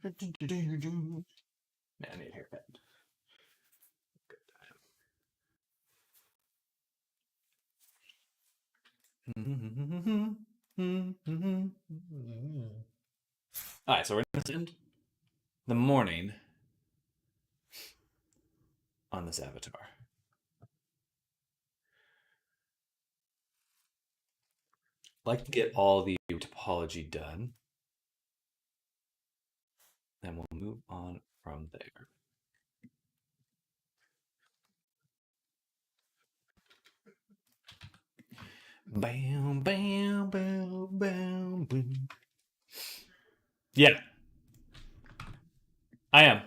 Man, I need a haircut. All right, so we're going to spend the morning on this avatar. I'd like to get all the topology done, and we'll move on from there. Bam, bam, bam, bam, boom. Yeah, I am.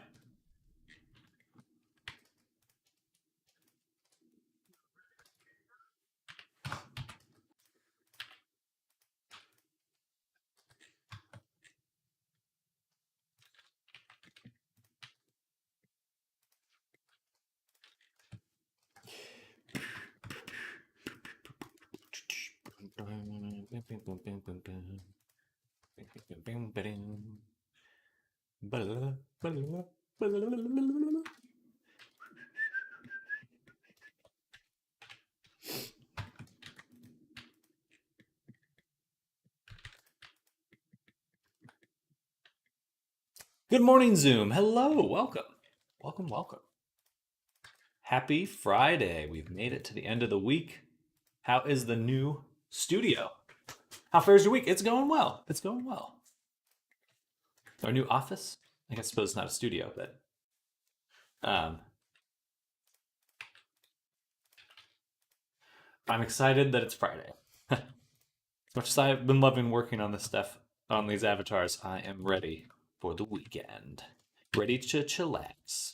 Good morning, Zoom. Hello, welcome. Welcome, welcome. Happy Friday. We've made it to the end of the week. How is the new studio? How fares your week? It's going well. It's going well. Our new office? I suppose it's not a studio, but I'm excited that it's Friday. As much as I've been loving working on this stuff, on these avatars, I am ready for the weekend. Ready to chillax.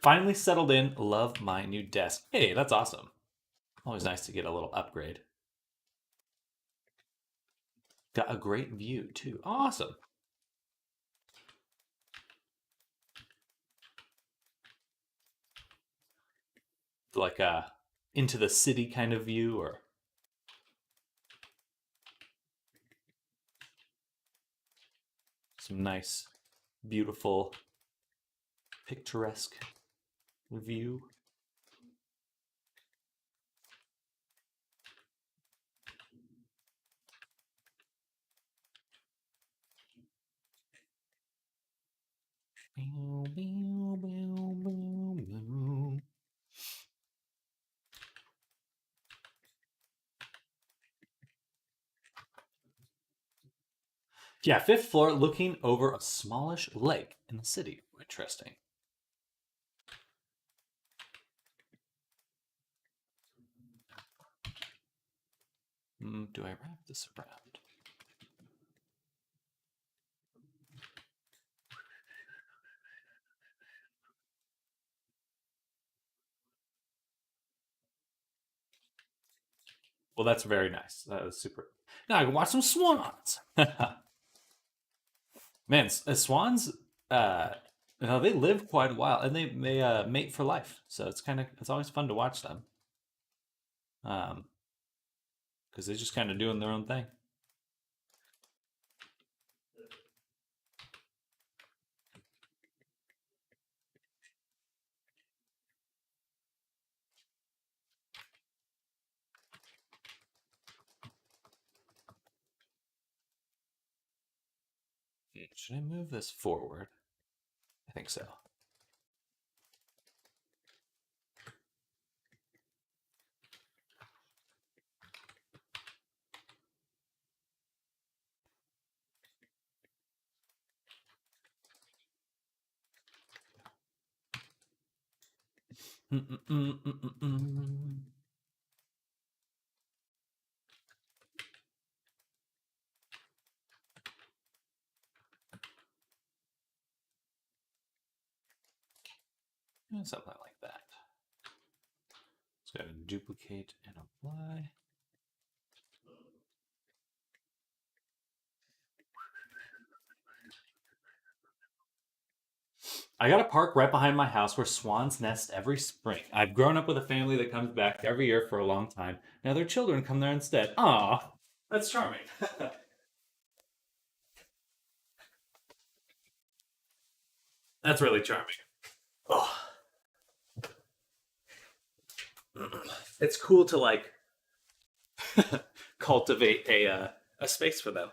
Finally settled in. Love my new desk. Hey, that's awesome. Always nice to get a little upgrade. Got a great view, too. Awesome. Like a into the city kind of view, or some nice, beautiful, picturesque view. Yeah, fifth floor looking over a smallish lake in the city. Interesting. Do I wrap this around? Well, that's very nice. That was super. Now I can watch some swans. Man, swans, they live quite a while, and they mate for life. So it's always fun to watch them. Because they're just kind of doing their own thing. Should I move this forward? I think so. Something like that. Just gotta duplicate and apply. I got a park right behind my house where swans nest every spring. I've grown up with a family that comes back every year for a long time. Now their children come there instead. Aw, that's charming. That's really charming. Oh, it's cool to like cultivate a space for them.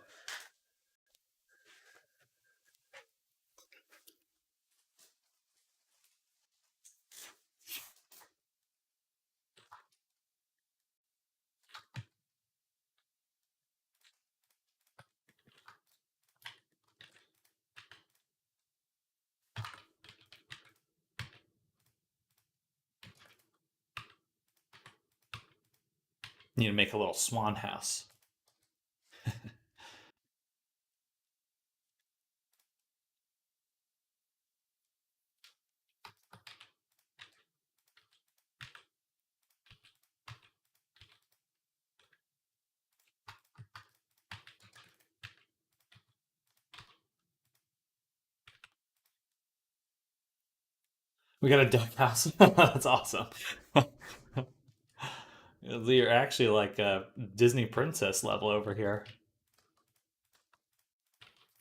You need to make a little swan house. We got a duck house. That's awesome. You're actually like a Disney princess level over here.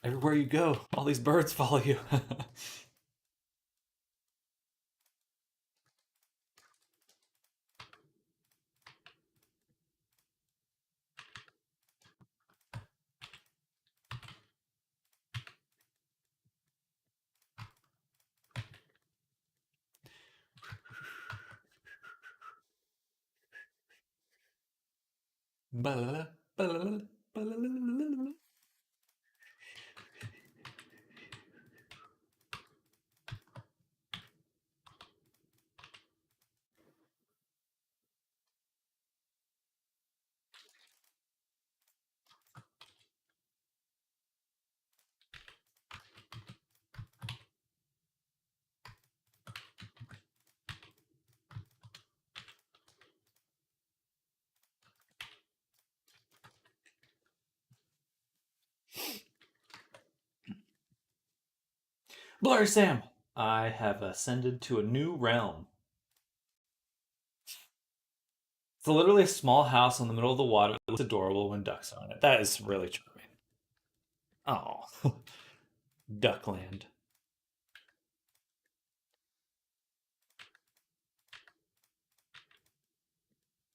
Everywhere you go, all these birds follow you. Blurry Sam, I have ascended to a new realm. It's literally a small house in the middle of the water. It looks adorable when ducks are on it. That is really charming. Oh, Duckland.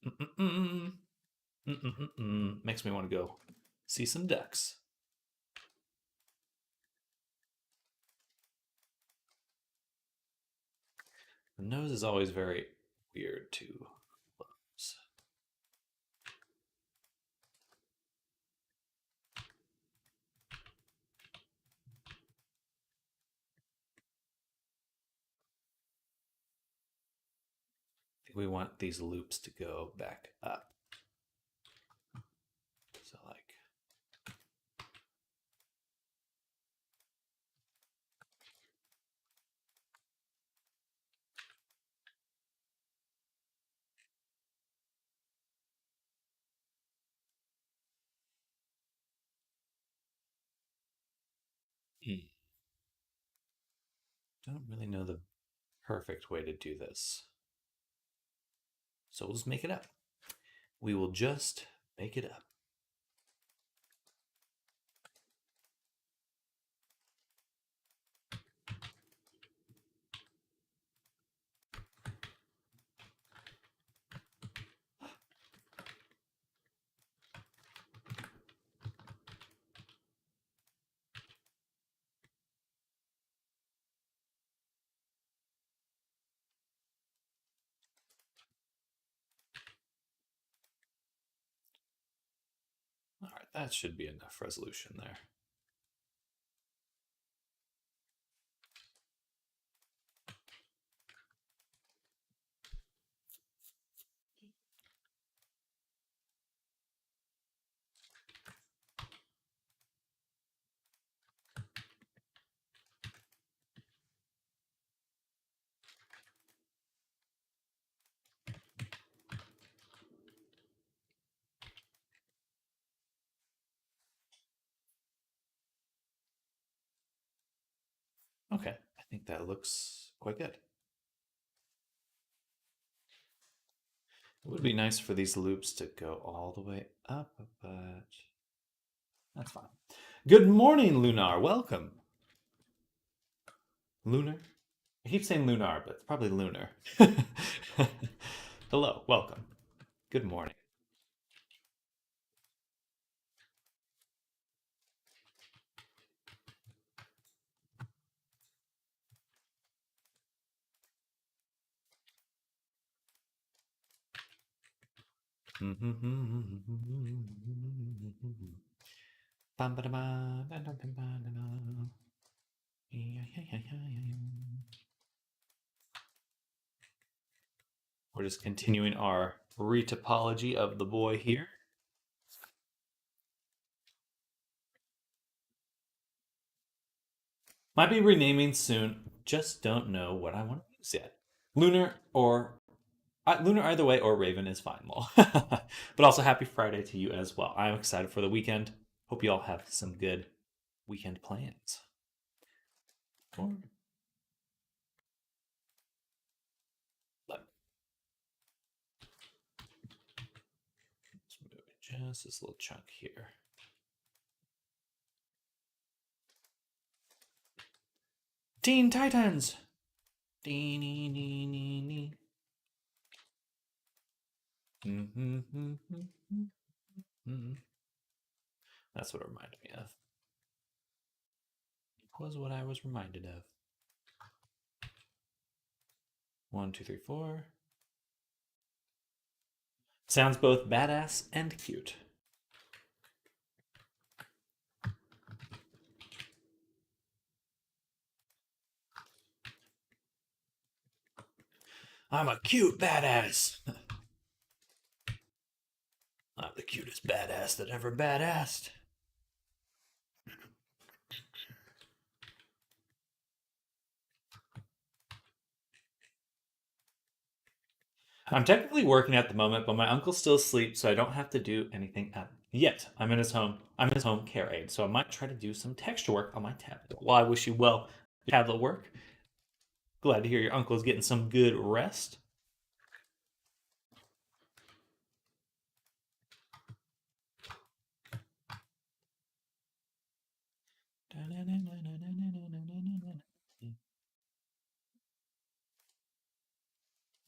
Mm-mm-mm. Mm-mm-mm. Makes me want to go see some ducks. The nose is always very weird to close. I think we want these loops to go back up. So like, hmm, don't really know the perfect way to do this. So we'll just make it up. We will just make it up. All right, that should be enough resolution there. Okay, I think that looks quite good. It would be nice for these loops to go all the way up, but that's fine. Good morning, Lunar. Welcome. Lunar? I keep saying lunar, but it's probably lunar. Hello, welcome. Good morning. We're just continuing our retopology of the boy here. Might be renaming soon. Just don't know what I want to use yet. Lunar or Lunar either way, or Raven is fine, lol. But also happy Friday to you as well. I'm excited for the weekend. Hope you all have some good weekend plans. Or let's move just this little chunk here. Teen Titans. That's what it reminded me of. Was what I was reminded of. 1, 2, 3, 4. Sounds both badass and cute. I'm a cute badass. I'm the cutest badass that ever badassed. I'm technically working at the moment, but my uncle's still asleep, so I don't have to do anything yet. I'm in his home care aide, so I might try to do some texture work on my tablet. Well, I wish you well tablet work. Glad to hear your uncle's getting some good rest.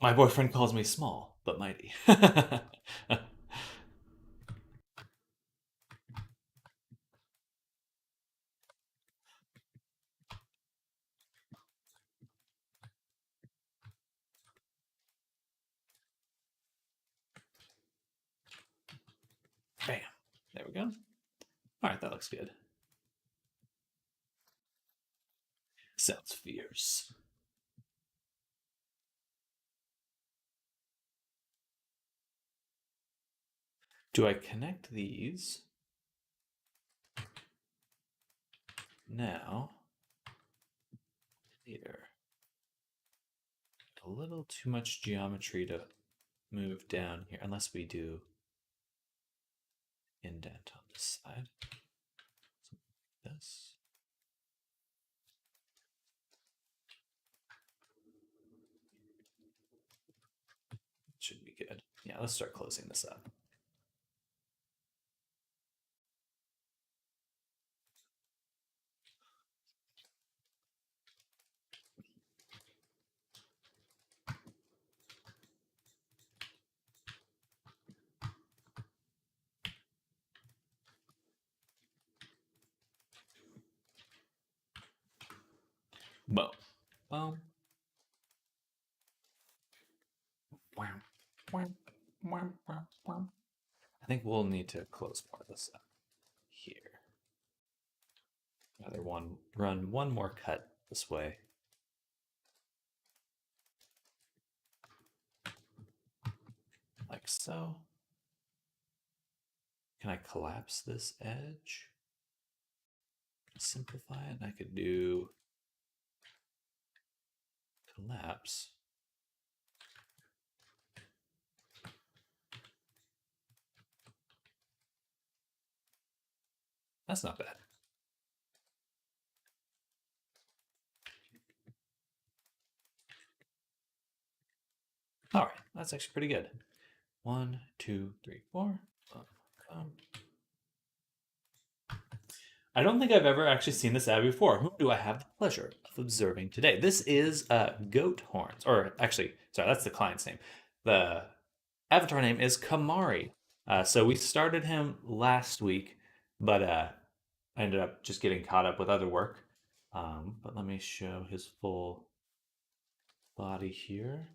My boyfriend calls me small but mighty. Bam. There we go. All right, that looks good. Sounds fierce. Do I connect these now? Here. A little too much geometry to move down here, unless we do indent on this side. Something like this. Should be good. Yeah, let's start closing this up. Boom. Boom. I think we'll need to close more of this up here. Another one, run one more cut this way. Like so. Can I collapse this edge? Simplify it. I could do collapse. That's not bad. All right, that's actually pretty good. 1, 2, 3, 4. I don't think I've ever actually seen this Abbey before. Whom do I have the pleasure of observing today? This is Goat Horns, or actually, sorry, that's the client's name. The avatar name is Kamari. So we started him last week, but I ended up just getting caught up with other work. But let me show his full body here.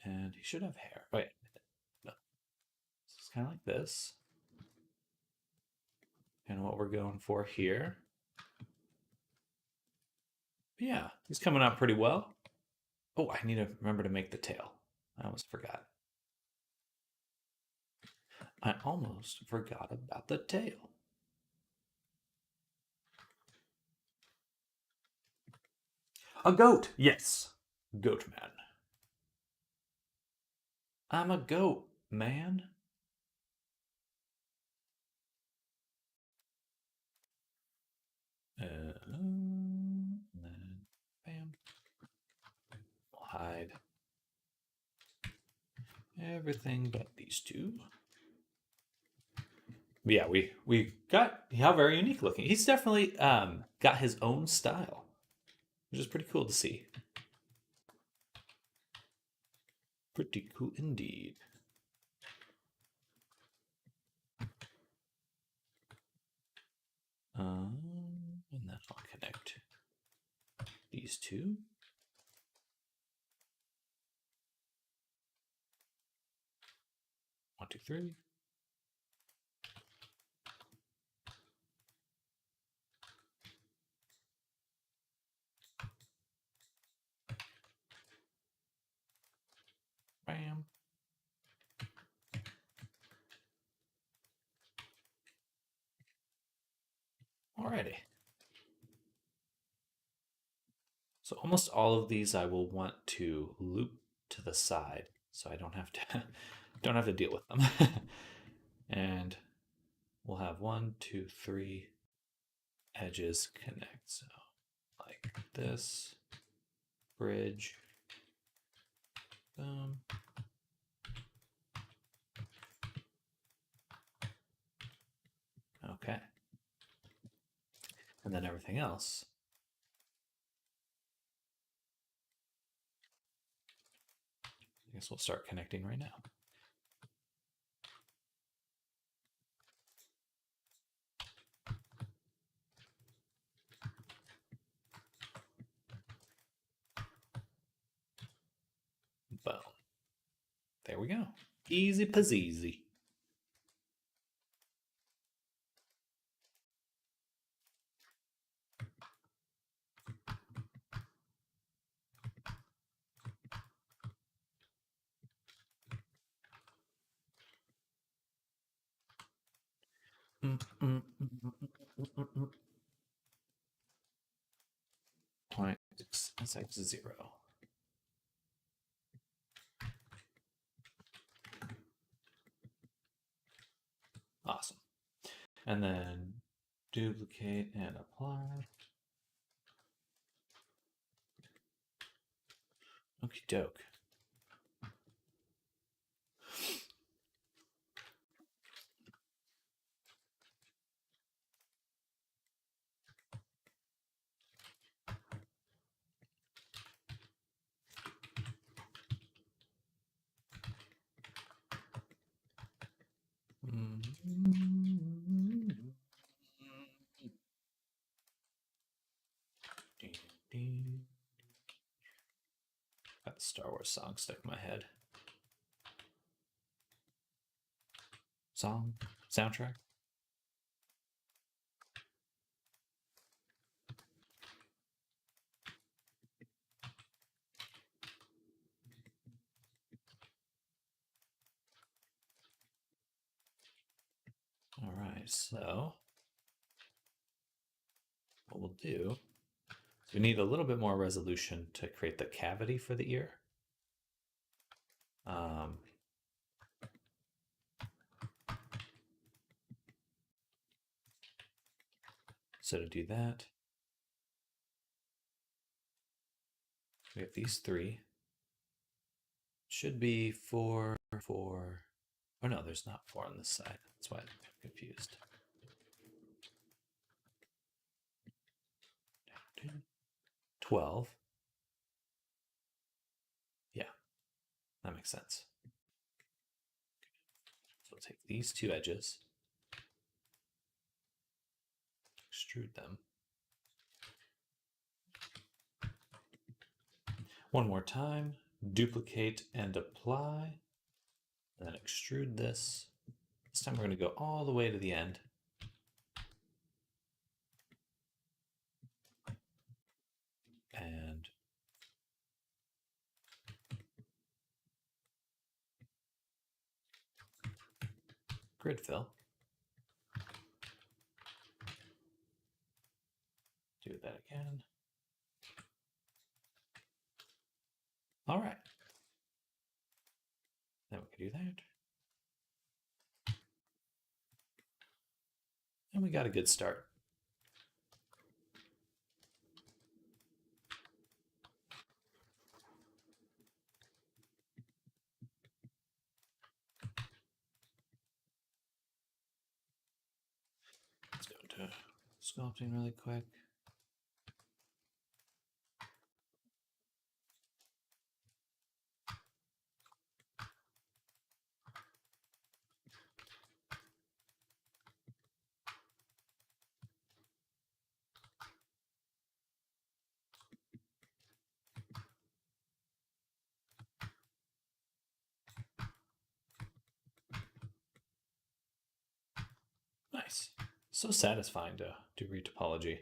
And he should have hair. Wait, no. It's kind of like this. And what we're going for here. But yeah, he's coming out pretty well. Oh, I need to remember to make the tail. I almost forgot. I almost forgot about the tail. A goat. Yes. Goat man. I'm a goat, man. And then, bam. We'll hide everything but these two. But yeah, we got how very unique looking. He's definitely got his own style, which is pretty cool to see. Pretty cool indeed. And then I'll connect these two. One, two, three. Bam. Alrighty. So almost all of these I will want to loop to the side so I don't have to don't have to deal with them. And we'll have one, two, three edges connect. So like this, bridge, boom. Okay. And then everything else. I guess we'll start connecting right now. Boom. There we go. Easy peasy. Point six zero. Awesome. And then duplicate and apply. Okie doke. Got the Star Wars song stuck in my head. Song? Soundtrack? All right, so what we'll do is we need a little bit more resolution to create the cavity for the ear. So to do that, we have these three. Should be 4, 4, Oh no, there's not 4 on this side. That's why I'm confused. 12. Yeah, that makes sense. So we'll take these 2 edges, extrude them. One more time, duplicate and apply, and then extrude this. This time we're going to go all the way to the end. And grid fill. Do that again. All right. Then we can do that. And we got a good start. Let's go to sculpting really quick. Nice. So satisfying to do retopology.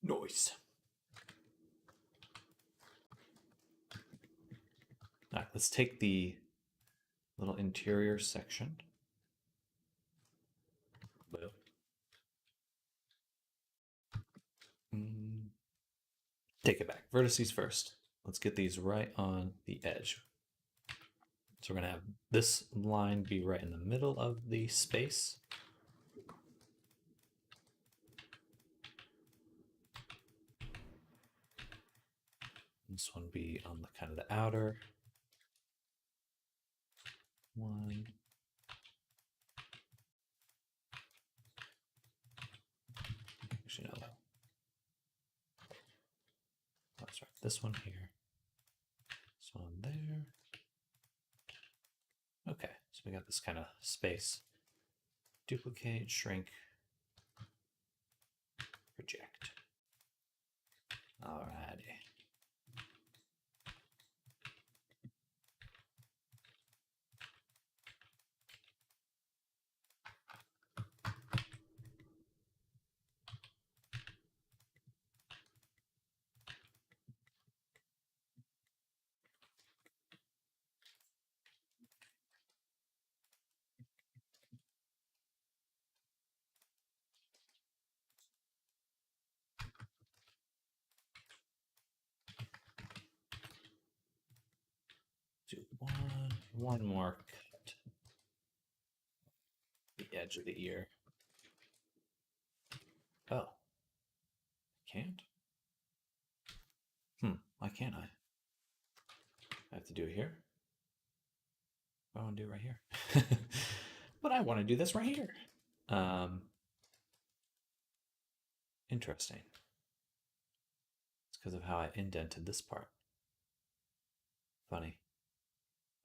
Nice. All right, let's take the little interior section. Take it back. Vertices first. Let's get these right on the edge. So we're going to have this line be right in the middle of the space. This one be on the kind of the outer one. Actually, no. Let's start this one here. This one there. Okay, so we got this kind of space. Duplicate, shrink, project. Alrighty. Do one more cut. The edge of the ear. Oh. Can't? Why can't I? I have to do it here? I want to do it right here. But I want to do this right here. Interesting. It's because of how I indented this part. Funny.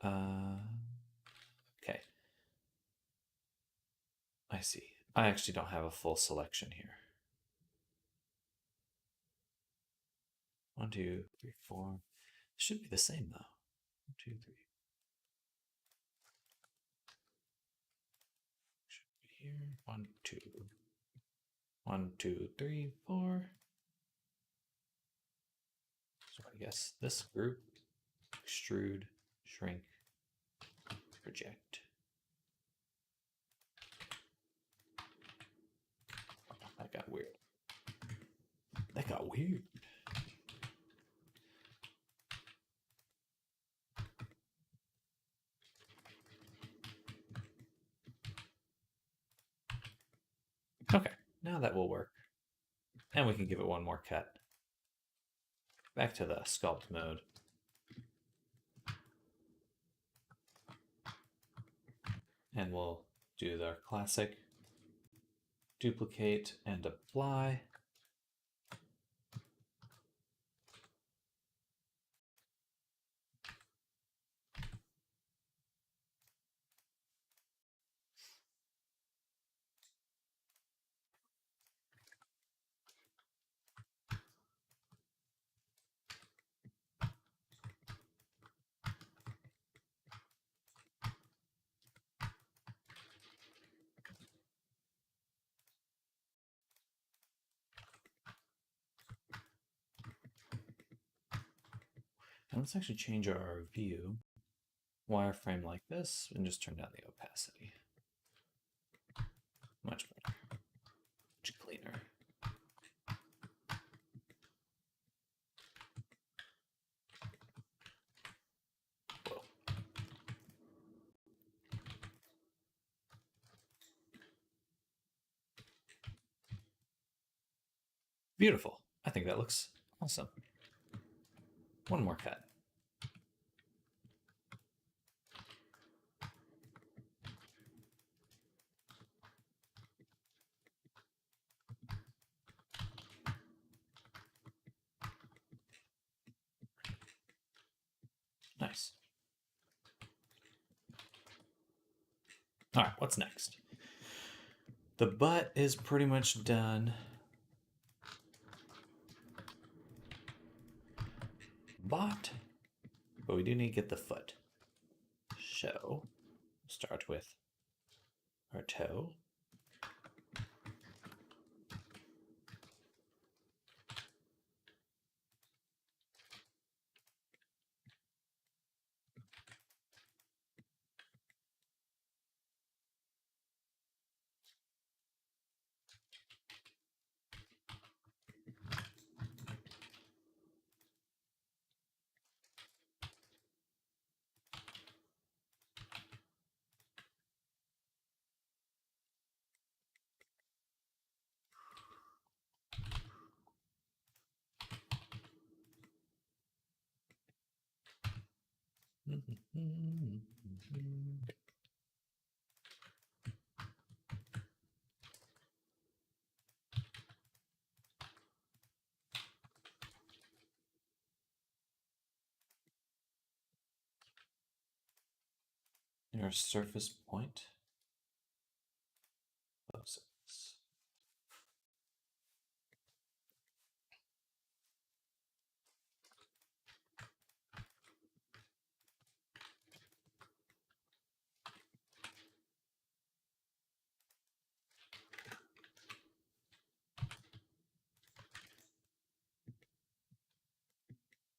Okay. I see. I actually don't have a full selection here. 1, 2, 3, 4. Should be the same though. 1, 2, 3. Should be here. 1, 2. 1, 2, 3, 4. So I guess this group, extrude, shrink, project. Oh, that got weird. That got weird. Okay, now that will work. And we can give it one more cut. Back to the sculpt mode. And we'll do the classic duplicate and apply. And let's actually change our view wireframe like this and just turn down the opacity. Much better. Much cleaner. Whoa. Beautiful. I think that looks awesome. One more cut. Nice. All right, what's next? The butt is pretty much done. But we do need to get the foot. So, start with our toe. Your surface point. Surface.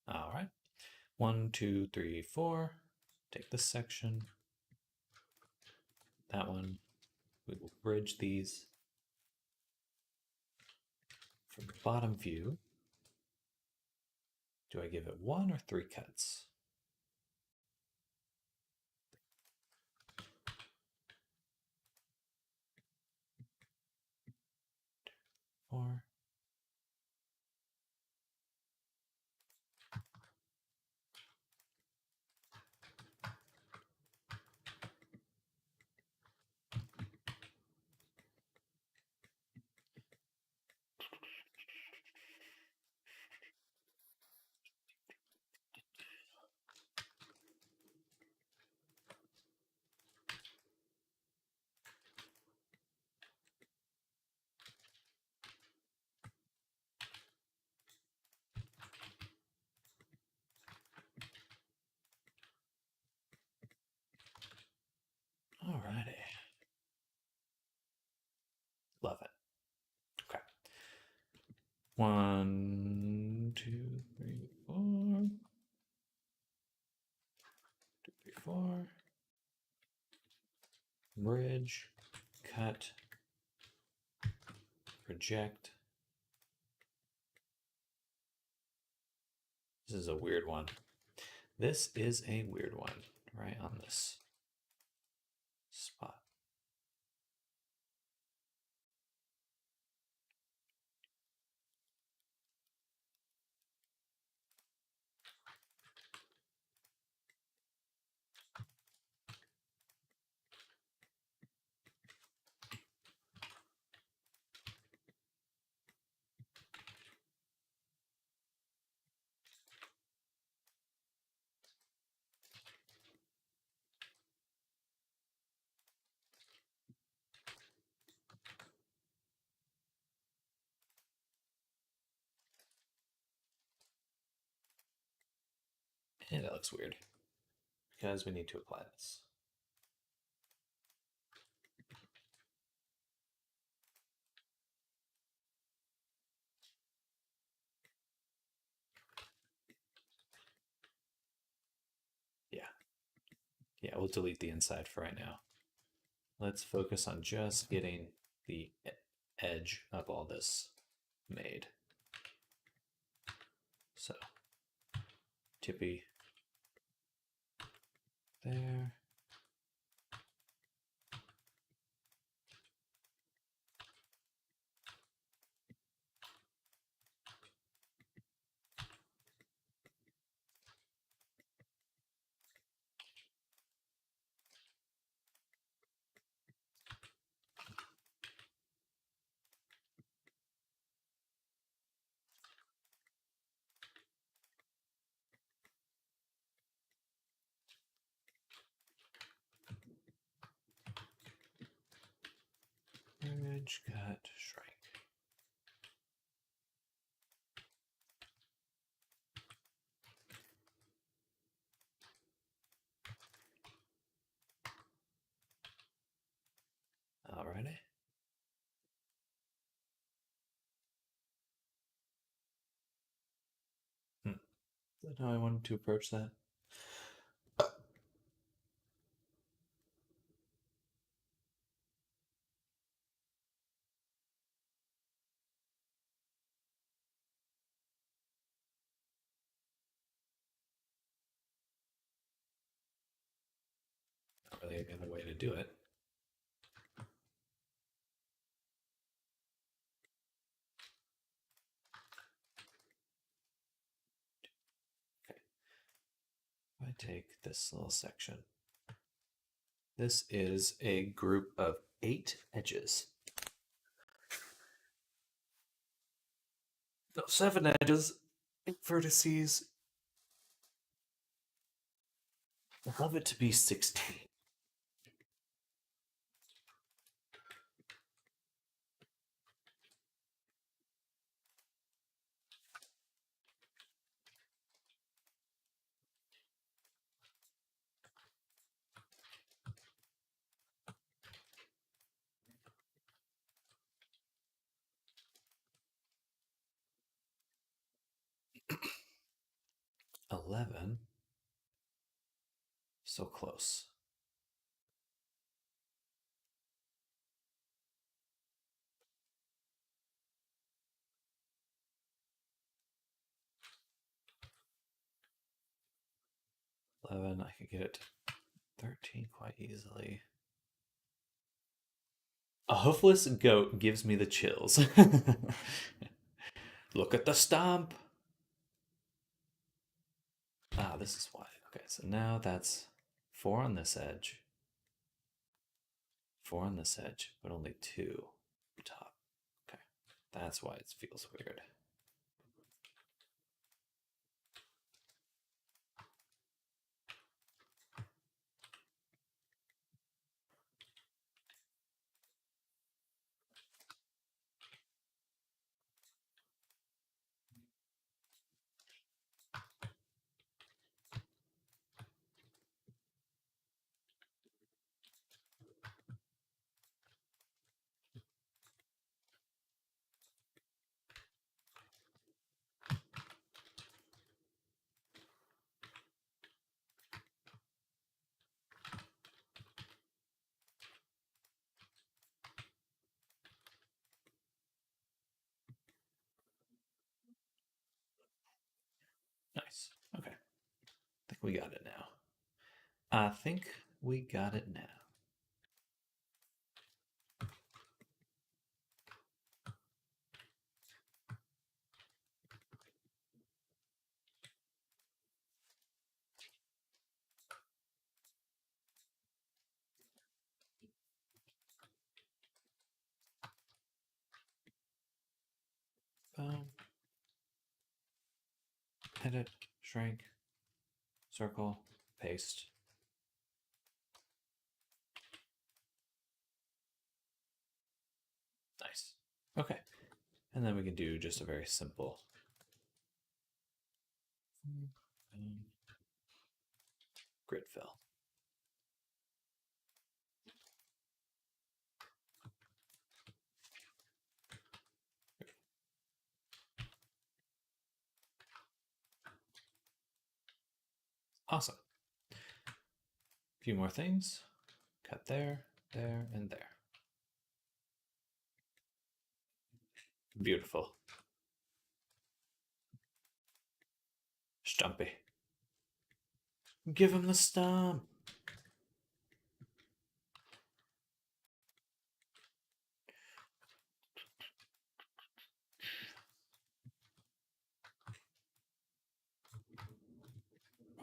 All right. 1, 2, 3, 4. Take this section. That one. We will bridge these from the bottom view. Do I give it 1 or 3 cuts? 4. Alrighty. Love it. Okay. 1, 2, 3, 4. 2, 3, 4. Bridge. Cut. Project. This is a weird one. This is a weird one, right on this spot. Yeah, that looks weird because we need to apply this. Yeah. Yeah, we'll delete the inside for right now. Let's focus on just getting the edge of all this made. So, tippy there. Edge, cut, shrink. Alrighty. Is that how I wanted to approach that? Not really any other way to do it. Okay. If I take this little section, this is a group of 8 edges. No, 7 edges, 8 vertices. I'd love it to be 16. $11. So close. $11, I could get it to 13 quite easily. A hoofless goat gives me the chills. Look at the stomp. Ah, this is why. Okay, so now that's 4 on this edge. 4 on this edge, but only 2 top. Okay, that's why it feels weird. Nice. Okay. I think we got it now. I think we got it now. Boom. Edit, shrink, circle, paste. Nice. Okay. And then we can do just a very simple. grid fill. Awesome. A few more things. Cut there, there, and there. Beautiful. Stumpy. Give him the stump.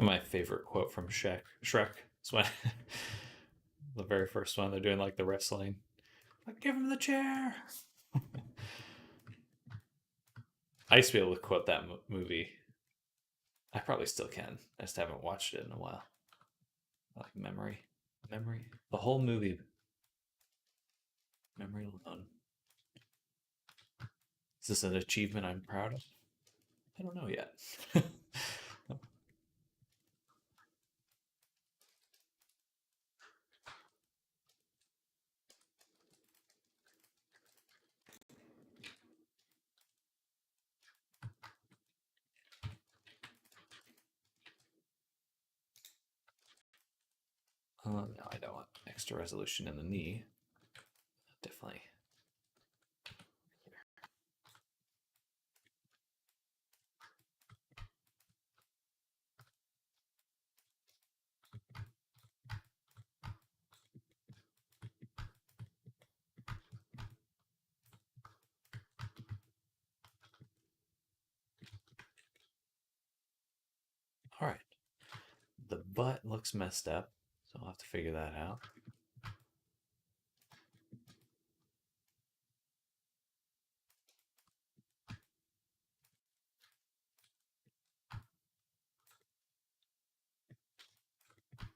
My favorite quote from Shrek is when the very first one they're doing like the wrestling. Like, give him the chair. I used to be able to quote that movie. I probably still can. I just haven't watched it in a while. Like memory. The whole movie. Memory alone. Is this an achievement I'm proud of? I don't know yet. No, I don't want extra resolution in the knee. Definitely. All right. The butt looks messed up, so I'll have to figure that out.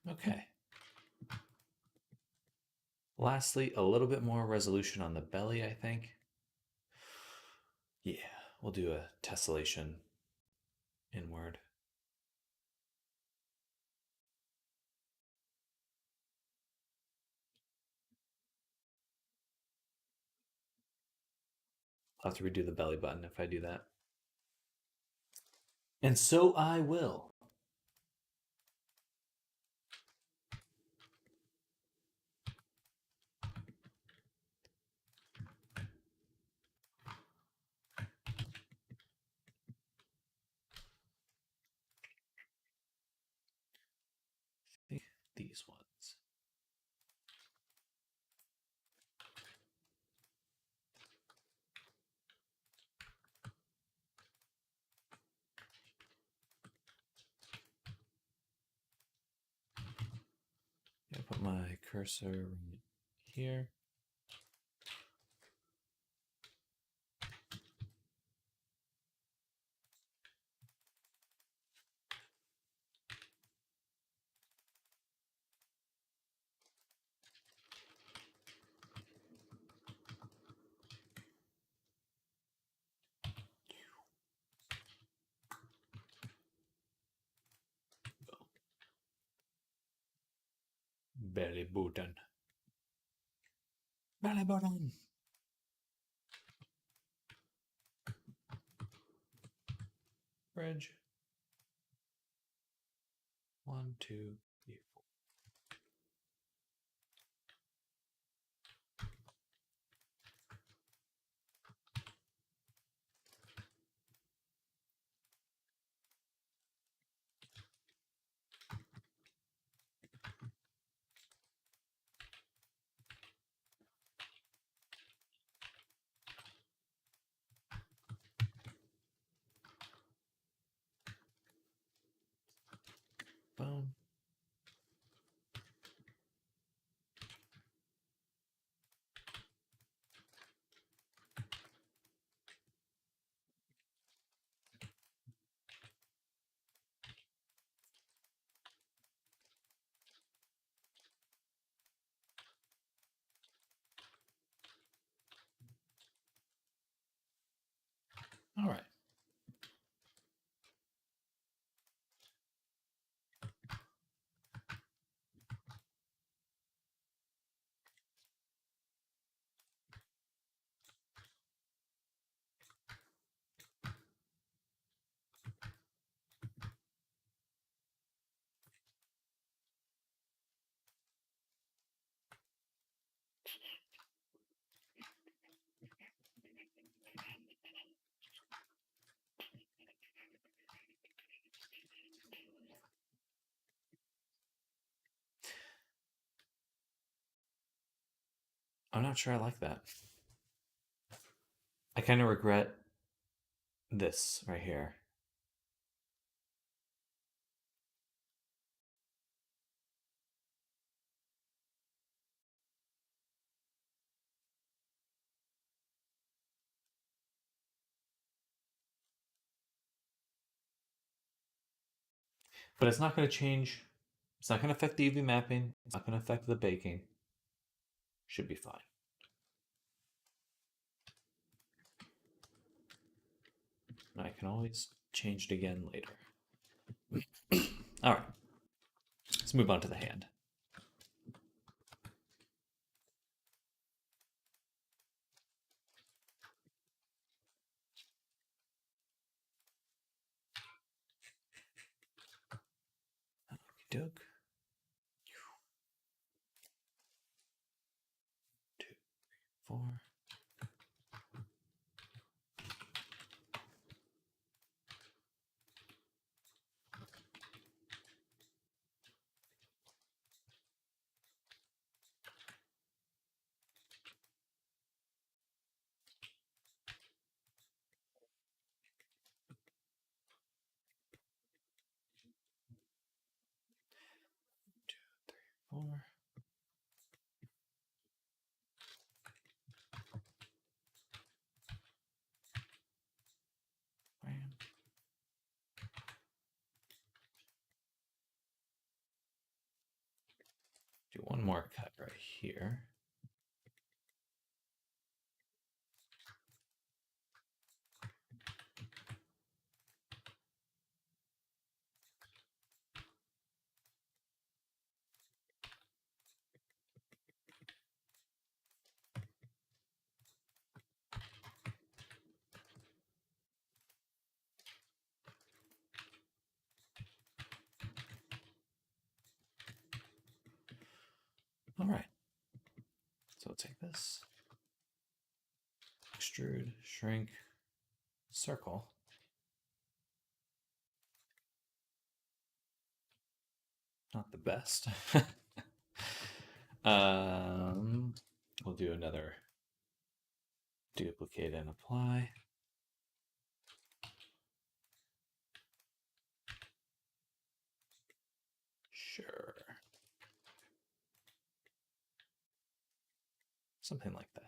Okay. Lastly, a little bit more resolution on the belly, I think. Yeah, we'll do a tessellation inward. I'll have to redo the belly button if I do that. And so I will. These ones. I'm gonna put my cursor right here. Belly button. Belly button. Bridge. 1, 2, 3, 4. Boom. All right. I'm not sure I like that. I kind of regret this right here. But it's not going to change. It's not going to affect the UV mapping. It's not going to affect the baking. Should be fine. I can always change it again later. All right, let's move on to the hand. Doke. 2, 4. Two, 4. Bam. Do one more cut right here. All right. So we'll take this, extrude, shrink, circle. Not the best. We'll do another duplicate and apply. Sure. Something like that.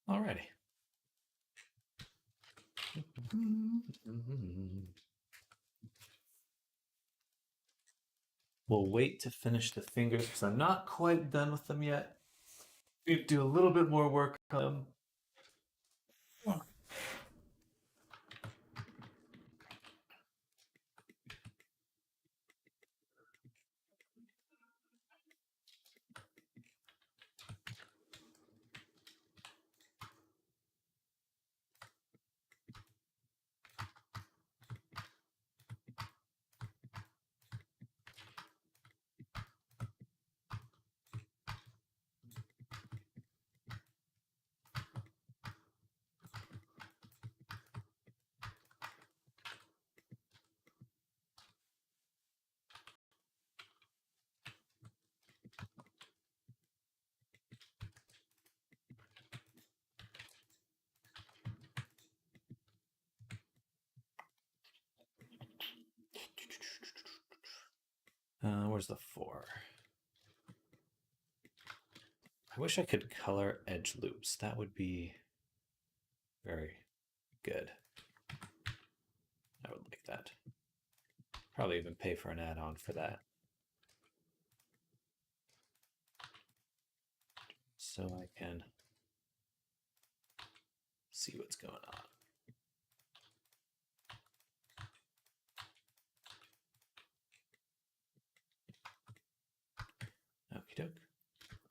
Alrighty. We'll wait to finish the fingers because I'm not quite done with them yet. We do a little bit more work on them. Where's the 4? I wish I could color edge loops. That would be very good. I would like that. Probably even pay for an add-on for that. So I can see what's going on. Okie doke.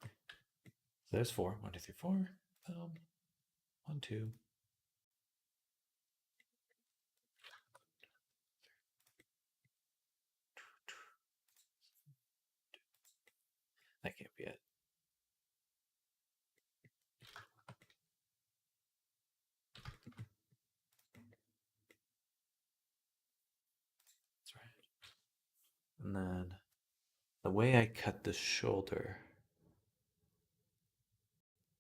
So there's four. 1, 2, 3, 4. 1, 2. That can't be it. That's right. And then the way I cut the shoulder,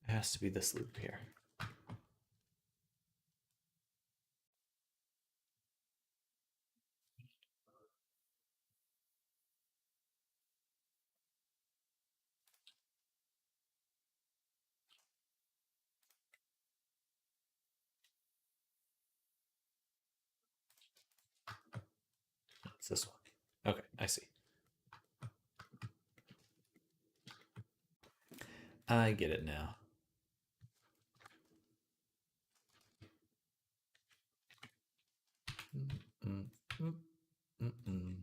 it has to be this loop here. It's this one. Okay, I see. I get it now. Mm, mm, mm, mm.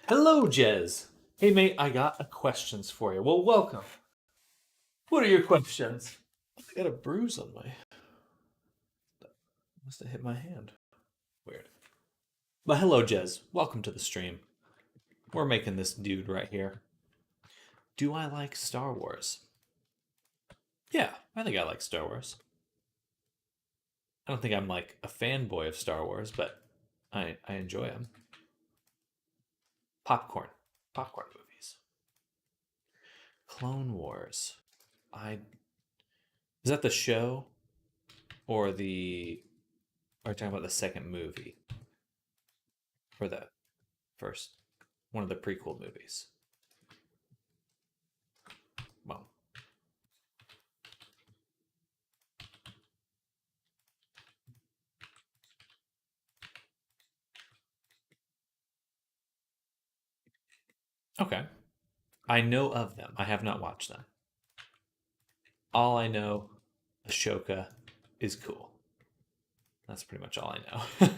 Hello, Jez. Hey, mate, I got a questions for you. Well, welcome. What are your questions? I got a bruise on my. Must have hit my hand. Weird. But hello, Jez. Welcome to the stream. We're making this dude right here. Do I like Star Wars? Yeah, I think I like Star Wars. I don't think I'm like a fanboy of Star Wars, but I enjoy them. Popcorn. Popcorn movies. Clone Wars. I Is that the show or the are you talking about the second movie? Or the first? One of the prequel movies. Well, okay. I know of them. I have not watched them. All I know, Ashoka is cool. That's pretty much all I know.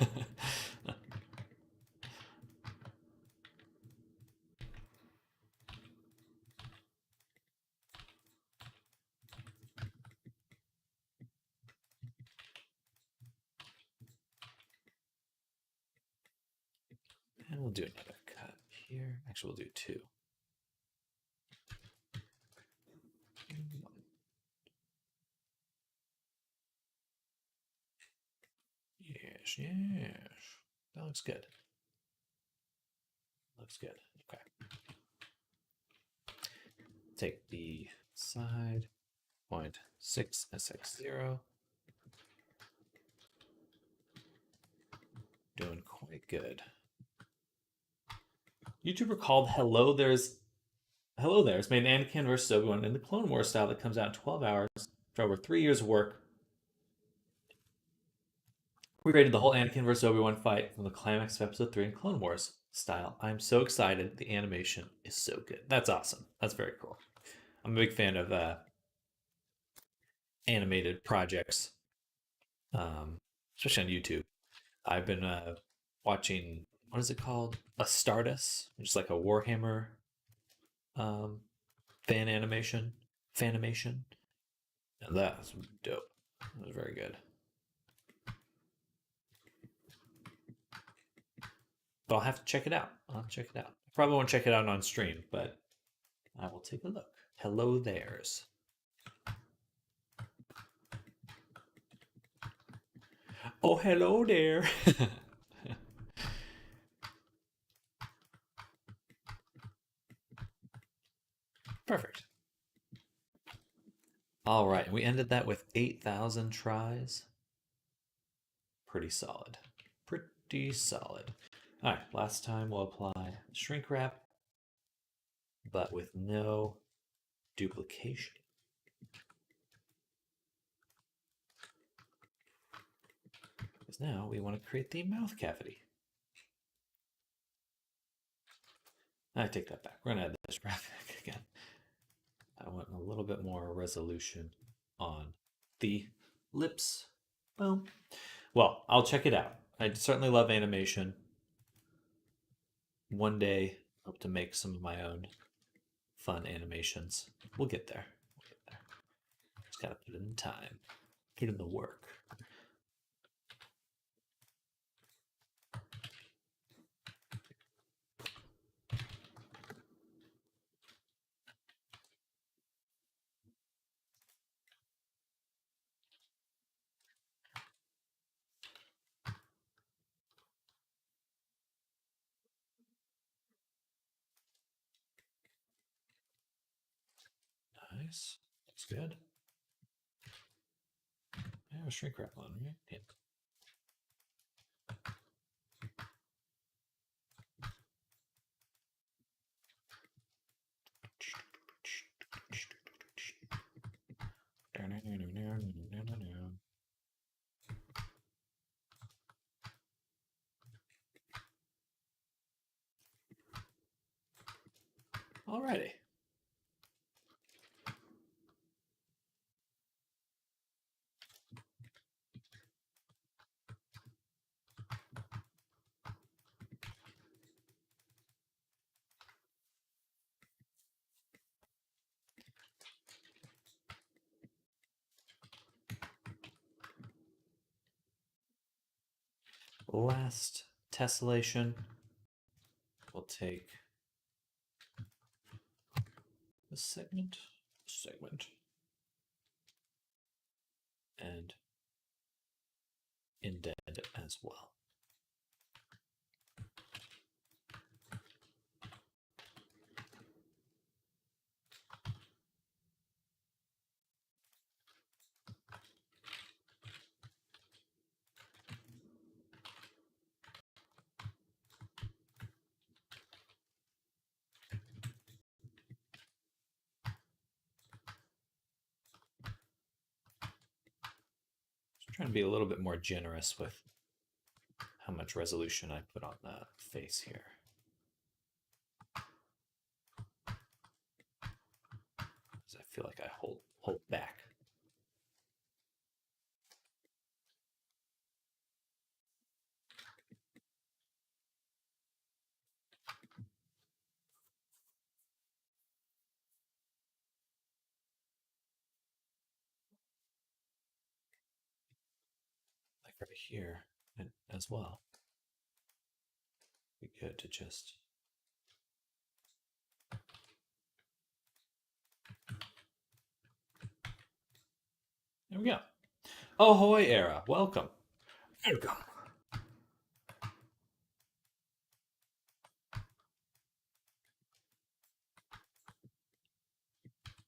And we'll do another cut here. Actually, we'll do two. Yes, yes. That looks good. Looks good. Okay. Take the side, 0.6 SX0. Doing quite good. YouTuber called Hello There's made an Anakin versus Obi-Wan in the Clone Wars style that comes out in 12 hours for over 3 years of work. We rated the whole Anakin versus Obi-Wan fight from the climax of episode 3 in Clone Wars style. I'm so excited. The animation is so good. That's awesome. That's very cool. I'm a big fan of animated projects, especially on YouTube. I've been watching what is it called? Astartes, which is like a Warhammer um, fan animation. Fanimation. And that's dope. That was very good. But I'll have to check it out. I'll have to check it out. I probably won't check it out on stream, but I will take a look. Hello there's. Oh, hello there. Perfect. All right, we ended that with 8,000 tries. Pretty solid. Pretty solid. All right, last time we'll apply shrink wrap, but with no duplication. Because now we want to create the mouth cavity. I take that back. We're going to add this graphic again. I want a little bit more resolution on the lips. Boom. Well, I'll check it out. I certainly love animation. One day, hope to make some of my own fun animations. We'll get there. We'll get there. Just gotta put in the time, put in the work. Nice. That's good. Yeah, shrink wrap on, right? Yeah. Alrighty. Last tessellation. We'll take this segment, and indent it as well. Trying to be a little bit more generous with how much resolution I put on the face here. Because I feel like I hold back. Like right here as well. Be good to just there we go. Ahoy era, welcome. Welcome.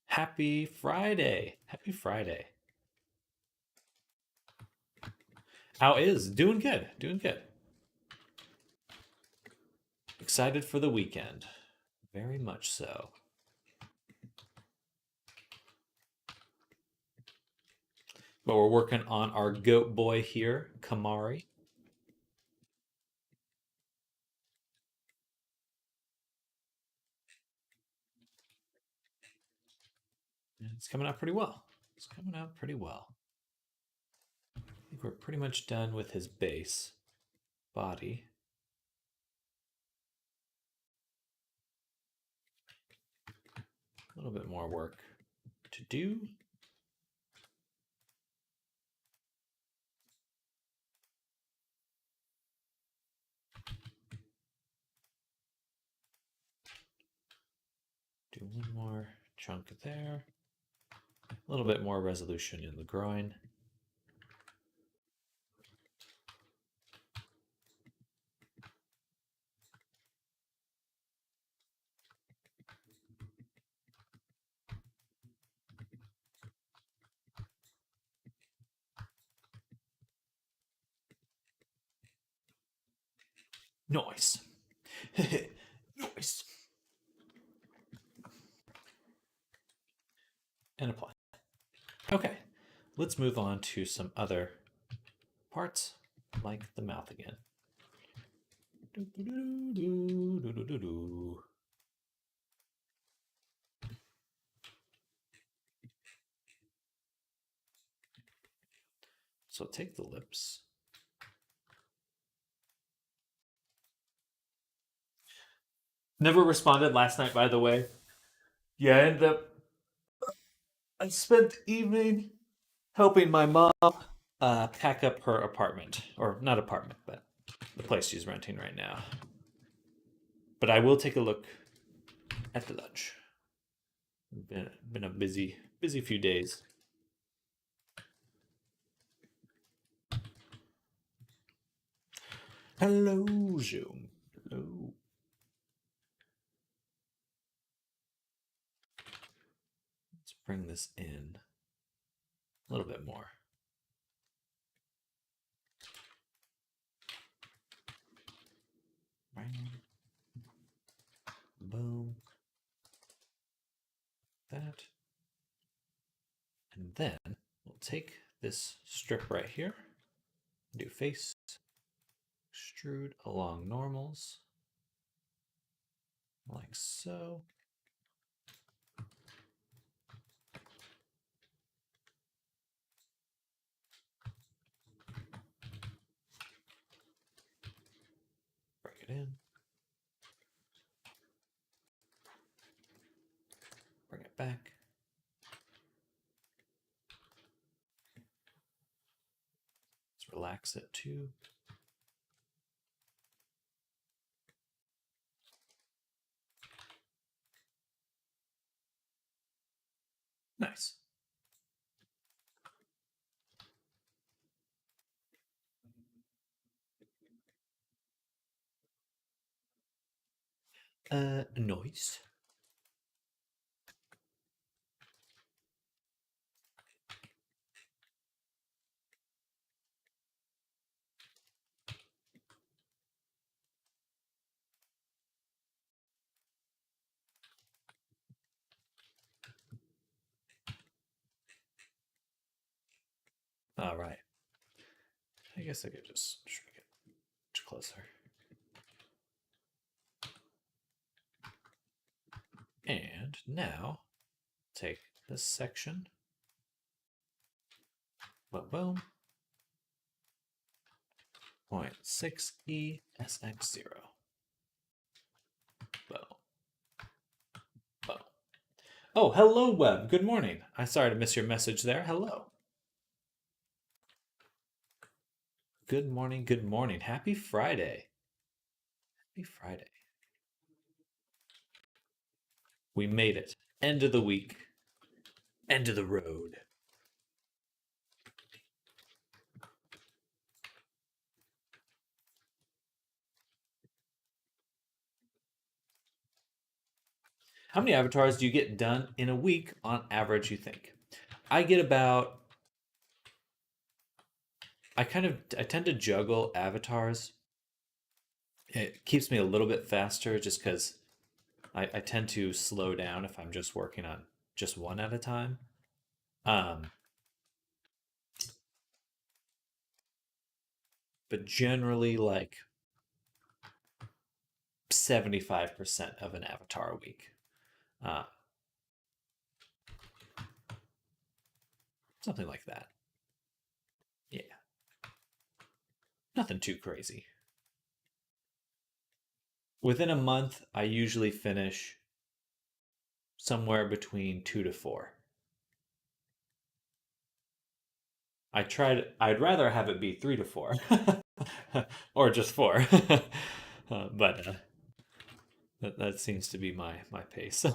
Happy Friday. Happy Friday. How is? Doing good. Doing good. Excited for the weekend. Very much so. But we're working on our goat boy here, Kamari. And it's coming out pretty well. It's coming out pretty well. I think we're pretty much done with his base body. A little bit more work to do. Do one more chunk there. A little bit more resolution in the groin. Nice. Nice. And apply. Okay, let's move on to some other parts, like the mouth again. So take the lips. Never responded last night, by the way. Yeah, I spent the evening helping my mom pack up her apartment, or not apartment, but the place she's renting right now. But I will take a look at the lunch. Been a busy few days. Hello, Zoom. Hello. Let's bring this in a little bit more. Boom. That. And then we'll take this strip right here, do face, extrude along normals, like so. Bring it in. Bring it back. Let's relax it too. Nice. Noise. All right. I guess I could just shrink it closer. And now take this section. Boom. 0.6 ESX0. Boom. Boom. Oh, hello, Web. Good morning. I'm sorry to miss your message there. Hello. Good morning. Good morning. Happy Friday. Happy Friday. We made it. End of the week. End of the road. How many avatars do you get done in a week on average, you think? I get about I tend to juggle avatars. It keeps me a little bit faster just because I tend to slow down if I'm just working on just one at a time. Um, but generally like 75% of an avatar a week. Uh, Something like that. Yeah. Nothing too crazy. Within a month, I usually finish somewhere between 2 to 4. I'd rather have it be 3 to 4, or just 4, but that seems to be my pace.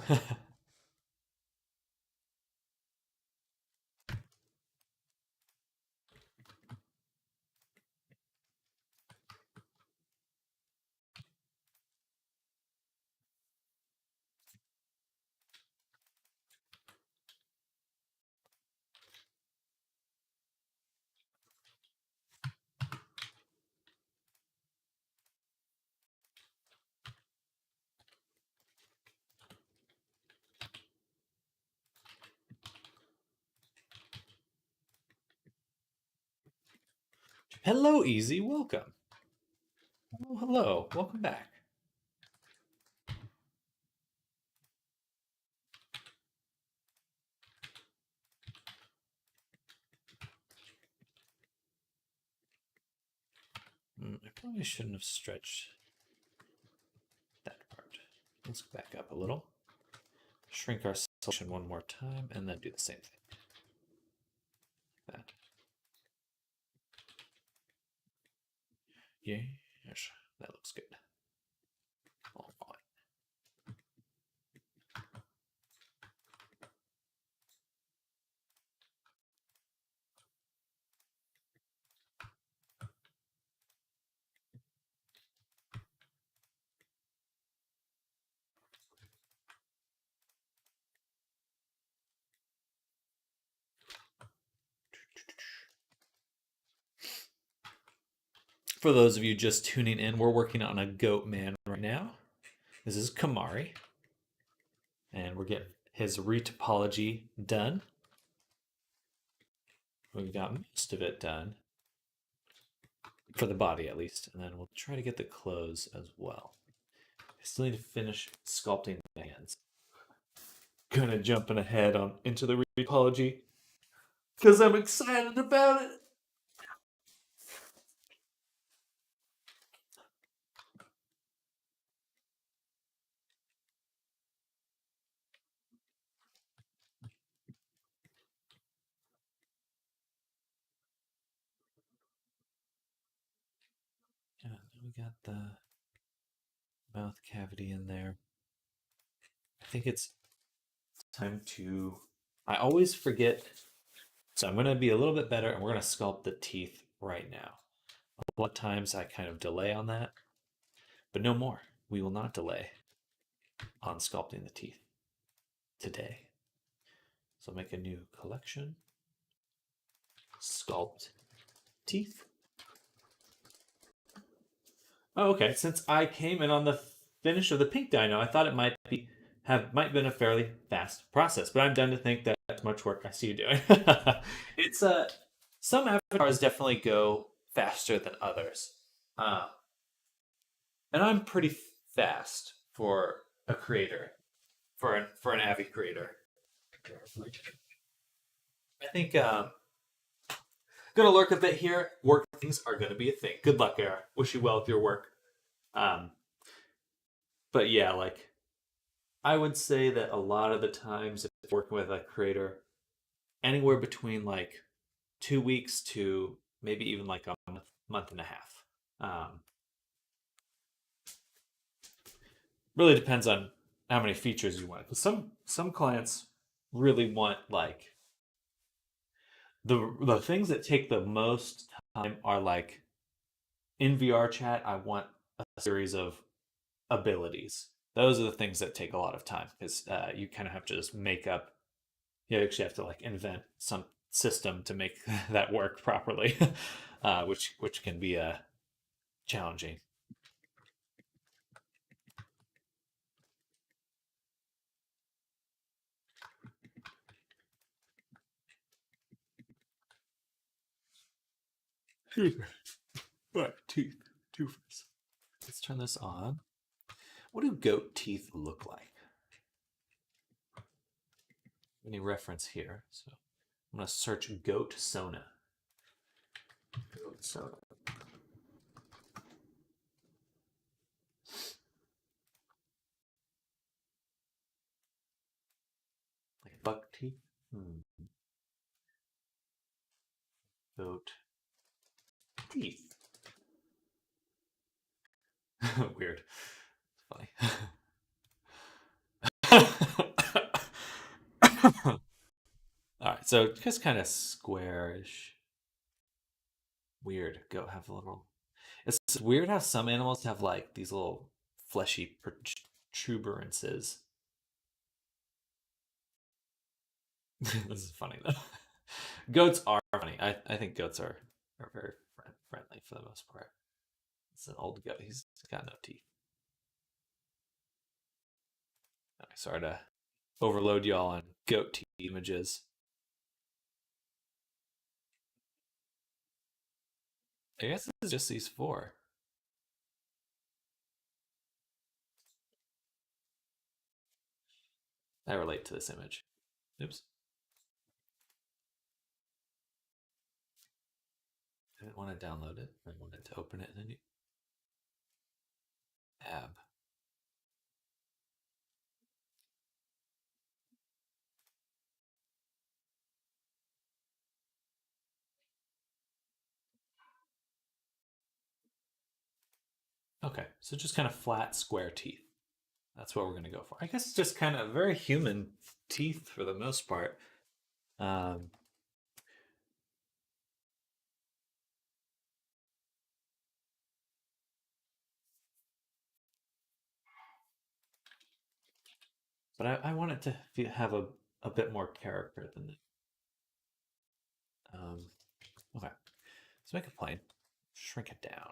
Hello, Easy. Welcome. Oh, hello. Welcome back. I probably shouldn't have stretched that part. Let's back up a little. Shrink our selection one more time, and then do the same thing. That. Yeah, that looks good. All right. For those of you just tuning in, we're working on a goat man right now. This is Kamari, and we're getting his retopology done. We've got most of it done, for the body at least, and then we'll try to get the clothes as well. I still need to finish sculpting the hands. Kind of jumping ahead into the retopology because I'm excited about it. Yeah, we got the mouth cavity in there. I think it's time to. I always forget, so I'm going to be a little bit better, and we're going to sculpt the teeth right now. A lot of times I kind of delay on that, but no more. We will not delay on sculpting the teeth today. So I'll make a new collection. Sculpt teeth. Oh, okay. Since I came in on the finish of the pink dino, I thought it might have been a fairly fast process, but I'm done to think that that's much work I see you doing. It's some avatars definitely go faster than others, um, and I'm pretty fast for a creator, for an Avi creator. I think gonna lurk a bit here. Work things are gonna be a thing. Good luck, Era. Wish you well with your work. Um, but yeah, like I would say that a lot of the times, if working with a creator, anywhere between like 2 weeks to maybe even like a month and a half. Really depends on how many features you want. But some clients really want like the things that take the most time are like in VR chat. I want a series of abilities. Those are the things that take a lot of time because you kind of have to just make up. You actually have to like invent some system to make that work properly, which can be challenging. Right, teeth, tooths. Let's turn this on. What do goat teeth look like? Any reference here? So I'm gonna search goat Sona. Goat Sona. teeth. Goat teeth. Weird. Funny. All right, so just kind of squarish. Weird. Goat have a little. It's weird how some animals have like these little fleshy protuberances. This is funny though. Goats are funny. I think goats are very friendly for the most part. It's an old goat. He's got no teeth. Sorry to overload y'all on goat teeth images. I guess this is just these four. I relate to this image. Oops. I didn't want to download it. I wanted to open it in a new tab. Okay, so just kind of flat, square teeth. That's what we're going to go for. I guess just kind of very human teeth for the most part. Um, but I want it to have a bit more character than that. Okay, let's make a plane. Shrink it down.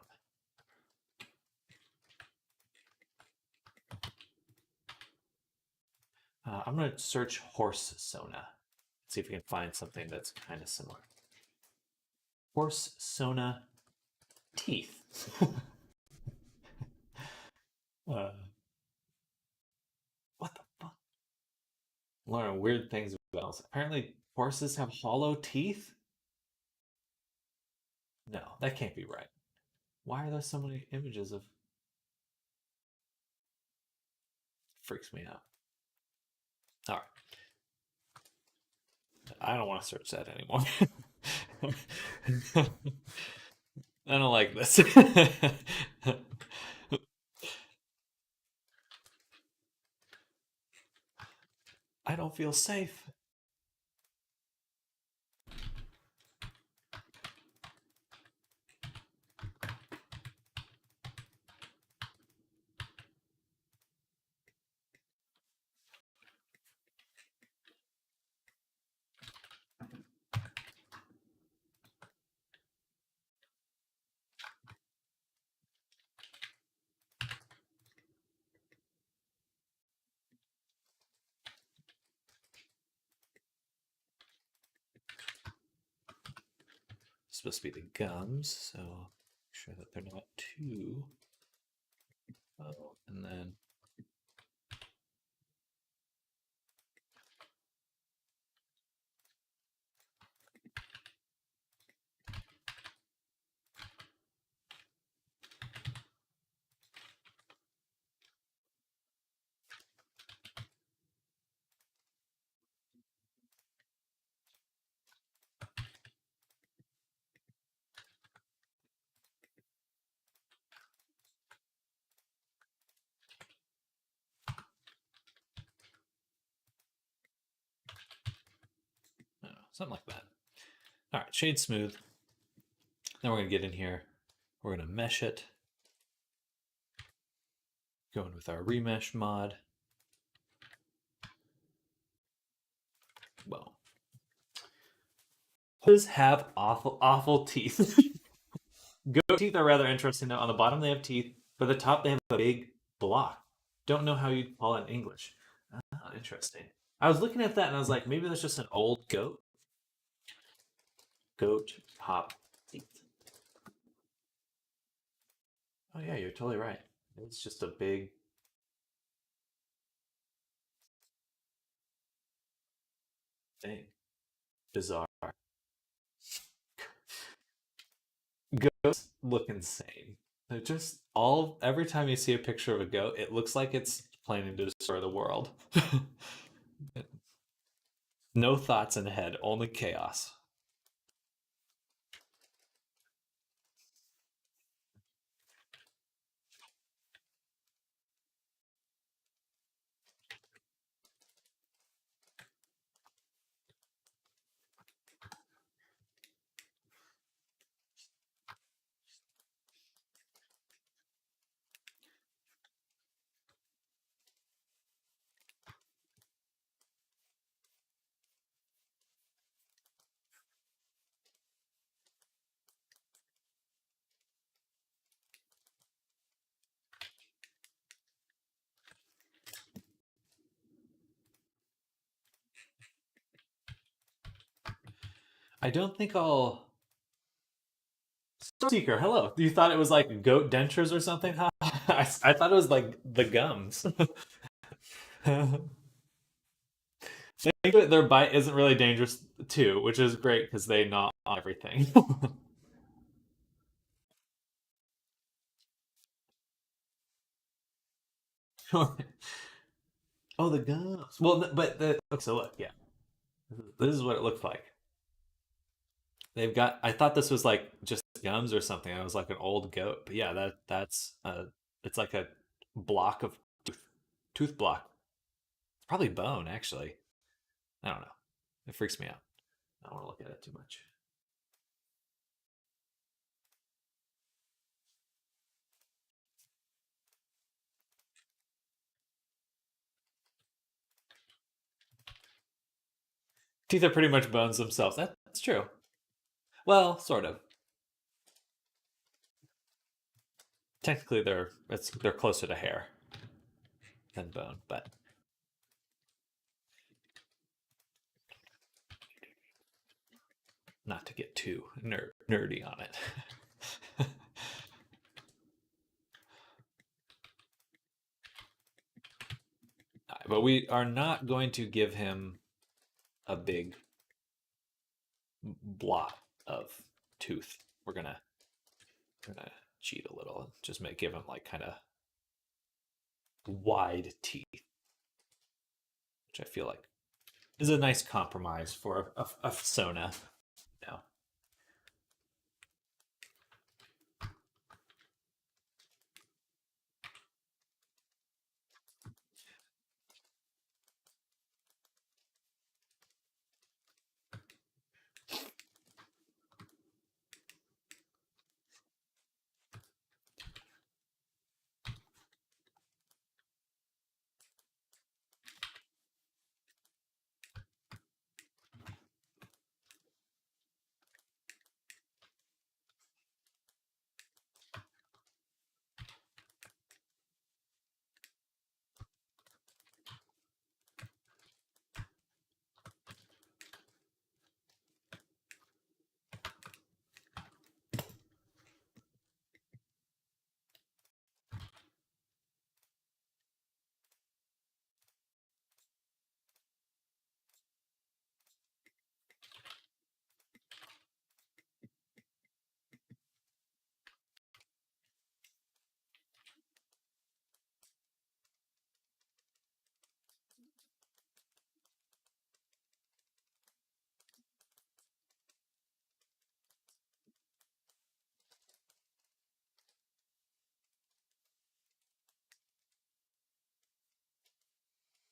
I'm going to search horse sona. See if we can find something that's kind of similar. Horse sona teeth. uh, what the fuck? Learning weird things about animals. Apparently, horses have hollow teeth. No, that can't be right. Why are there so many images of? Freaks me out. All right, I don't want to search that anymore. I don't like this. I don't feel safe. It's supposed to be the gums, so make sure that they're not too. Oh, and then something like that. All right, shade smooth. Then we're gonna get in here. We're gonna mesh it. Going with our remesh mod. Well, horses have awful teeth. Goat teeth are rather interesting though. On the bottom they have teeth, but the top they have a big block. Don't know how you'd call it in English. Interesting. I was looking at that and I was like, maybe that's just an old goat. Goat top teeth. Oh yeah, you're totally right. It's just a big thing. Bizarre. Goats look insane. They're just all every time you see a picture of a goat, it looks like it's planning to destroy the world. No thoughts in the head, only chaos. I don't think I'll. Seeker, hello. You thought it was like goat dentures or something? Huh? I thought it was like the gums. Think their bite isn't really dangerous too, which is great because they gnaw on everything. Oh, the gums. Well, but the okay, so look, yeah, this is what it looks like. They've got. I thought this was like just gums or something. I was like an old goat, but yeah, that's it's like a block of tooth block. It's probably bone actually. I don't know. It freaks me out. I don't want to look at it too much. Teeth are pretty much bones themselves. That's true. Well, sort of. Technically, they're closer to hair than bone, but not to get too nerdy on it. But we are not going to give him a big blot of tooth. We're gonna cheat a little and just give him like kind of wide teeth, which I feel like is a nice compromise for a Sona. No,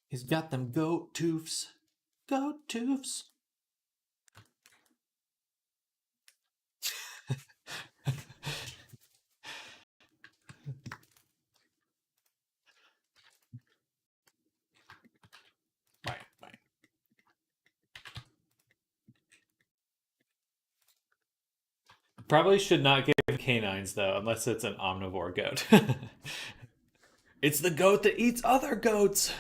he's got them goat tooths. Goat tooths. Right, right. Probably should not give canines though, unless it's an omnivore goat. It's the goat that eats other goats.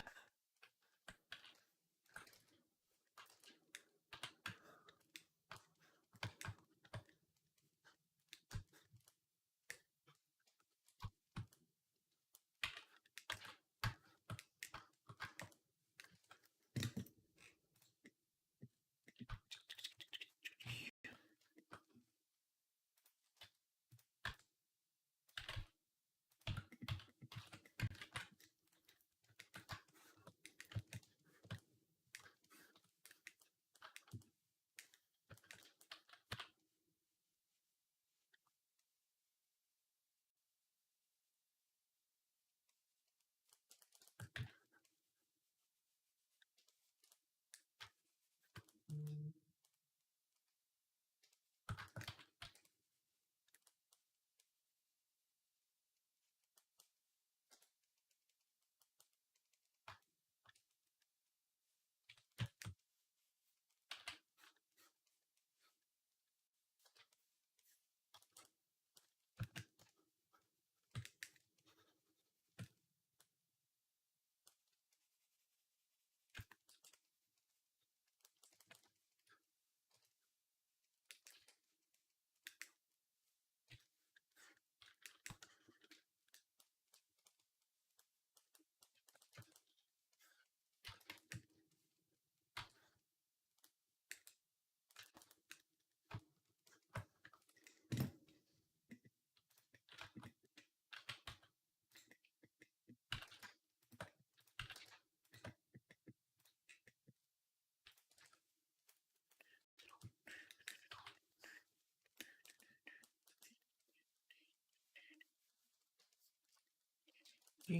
I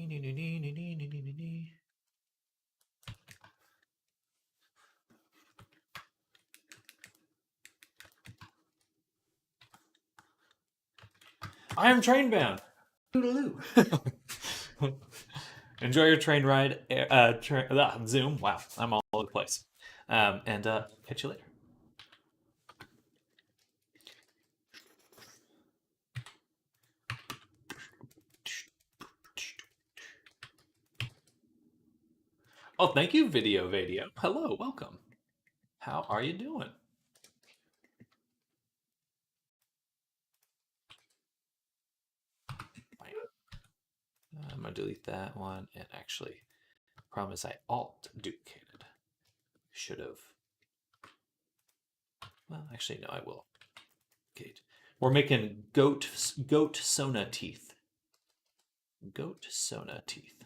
am train bound. Toodaloo. Enjoy your train ride. Zoom. Wow, I'm all over the place. And catch you later. Oh, thank you, Video Vadio. Hello, welcome. How are you doing? I'm gonna delete that one, and actually, problem is I alt duplicated. Should have. Well, actually, no, I will. Kate. We're making goat Sona teeth. Goat Sona teeth.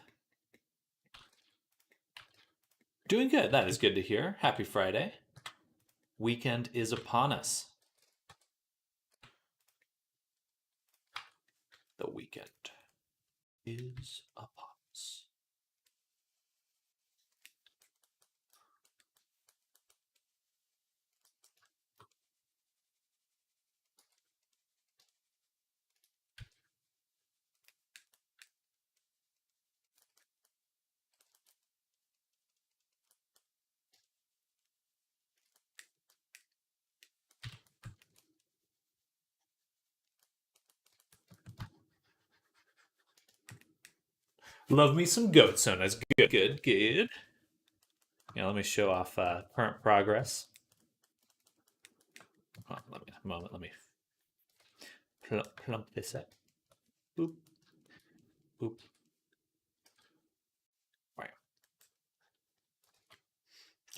Doing good. That is good to hear. Happy Friday. Weekend is upon us. The weekend is upon us. Love me some goat sonas. Good, good, good. Yeah, let me show off current progress. Oh, let me plump this up. Boop, boop. Right.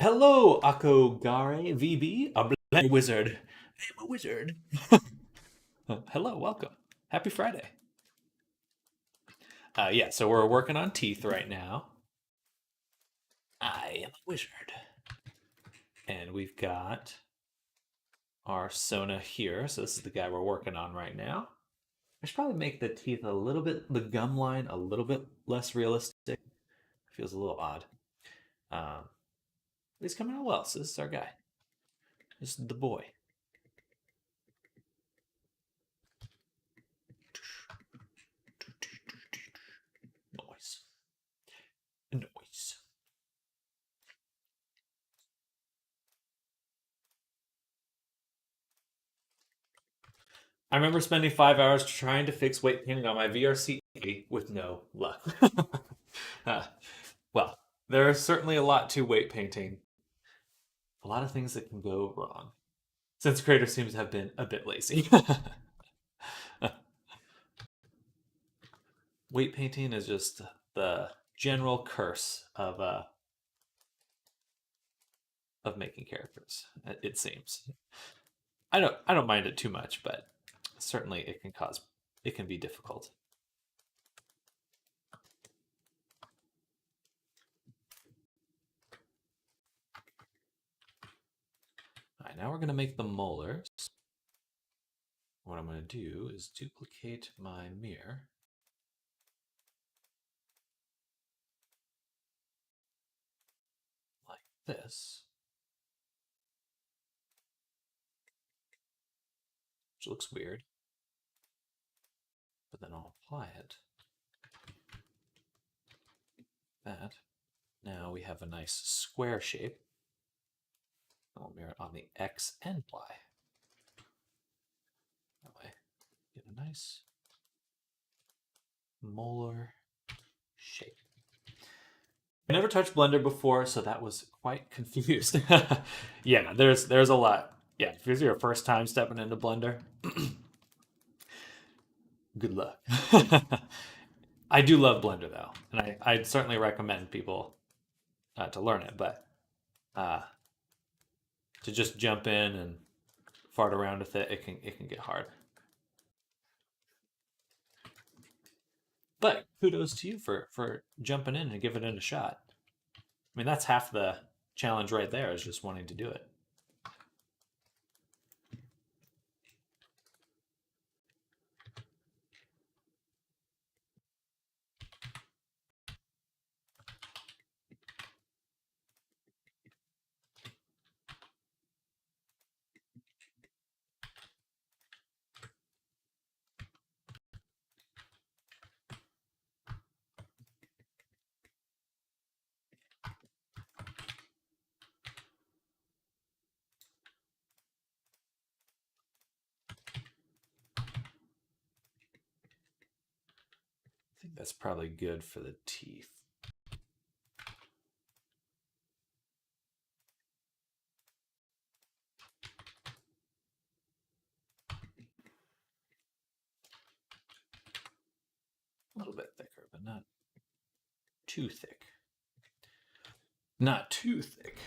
Hello, Akogare VB, a black wizard. I'm a wizard. Hello, welcome. Happy Friday. Yeah, so we're working on teeth right now. I am a wizard. And we've got our Sona here. So this is the guy we're working on right now. I should probably make the teeth a little bit, the gum line a little bit less realistic. Feels a little odd. But he's coming out well. So this is our guy. This is the boy. Noise. Noise. I remember spending 5 hours trying to fix weight painting on my VRC with no luck. Well, there is certainly a lot to weight painting. A lot of things that can go wrong. Since creator seems to have been a bit lazy. Weight painting is just the general curse of making characters. It seems. I don't mind it too much, but certainly it can be difficult. All right, now we're going to make the molars. What I'm going to do is duplicate my mirror. Like this. Which looks weird. But then I'll apply it. That. Now we have a nice square shape. I'll mirror it on the X and Y. That way, get a nice molar shape. I never touched Blender before, so that was quite confused. Yeah, there's a lot. Yeah, if this is your first time stepping into Blender, good luck. I do love Blender though, and I'd certainly recommend people to learn it, but to just jump in and fart around with it, it can get hard. But kudos to you for jumping in and giving it a shot. I mean, that's half the challenge right there, is just wanting to do it. I think that's probably good for the teeth. A little bit thicker, but not too thick. Not too thick.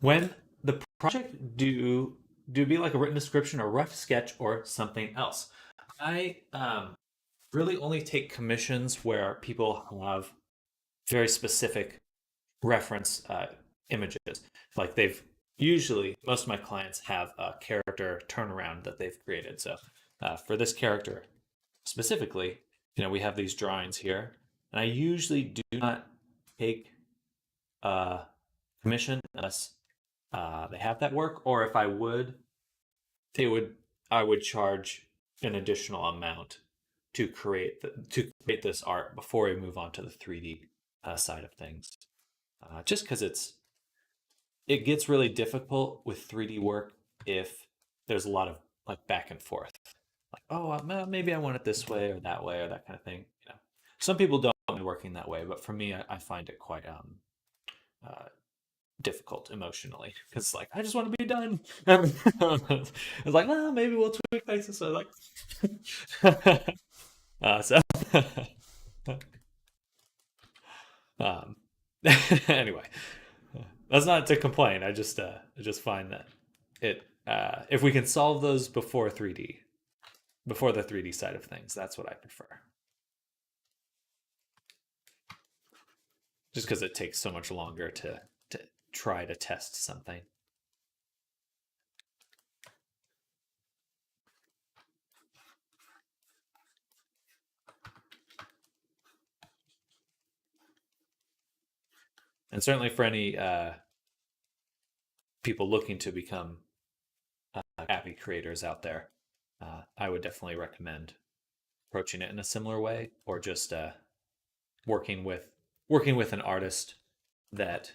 When the project do be like a written description, a rough sketch, or something else. I really only take commissions where people have very specific reference images. Like they've usually most of my clients have a character turnaround that they've created. So for this character specifically, we have these drawings here, and I usually do not take uh, commission unless they have that work, or if I would, they would I would charge an additional amount to create this art before we move on to the 3D side of things. Just because it gets really difficult with 3D work if there's a lot of like back and forth. Like, oh, maybe I want it this way or that kind of thing. Some people don't mind working that way, but for me, I find it quite uh, difficult emotionally because like I just want to be done. It's like, well, maybe we'll tweak faces. So like, so um, anyway, that's not to complain. I just find that if we can solve those before the 3D side of things, that's what I prefer. Just because it takes so much longer to try to test something. And certainly for any people looking to become Avi creators out there, I would definitely recommend approaching it in a similar way, or just working with working with an artist that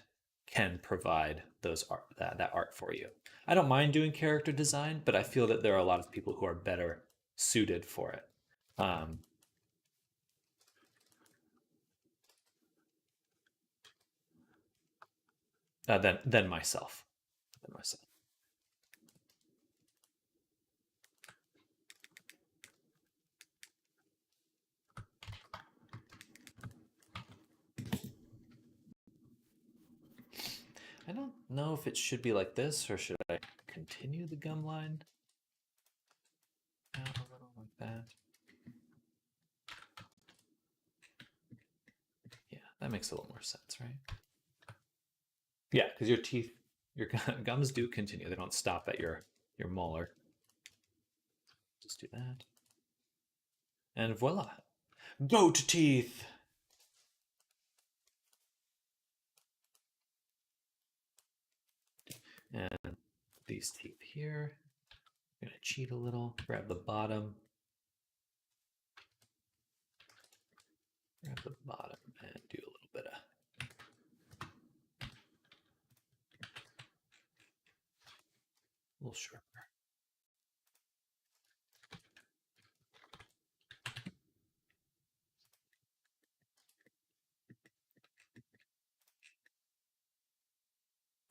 can provide that art for you. I don't mind doing character design, but I feel that there are a lot of people who are better suited for it um, than myself. Than myself. I don't know if it should be like this or should I continue the gum line out a little like that. Yeah, that makes a little more sense, right? Yeah, because your gums do continue. They don't stop at your molar. Just do that, and voila, goat teeth. And these teeth here. I'm gonna cheat a little. Grab the bottom. Grab the bottom and do a little bit of. A little sharper.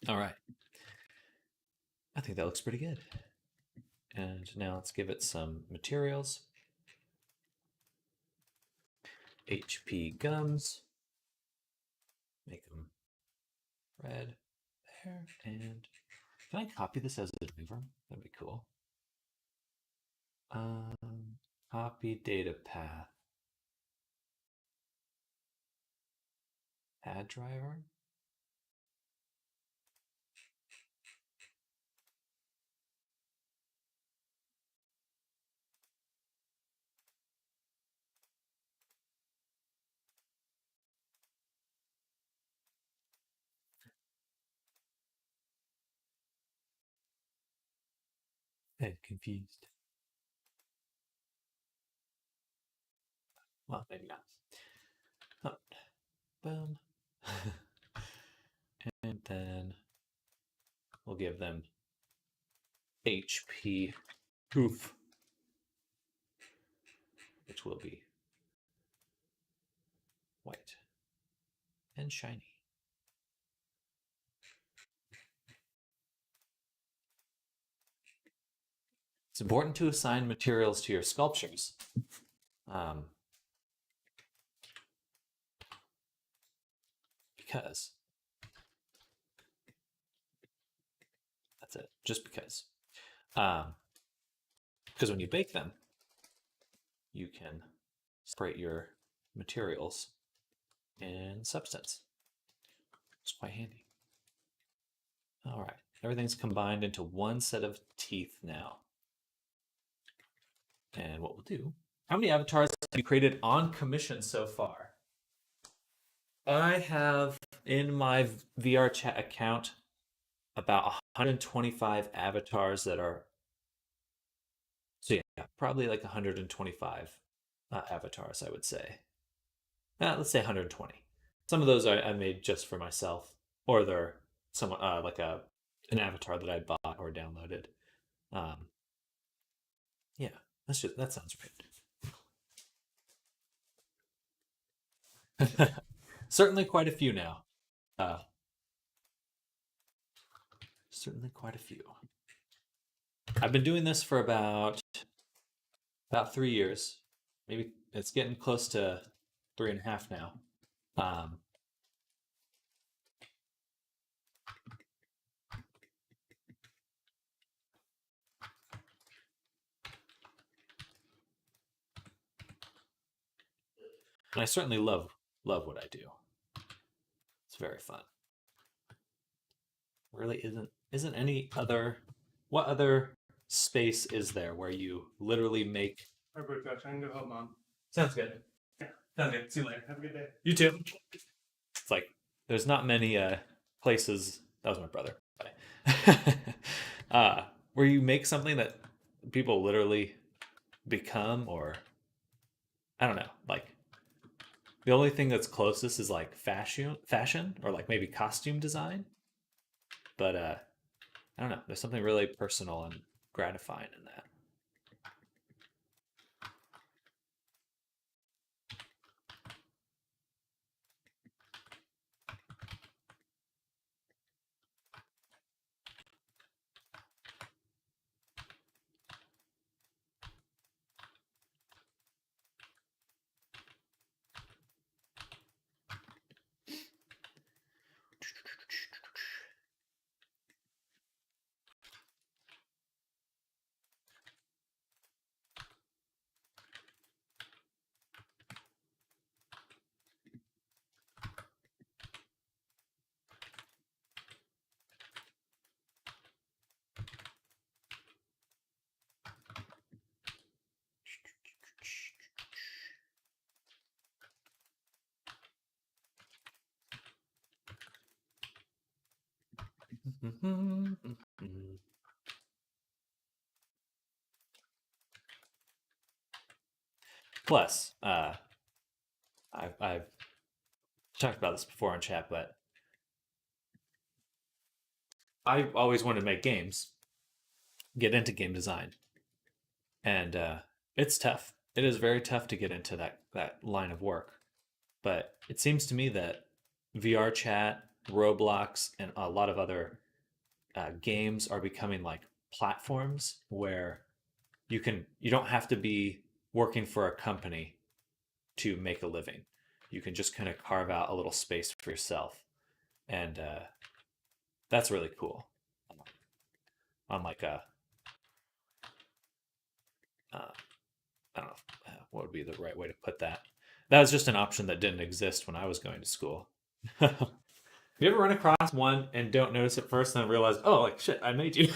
All right. I think that looks pretty good. And now let's give it some materials. HP gums. Make them red there. And can I copy this as a driver? That'd be cool. Copy data path. Add driver. Confused. Well, maybe not. Oh, boom. And then we'll give them HP poof, which will be white and shiny. It's important to assign materials to your sculptures. Um, because that's it. Just because. Um, because when you bake them, you can separate your materials in substance. It's quite handy. All right. Everything's combined into one set of teeth now. And what we'll do. How many avatars have you created on commission so far? I have in my VR chat account about 125 avatars that are. So yeah, probably like 125 avatars, I would say. Let's say 120. Some of those I made just for myself, or they're some like an avatar that I bought or downloaded. Um, yeah, that sounds right. Certainly quite a few now. Uh, certainly quite a few. I've been doing this for about 3 years. Maybe it's getting close to 3.5 now. Um, and I certainly love what I do. It's very fun. Really isn't any other. What other space is there where you literally make? I am going to go home, Mom. Sounds good. Yeah, sounds good. See you later. Have a good day. You too. It's like there's not many places. That was my brother. Bye. Where you make something that people literally become, or I don't know, like the only thing that's closest is like fashion, or like maybe costume design. But I don't know. There's something really personal and gratifying in that. Plus, I've talked about this before in chat, but I always wanted to make games, get into game design, and it's tough. It is very tough to get into that line of work. But it seems to me that VR chat, Roblox, and a lot of other games are becoming like platforms where you don't have to be working for a company to make a living. You can just kind of carve out a little space for yourself, and that's really cool. On like a uh, I don't know what would be the right way to put that. That was just an option that didn't exist when I was going to school. You ever run across one and don't notice it first and then realize, oh, like shit, I made you?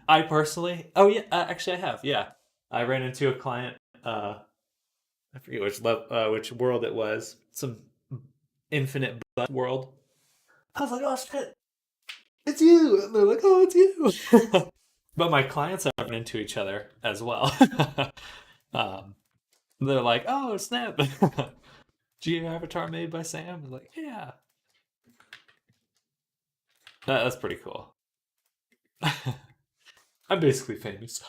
I personally, oh yeah, actually I have. Yeah, I ran into a client. I forget which world it was. Some infinite butt world. I was like, oh shit, it's you. And they're like, oh, it's you. But my clients have run into each other as well. um, they're like, "Oh, snap! Geo Avatar made by Sam." I was like, "Yeah, that's pretty cool." I'm basically famous.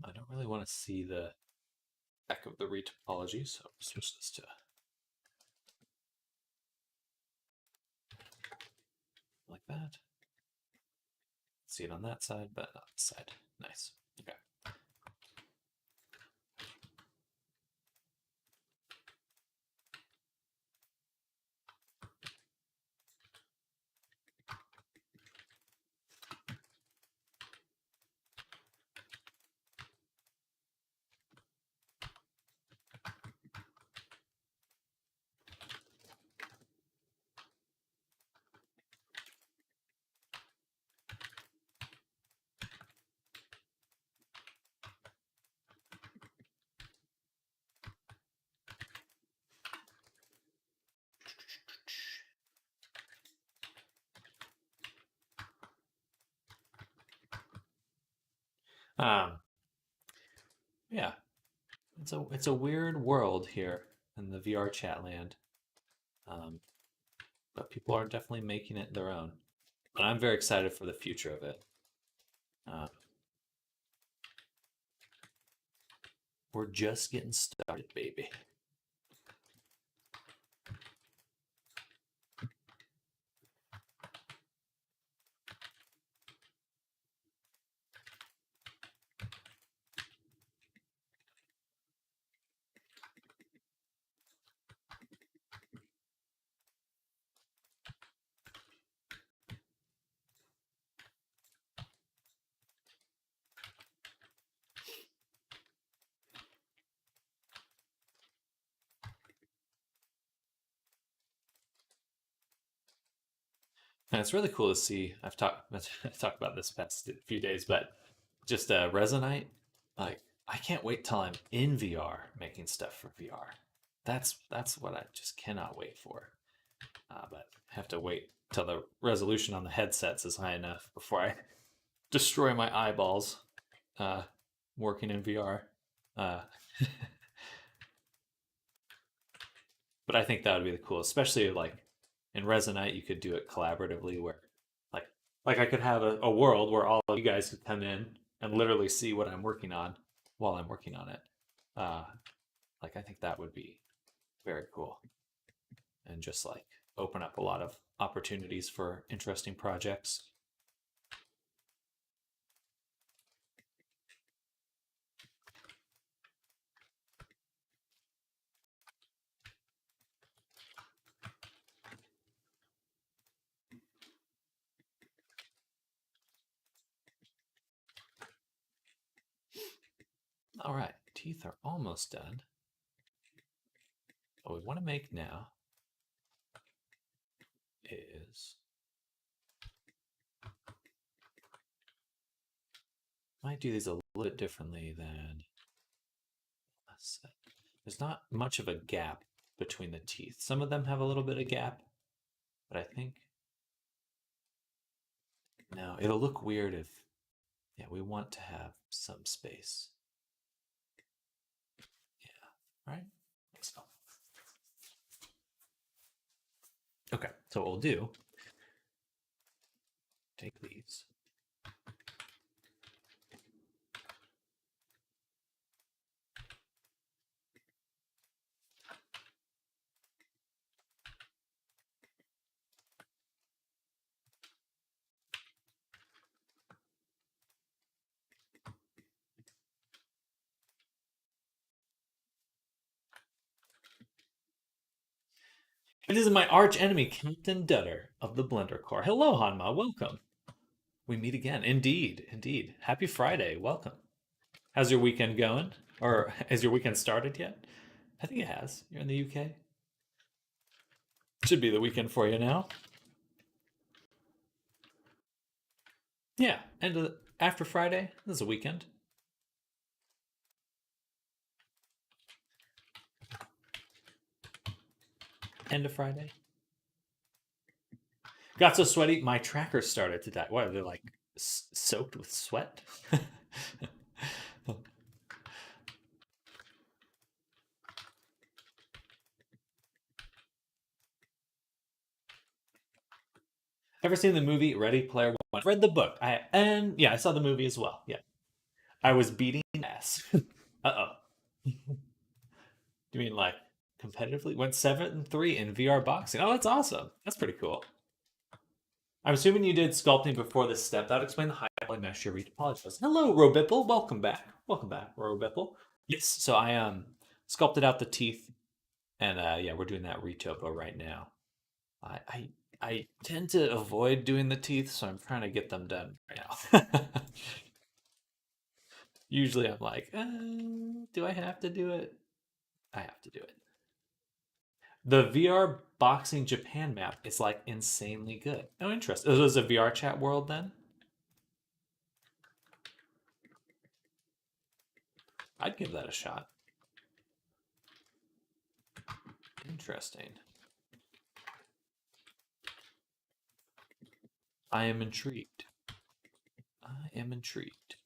I don't really want to see the back of the retopology, so I'll switch this to like that. See it on that side, but not this side. Nice. Okay. Um, yeah, it's a weird world here in the VR chat land, um, but people are definitely making it their own. And I'm very excited for the future of it. Uh, we're just getting started, baby. And it's really cool to see. I've talked I've talked about this past few days, but just Resonite, like I can't wait till I'm in VR making stuff for VR. That's what I just cannot wait for. But I have to wait till the resolution on the headsets is high enough before I destroy my eyeballs uh, working in VR. Uh, but I think that would be the coolest, especially like in Resonite, you could do it collaboratively, where like like I could have a world where all of you guys could come in and literally see what I'm working on while I'm working on it. Uh, like I think that would be very cool, and just like open up a lot of opportunities for interesting projects. All right, teeth are almost done. What we want to make now is might do these a little bit differently than last set. There's not much of a gap between the teeth. Some of them have a little bit of gap, but I think no, it'll look weird if yeah, we want to have some space. Yeah, right? Let's go. Okay, so what we'll do, take these. It is my arch enemy, Captain Dutter of the Blender Corps. Hello, Hanma. Welcome. We meet again. Indeed, indeed. Happy Friday. Welcome. How's your weekend going? Or has your weekend started yet? I think it has. You're in the UK. Should be the weekend for you now. Yeah, after Friday. This is a weekend. End of Friday. Got so sweaty, my tracker started to die. What are they like soaked with sweat? Ever seen the movie Ready Player One? Read the book. I saw the movie as well. Yeah, I was beating ass. Uh oh. Do you mean like competitively? Went 7-3 in VR boxing. Oh, that's awesome. That's pretty cool. I'm assuming you did sculpting before this step. That would explain the high poly mesh your apologize. Hello, Robipple. Welcome back. Welcome back, Robipple. Yes. So I sculpted out the teeth, and yeah, we're doing that retopo right now. I, I I tend to avoid doing the teeth, so I'm trying to get them done right now. Usually, I'm like, do I have to do it? I have to do it. The VR boxing Japan map is like insanely good. Oh, interesting. It was a VR chat world then. I'd give that a shot. Interesting. I am intrigued. I am intrigued.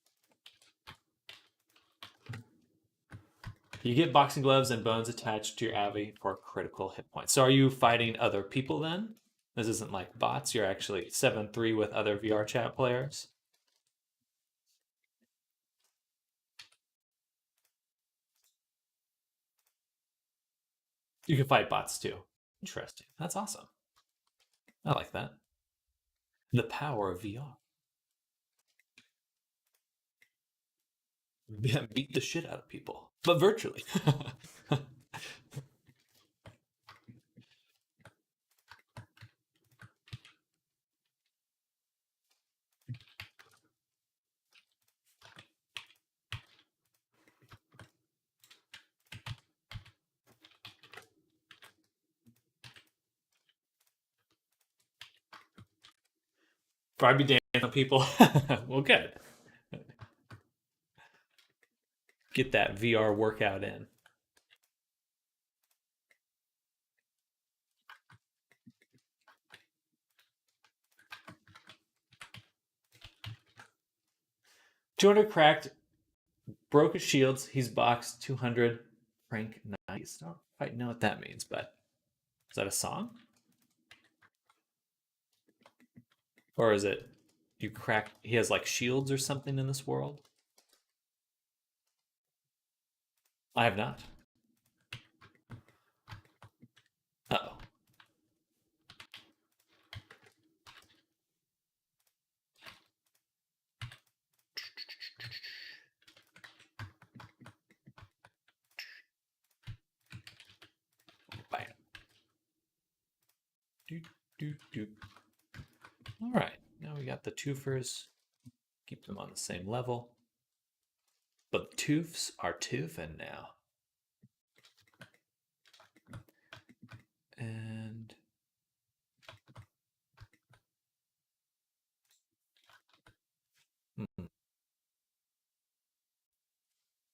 You get boxing gloves and bones attached to your Avi for critical hit points. So are you fighting other people then? This isn't like bots. You're actually 7-3 with other VR chat players. You can fight bots too. Interesting. That's awesome. I like that. The power of VR. Yeah, beat the shit out of people, but virtually. Probably dancing on people. Well, good. Get that VR workout in. $200 cracked, broke his shields. He's boxed 200. Frank nice. I don't quite know what that means, but is that a song? Or is it you crack? He has like shields or something in this world? I have not. Uh oh. Bam. Do, do, do. All right. Now we got the twofers. Keep them on the same level. But toofs are toofing now. And I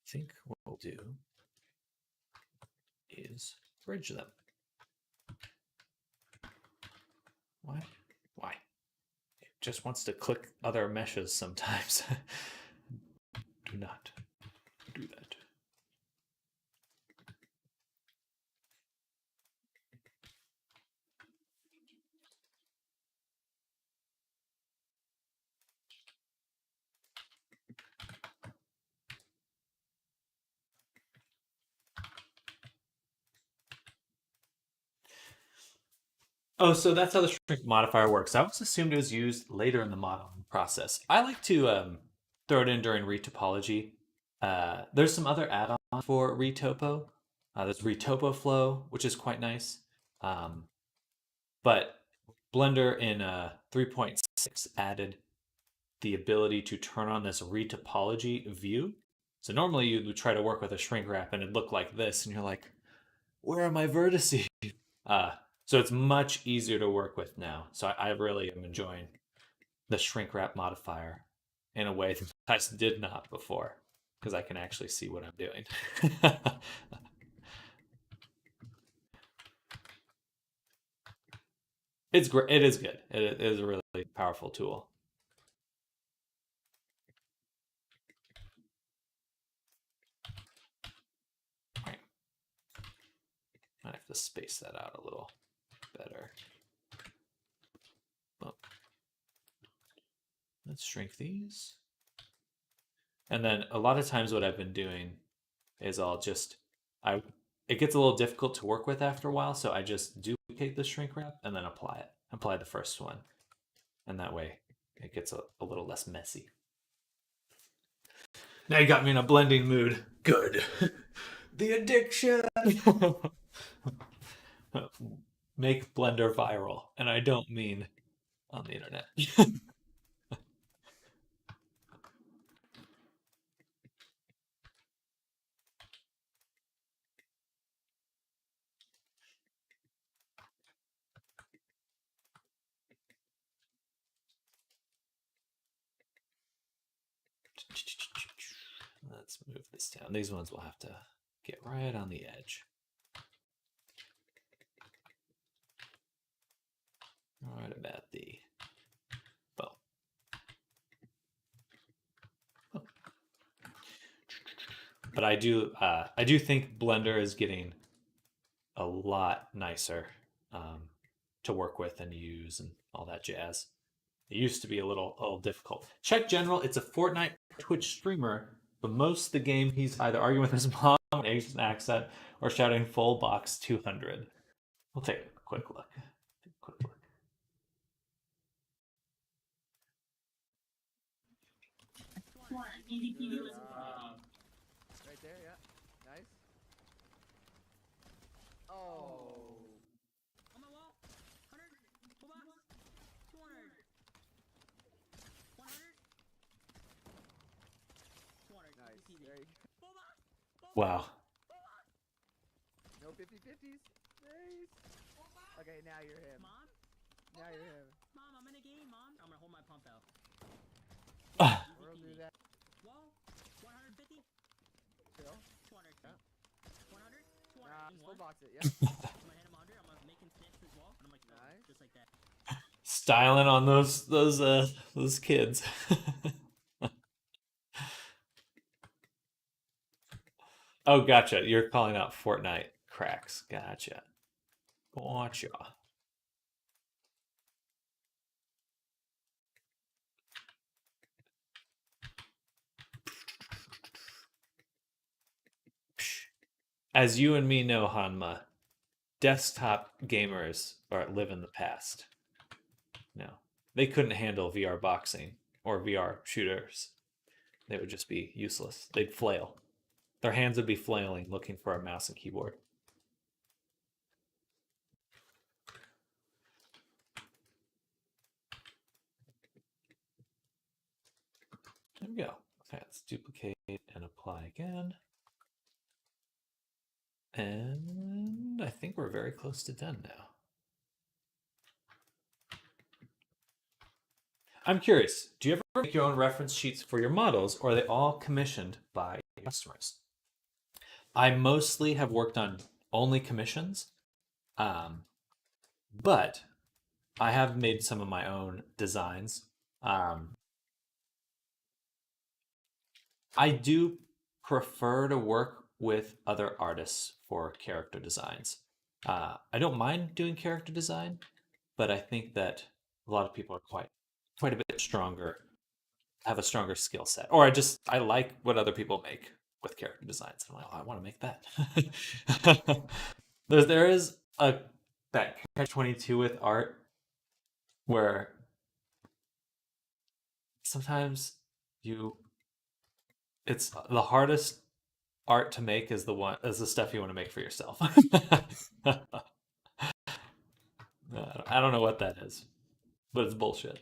think what we'll do is bridge them. Why? Why? It just wants to click other meshes sometimes. Do not do that. Oh, so that's how the shrink modifier works. I always assumed it was used later in the modeling process. I like to throw it in during retopology. There's some other add-ons for retopo. There's retopo flow, which is quite nice. But Blender in 3.6 added the ability to turn on this retopology view. So normally you would try to work with a shrink wrap and it'd look like this, and you're like, where are my vertices? Uh, so it's much easier to work with now. So I really am enjoying the shrink wrap modifier in a way that I did not before because I can actually see what I'm doing. It's great. It is good. It is a really powerful tool. Right. I have to space that out a little better. Well, let's shrink these. And then a lot of times what I've been doing is I it gets a little difficult to work with after a while, so I just duplicate the shrink wrap and then apply it. Apply the first one. And that way it gets a little less messy. Now you got me in a blending mood. Good. The addiction. Make Blender viral. And I don't mean on the internet. Let's move this down. These ones will have to get right on the edge. Right about the bow. But I do think Blender is getting a lot nicer to work with and use and all that jazz. It used to be a little difficult. Check General, it's a Fortnite Twitch streamer, but most of the game he's either arguing with his mom in Asian accent or shouting full box 200. We'll take a quick look. Quick look. Right there, yeah. Nice. Oh. On my wall. 100. Full box. 200. 100. 200. Nice. Easy. There you go. Full box. Full Wow. Full box. No 50-50s. Nice. Full box. Okay, now you're him. Mom? Now you're him. Mom, I'm in a game, Mom. I'm gonna hold my pump out. Ah, We'll do that. Wall. 150. Chill. 200. Yeah. 100. 200. Nah, In full one. box it, yeah. I'm gonna hit him under. I'm gonna make him sniff his wall. And I'm like, Nice. just like that. styling on those kids. Oh, gotcha. You're calling out Fortnite cracks. Gotcha. Gotcha. As you and me know, Hanma, desktop gamers live in the past. No, they couldn't handle VR boxing or VR shooters. They would just be useless. They'd flail. Their hands would be flailing looking for a mouse and keyboard. There we go. Okay, let's duplicate and apply again. And I think we're very close to done now. I'm curious, do you ever make your own reference sheets for your models, or are they all commissioned by customers? I mostly have worked on only commissions, but I have made some of my own designs. I do prefer to work with other artists for character designs. I don't mind doing character design, but I think that a lot of people are quite a bit stronger, have a stronger skill set, or I like what other people make with character designs. I'm like, oh, I want to make that. there is a that catch-22 with art where sometimes you it's the hardest art to make is the stuff you want to make for yourself. I don't know what that is, but it's bullshit.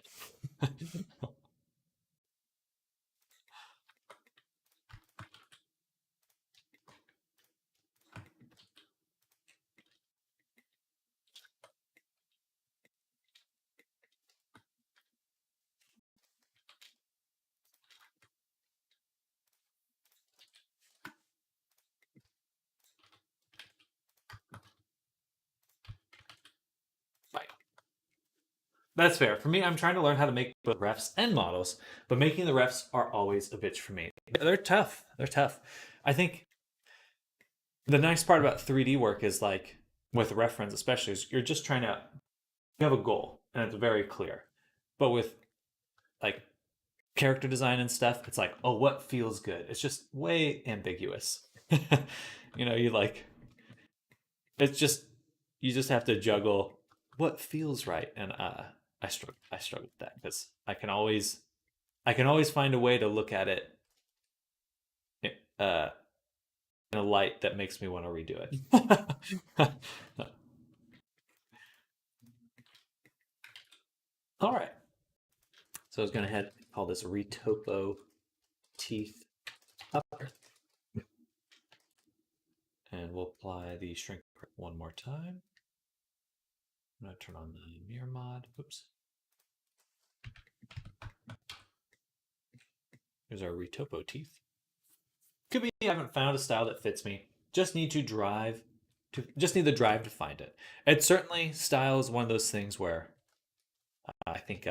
Bye. That's fair. For me, I'm trying to learn how to make both refs and models, but making the refs are always a bitch for me. They're tough. They're tough. I think the nice part about 3D work is like with reference, especially, is you're just trying to you have a goal and it's very clear. But with like character design and stuff, it's like, oh, what feels good? It's just way ambiguous. You like it's just you just have to juggle what feels right, and I struggle with that because I can always find a way to look at it uh, in a light that makes me want to redo it. All right, so I was gonna head call this retopo teeth upper, and we'll apply the shrink one more time. I'm gonna turn on the mirror mod. Oops. Here's our retopo teeth. Could be I haven't found a style that fits me. Just need the drive to find it. It certainly style is one of those things where I think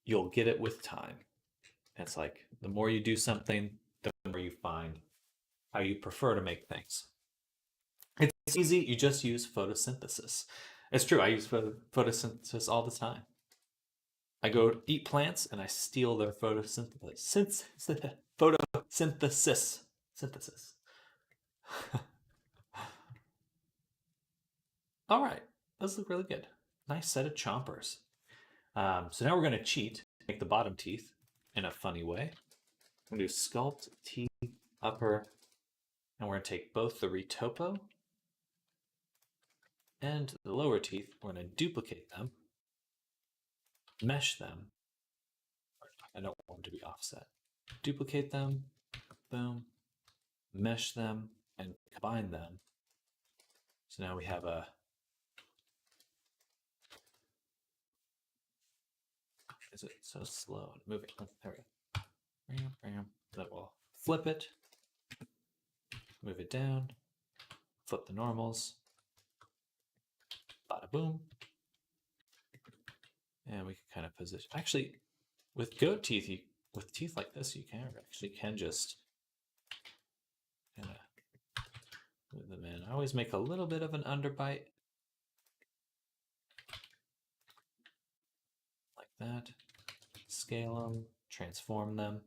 you'll get it with time. And it's like the more you do something, the more you find how you prefer to make things. It's easy. You just use photosynthesis. It's true. I use photosynthesis all the time. I go eat plants and I steal their photosynthesis. Photosynthesis. Synthesis. All right. Those look really good. Nice set of chompers. So now we're going to cheat, make the bottom teeth in a funny way. We're going to do sculpt, teeth, upper, and we're going to take both the retopo and the lower teeth. We're going to duplicate them, mesh them. I don't want them to be offset. Duplicate them, boom, mesh them, and combine them. So now we have a is it so slow and moving? Oh, there we go. Then we'll flip it, move it down, flip the normals, bada boom. And we can kind of position. Actually, with goat teeth, with teeth like this, you can just kind of move them in. I always make a little bit of an underbite, like that. Scale them, transform them.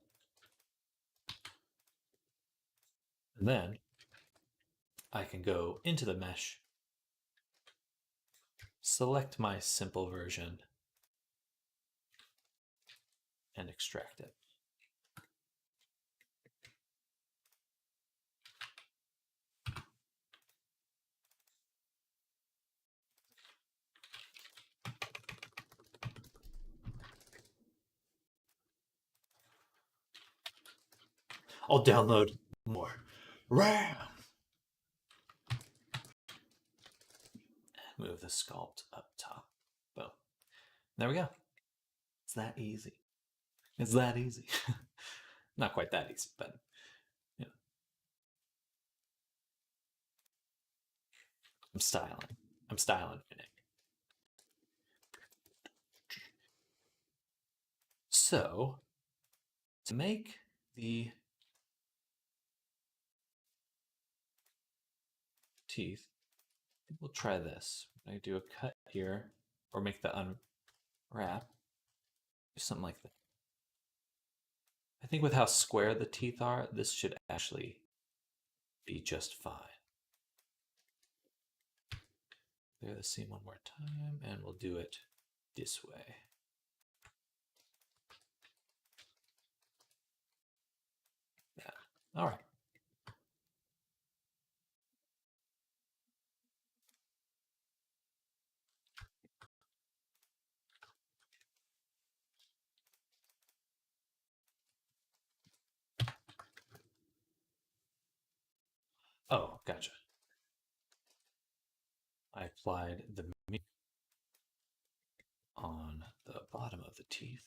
And then I can go into the mesh, select my simple version, and extract it. I'll download more RAM. Move the sculpt up top. Boom. There we go. It's that easy. It's that easy. Not quite that easy, but you know. I'm styling. I'm styling it. So to make the teeth, we'll try this. I do a cut here, or make the unwrap. Do something like that. I think with how square the teeth are, this should actually be just fine. Clear the seam one more time, and we'll do it this way. Yeah. All right. Oh, gotcha. I applied the meat on the bottom of the teeth.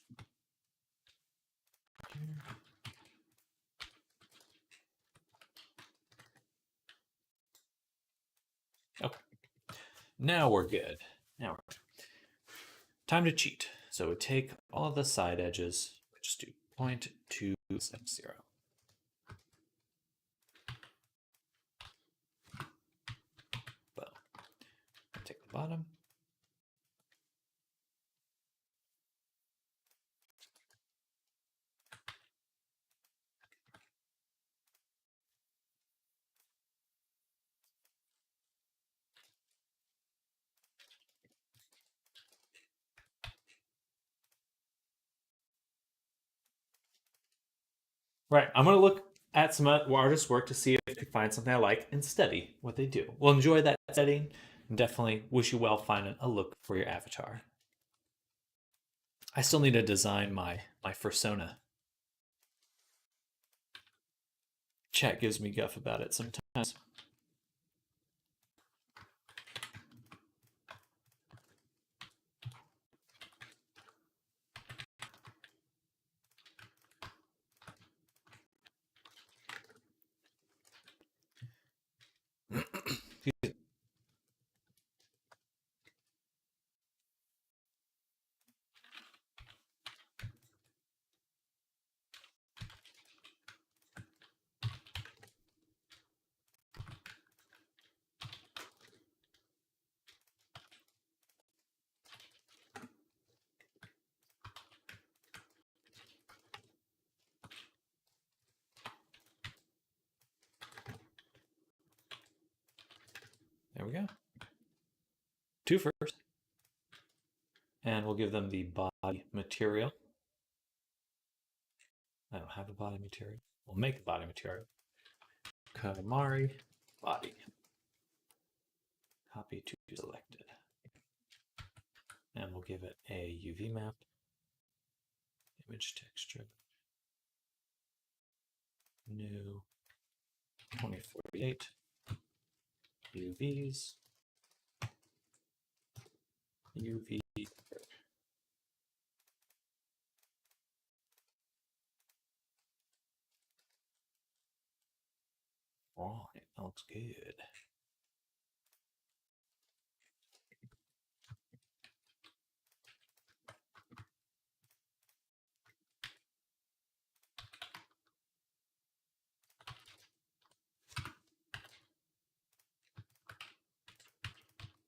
Okay. Now we're good. Now we're good. Time to cheat. So we take all of the side edges, we just do 0.270. Boom. Take the bottom. Right. I'm going to look at some artists' work to see if I can find something I like and study what they do. We'll enjoy that studying and definitely wish you well finding a look for your avatar. I still need to design my persona. Chat gives me guff about it sometimes. There we go. Two first. And we'll give them the body material. I don't have a body material. We'll make the body material. Katamari body. Copy to selected. And we'll give it a UV map. Image texture. New 2048. UVs. UV. Right, that looks good.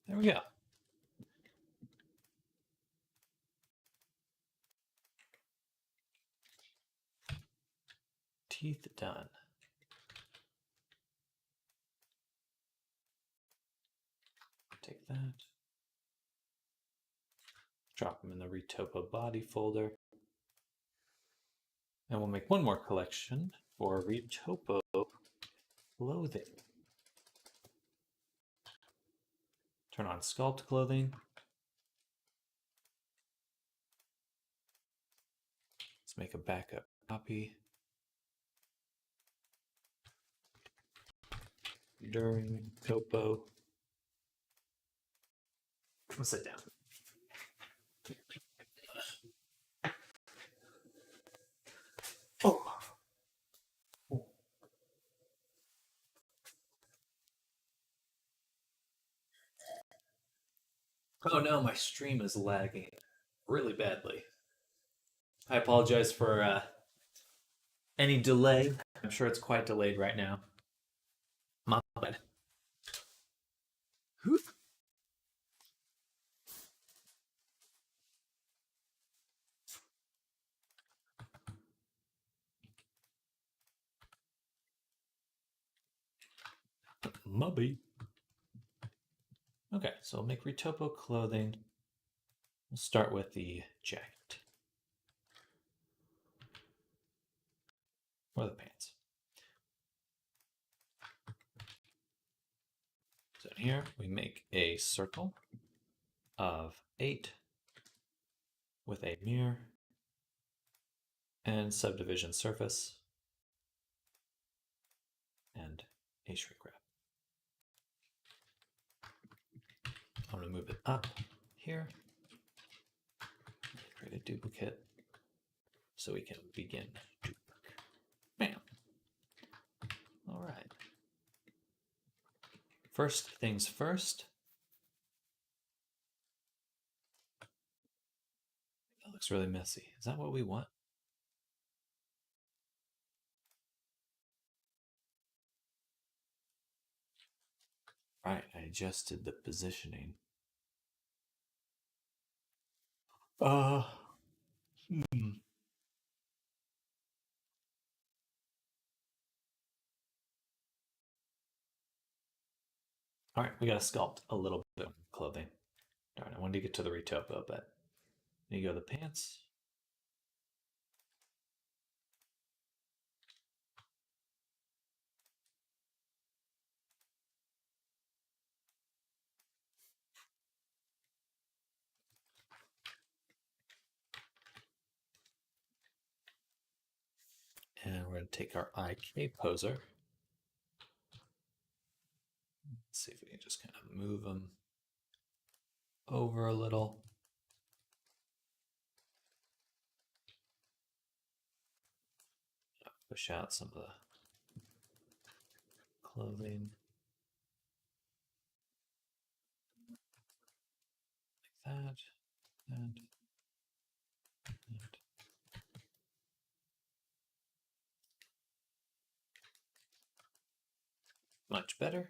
There we go. Teeth done. Take that. Drop them in the Retopo body folder. And we'll make one more collection for Retopo clothing. Turn on sculpt clothing. Let's make a backup copy. During Topo. Come sit down. Oh. Oh no, my stream is lagging really badly. I apologize for any delay. I'm sure it's quite delayed right now. My bad. Mubby. Okay, so we'll make Retopo clothing. We'll start with the jacket. Or the pants. So here we make a circle of 8 with a mirror and subdivision surface and a shrink wrap. I'm going to move it up here. Create a duplicate so we can begin to work. Bam. All right. First things first. That looks really messy. Is that what we want? Right, I adjusted the positioning. Hmm. All right, we got to sculpt a little bit of clothing. Darn, I wanted to get to the retopo, but there you go, the pants. And we're going to take our IK poser. Let's see if we can just kind of move them over a little. Push out some of the clothing. Like that. And much better.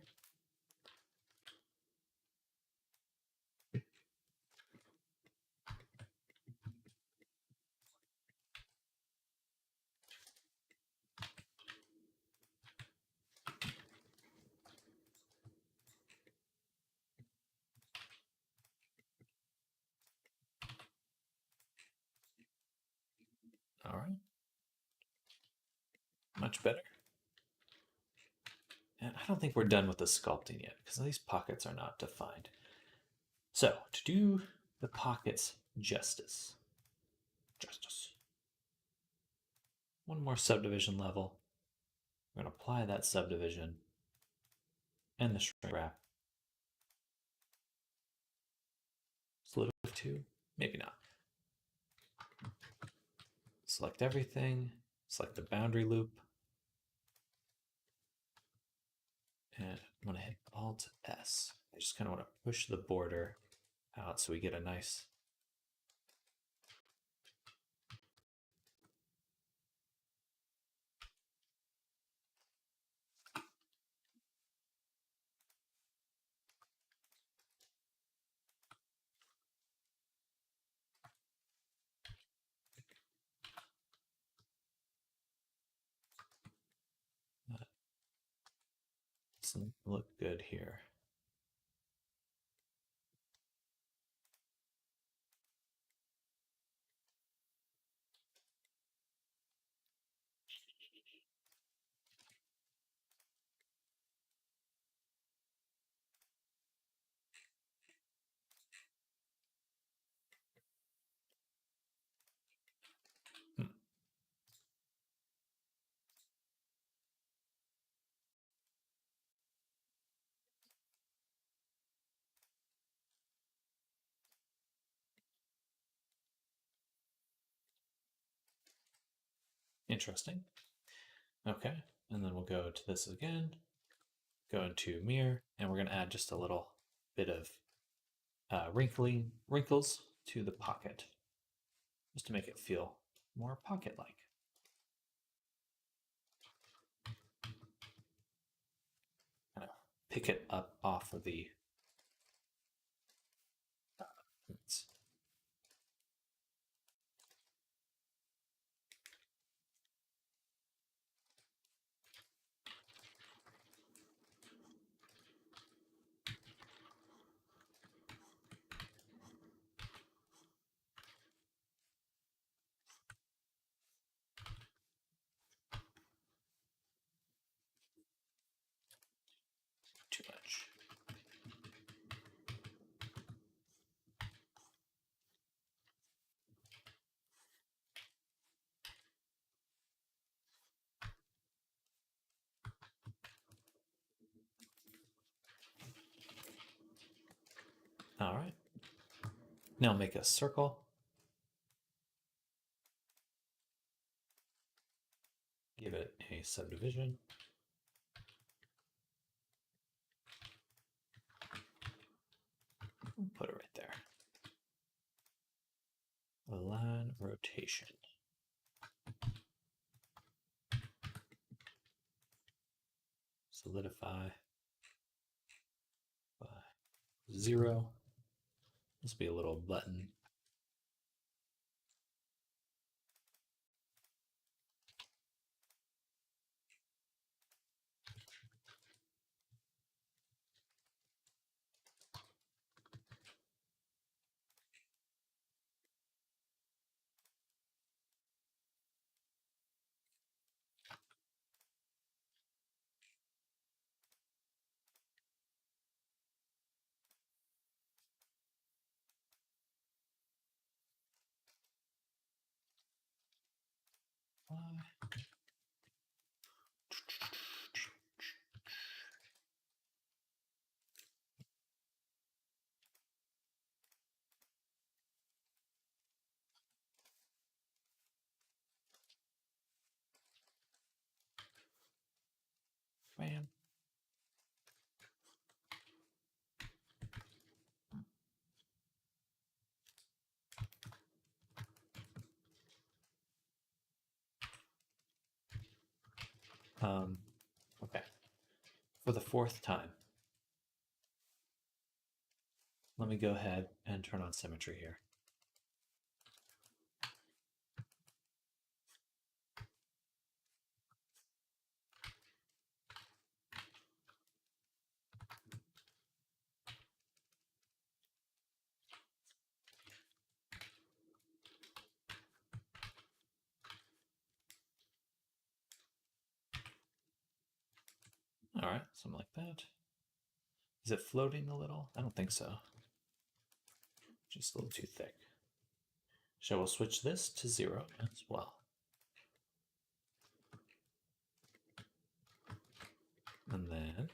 All right. Much better. And I don't think we're done with the sculpting yet because these pockets are not defined. So to do the pockets justice, one more subdivision level. We're going to apply that subdivision and the shrink wrap. Split of two, maybe not. Select everything, select the boundary loop, and I'm going to hit Alt S. I just kind of want to push the border out so we get a nice doesn't look good here. Interesting. Okay, and then we'll go to this again, go into mirror, and we're going to add just a little bit of wrinkles to the pocket, just to make it feel more pocket-like. Kind of pick it up off of the too much. All right. Now make a circle. Give it a subdivision. Put it right there. Align rotation. Solidify by 0. This will be a little button. Man. Okay. For the 4th time, let me go ahead and turn on symmetry here. All right, something like that. Is it floating a little? I don't think so. Just a little too thick. So we'll switch this to 0 as well. And then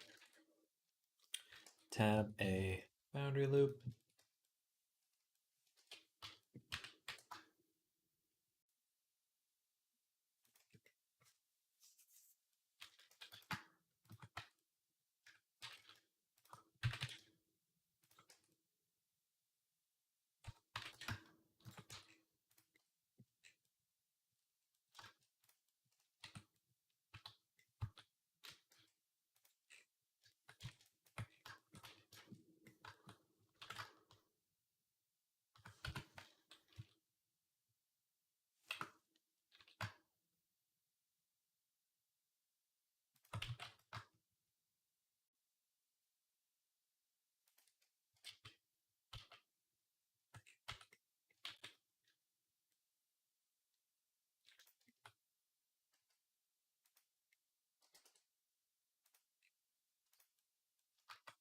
tab a boundary loop.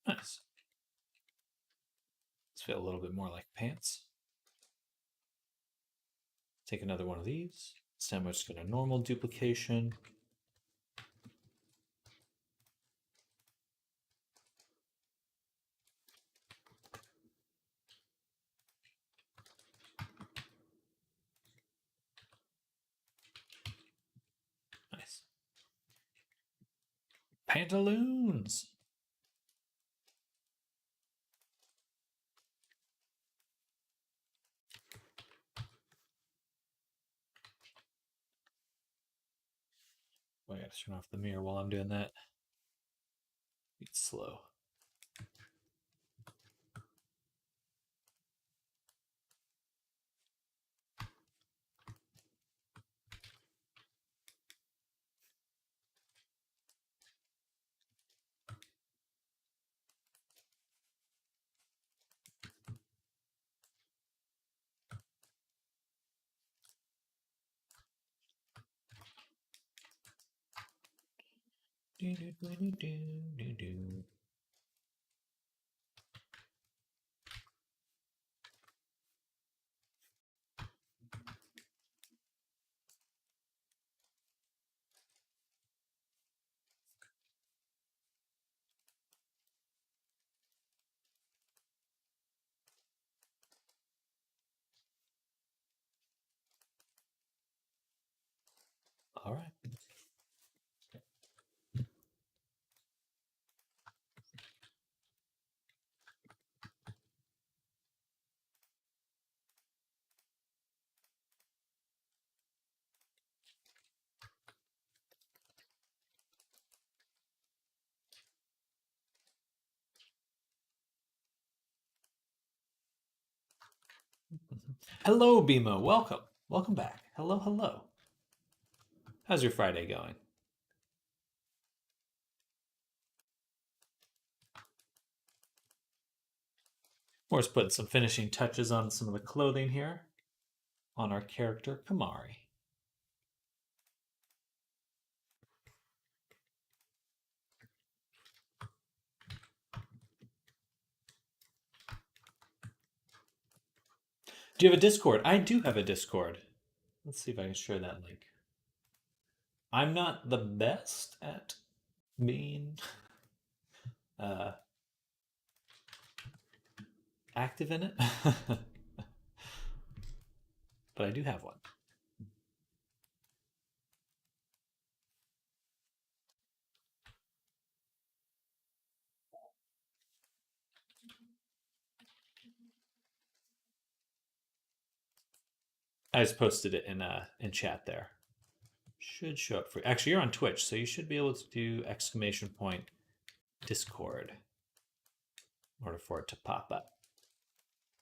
Nice. Let's feel a little bit more like pants. Take another one of these. This time we're just going to normal duplication. Nice. Pantaloons. I gotta turn off the mirror while I'm doing that. It's slow. Do, do, do, do, do, do. All right. Hello, Bimo. Welcome. Welcome back. Hello, hello. How's your Friday going? We're just putting some finishing touches on some of the clothing here on our character, Kamari. Do you have a Discord? I do have a Discord. Let's see if I can share that link. I'm not the best at being uh, active in it, but I do have one. I just posted it in chat there. Should show up for you. Actually, you're on Twitch, so you should be able to do exclamation point Discord in order for it to pop up.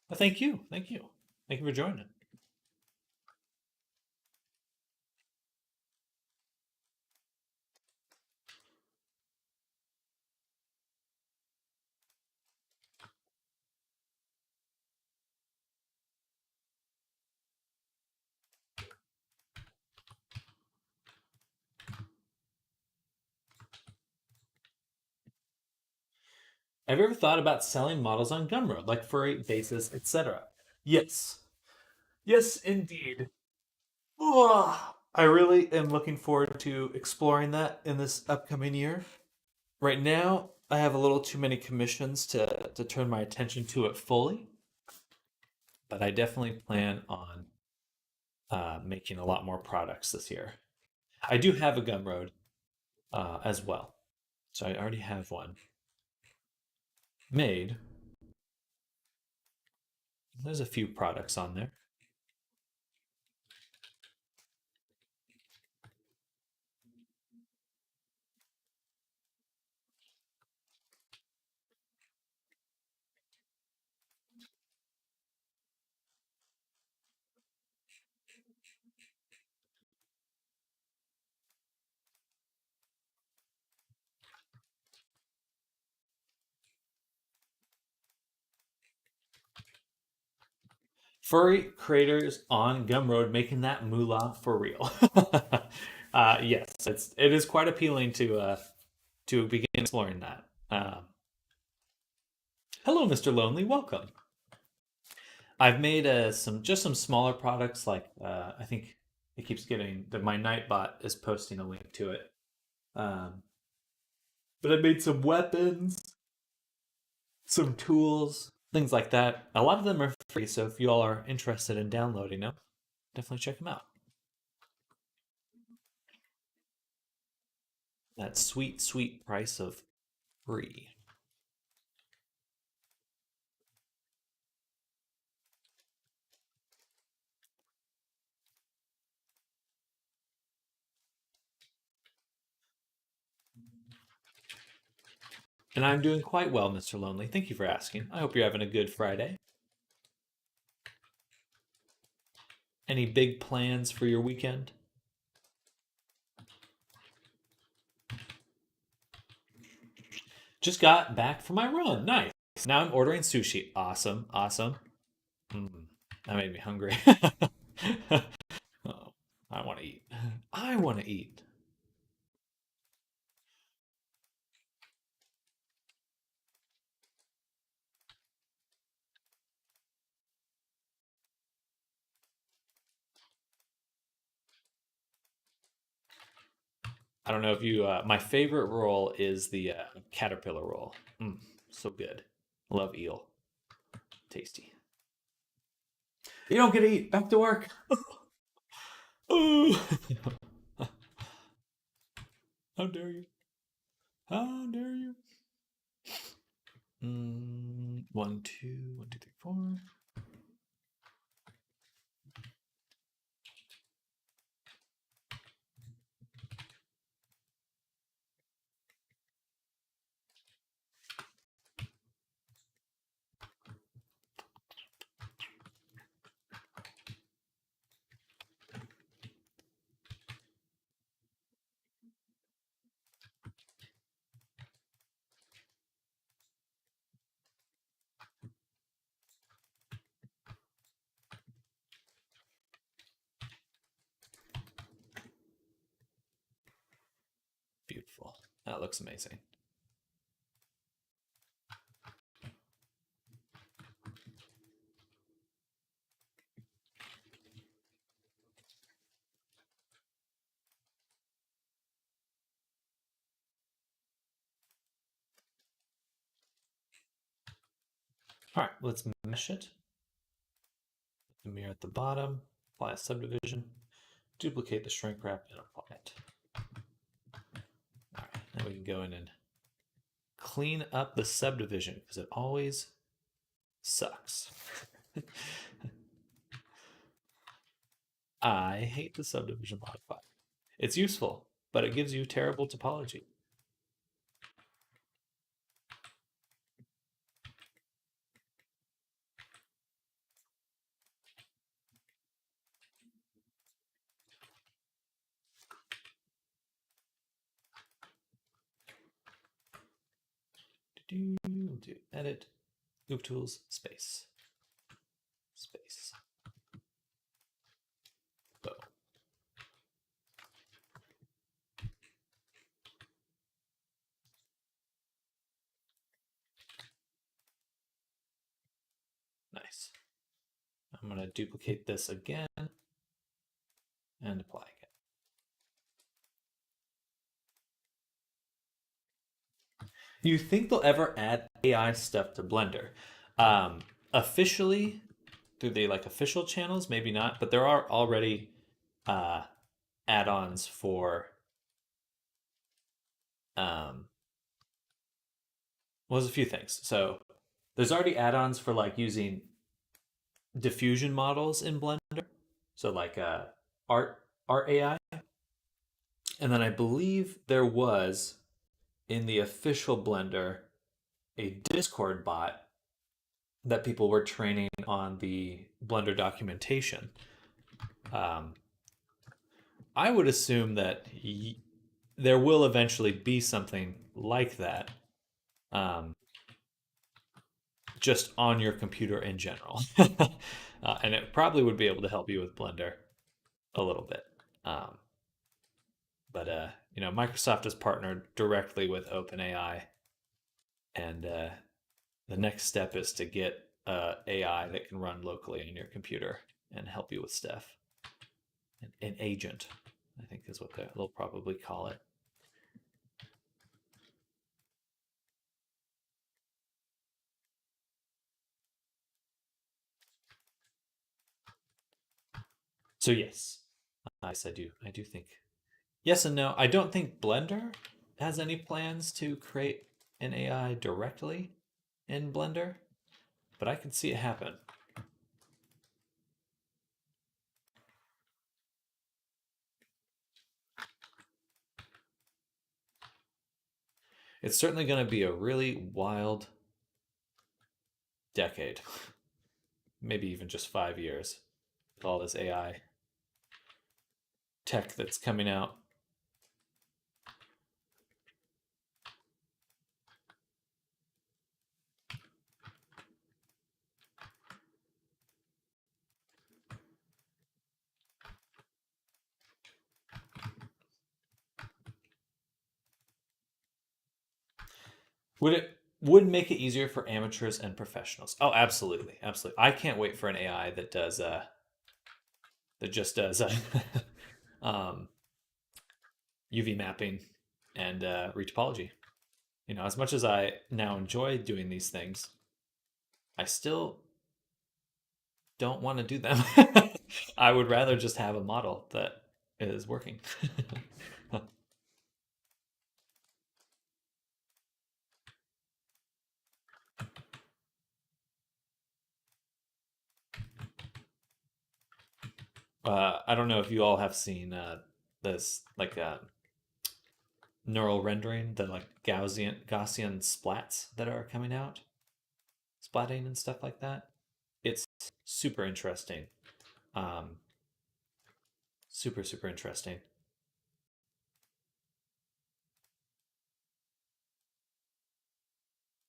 Well, thank you. Thank you. Thank you for joining. Have you ever thought about selling models on Gumroad, like furry bases, etc.? Yes. Yes, indeed. I really am looking forward to exploring that in this upcoming year. Right now, I have a little too many commissions to turn my attention to it fully, but I definitely plan on making a lot more products this year. I do have a Gumroad as well, so I already have one made. There's a few products on there. Furry creators on Gumroad making that moolah for real. Yes, it is quite appealing to begin exploring that. Hello, Mr. Lonely. Welcome. I've made some smaller products like I think it keeps getting that my Nightbot is posting a link to it. Um, but I made some weapons, some tools, things like that. A lot of them are free, so if you all are interested in downloading them, definitely check them out. That sweet, sweet price of free. And I'm doing quite well, Mr. Lonely. Thank you for asking. I hope you're having a good Friday. Any big plans for your weekend? Just got back from my run. Nice. Now I'm ordering sushi. Awesome. Awesome. Mm, that made me hungry. Oh, I want to eat. I want to eat. I don't know if you. My favorite roll is the caterpillar roll. So good. Love eel. Tasty. You don't get to eat. Back to work. Ooh. How dare you? How dare you? 1, 2, 1, 2, 3, 4. Beautiful. That looks amazing. All right, let's mesh it. The mirror at the bottom, apply a subdivision, duplicate the shrink wrap, and apply it. All right, now we can go in and clean up the subdivision because it always sucks. I hate the subdivision modifier. It's useful, but it gives you terrible topology. We'll do edit, loop tools, space, space. Boom. Nice. I'm going to duplicate this again and apply again. You think they'll ever add AI stuff to Blender? Officially, through the official channels, maybe not, but there are already add-ons for well, there's a few things. So there's already add-ons for using diffusion models in Blender. So art AI. And then I believe there was in the official Blender a Discord bot that people were training on the Blender documentation. I would assume that there will eventually be something like that, just on your computer in general. And it probably would be able to help you with Blender a little bit. But Microsoft has partnered directly with OpenAI, and the next step is to get AI that can run locally on your computer and help you with stuff. An agent, I think, is what they'll probably call it. So yes, I do think yes and no. I don't think Blender has any plans to create an AI directly in Blender, but I can see it happen. It's certainly going to be a really wild decade, maybe even just 5 years, with all this AI tech that's coming out. Would make it easier for amateurs and professionals? Oh, absolutely, absolutely. I can't wait for an AI that just does UV mapping and retopology. As much as I now enjoy doing these things, I still don't want to do them. I would rather just have a model that is working. I don't know if you all have seen this like neural rendering, the like Gaussian splats that are coming out, splatting and stuff like that. It's super interesting. Um, super interesting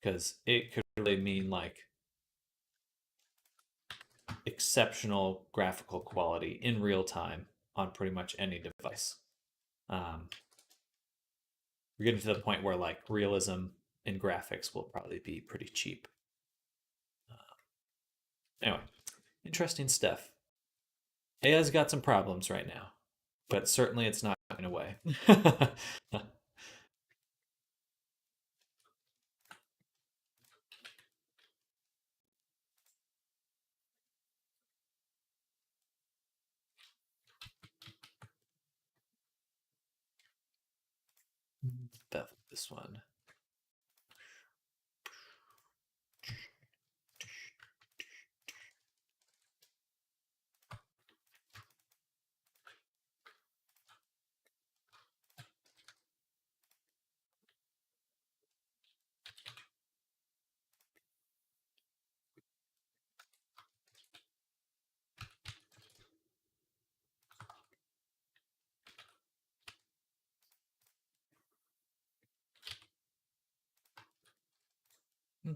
because it could really mean like exceptional graphical quality in real time on pretty much any device. Um, we're getting to the point where like realism in graphics will probably be pretty cheap. Anyway, interesting stuff. AI's got some problems right now, but certainly it's not going away. This one. All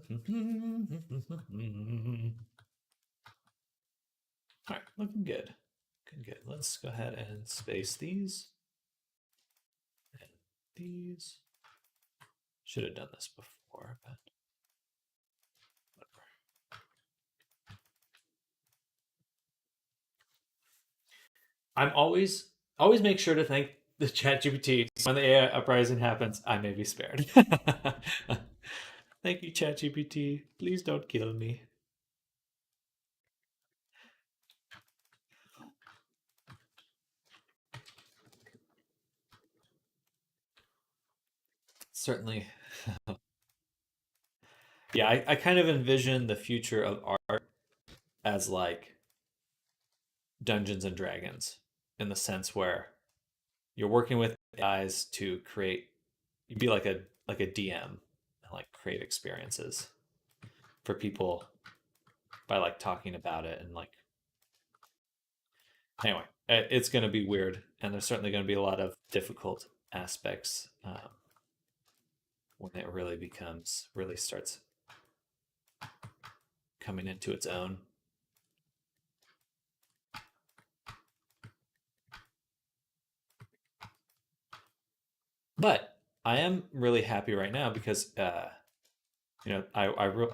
right, looking good. Good. Let's go ahead and space these and these. Should have done this before, but whatever. I'm always make sure to thank the ChatGPT when the AI uprising happens. I may be spared. Thank you, ChatGPT. Please don't kill me. Certainly. Yeah, I kind of envision the future of art as like Dungeons and Dragons in the sense where you're working with AIs to create you'd be like a DM and like create experiences for people by like talking about it and like anyway, it's going to be weird and there's certainly going to be a lot of difficult aspects when it really starts coming into its own. But I am really happy right now because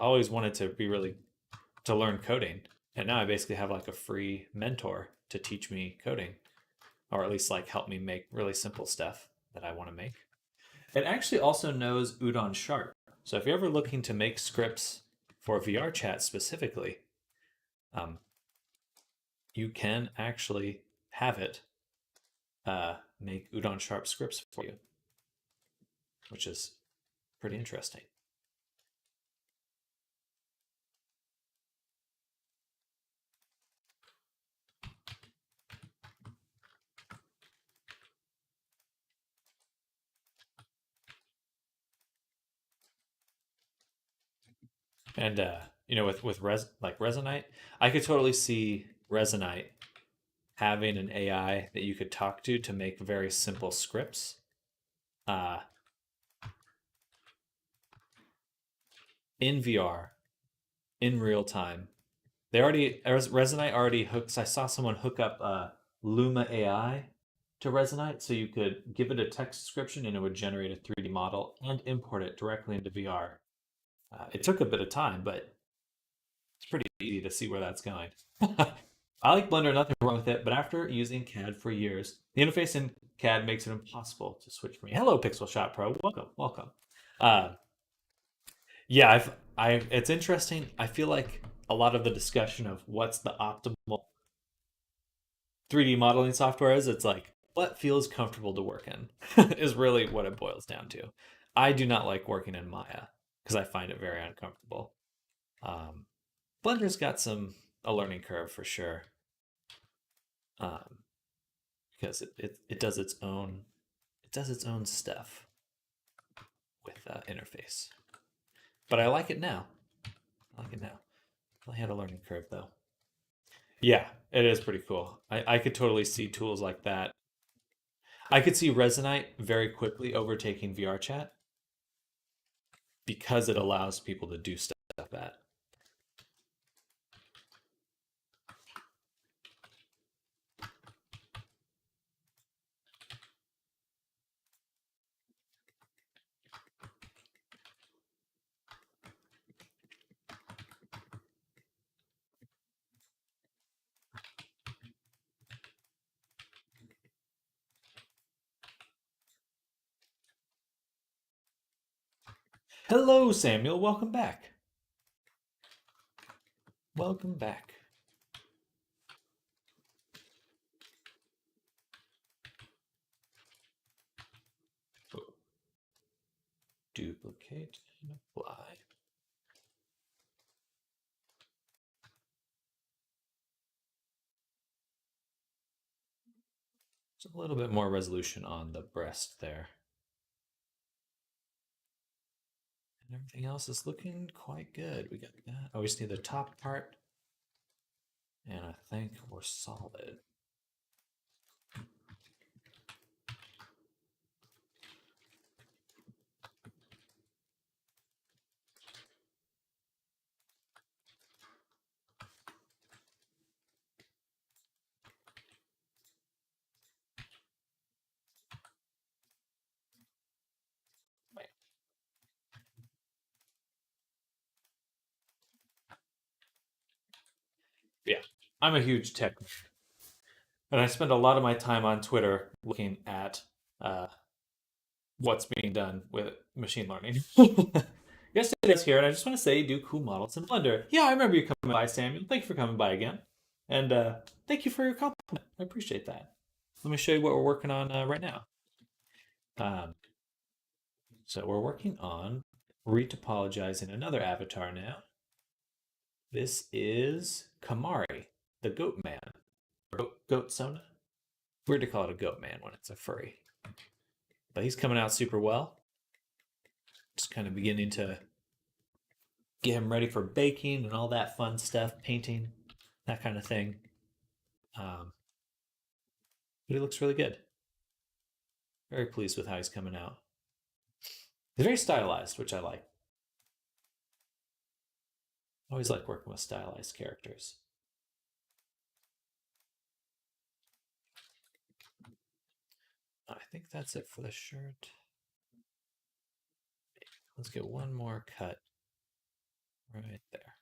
always wanted to be really to learn coding, and now I basically have like a free mentor to teach me coding, or at least like help me make really simple stuff that I want to make. It actually also knows Udon Sharp, so if you're ever looking to make scripts for VR chat specifically, um, you can actually have it make Udon Sharp scripts for you, which is pretty interesting. And with Resonite, I could totally see Resonite having an AI that you could talk to make very simple scripts. Uh, in VR, in real time. Resonite already hooks. I saw someone hook up Luma AI to Resonite, so you could give it a text description and it would generate a 3D model and import it directly into VR. It took a bit of time, but it's pretty easy to see where that's going. I like Blender, nothing wrong with it, but after using CAD for years, the interface in CAD makes it impossible to switch for me. Hello, Pixel Shot Pro. Welcome. Uh, yeah, it's interesting. I feel like a lot of the discussion of what's the optimal 3D modeling software is, it's like what feels comfortable to work in is really what it boils down to. I do not like working in Maya because I find it very uncomfortable. Um, Blender's got a learning curve for sure. because it does its own stuff with interface. But I like it now. I like it now. I had a learning curve though. Yeah, it is pretty cool. I could totally see tools like that. I could see Resonite very quickly overtaking VRChat because it allows people to do stuff like that. Hello, Samuel. Welcome back. Welcome back. Oh. Duplicate and apply. There's a little bit more resolution on the breast there. And everything else is looking quite good. We got that. Oh, we just need the top part. And I think we're solid. Yeah, I'm a huge tech nerd. And I spend a lot of my time on Twitter looking at what's being done with machine learning. Yesterday's here, and I just want to say, do cool models in Blender. Yeah, I remember you coming by, Samuel. Thank you for coming by again, and thank you for your compliment. I appreciate that. Let me show you what we're working on right now. So we're working on retopologizing another avatar now. This is Kamari, the goat man. Goat Sona? Weird to call it a goat man when it's a furry. But he's coming out super well. Just kind of beginning to get him ready for baking and all that fun stuff, painting, that kind of thing. But he looks really good. Very pleased with how he's coming out. He's very stylized, which I like. I always like working with stylized characters. I think that's it for the shirt. Let's get one more cut right there.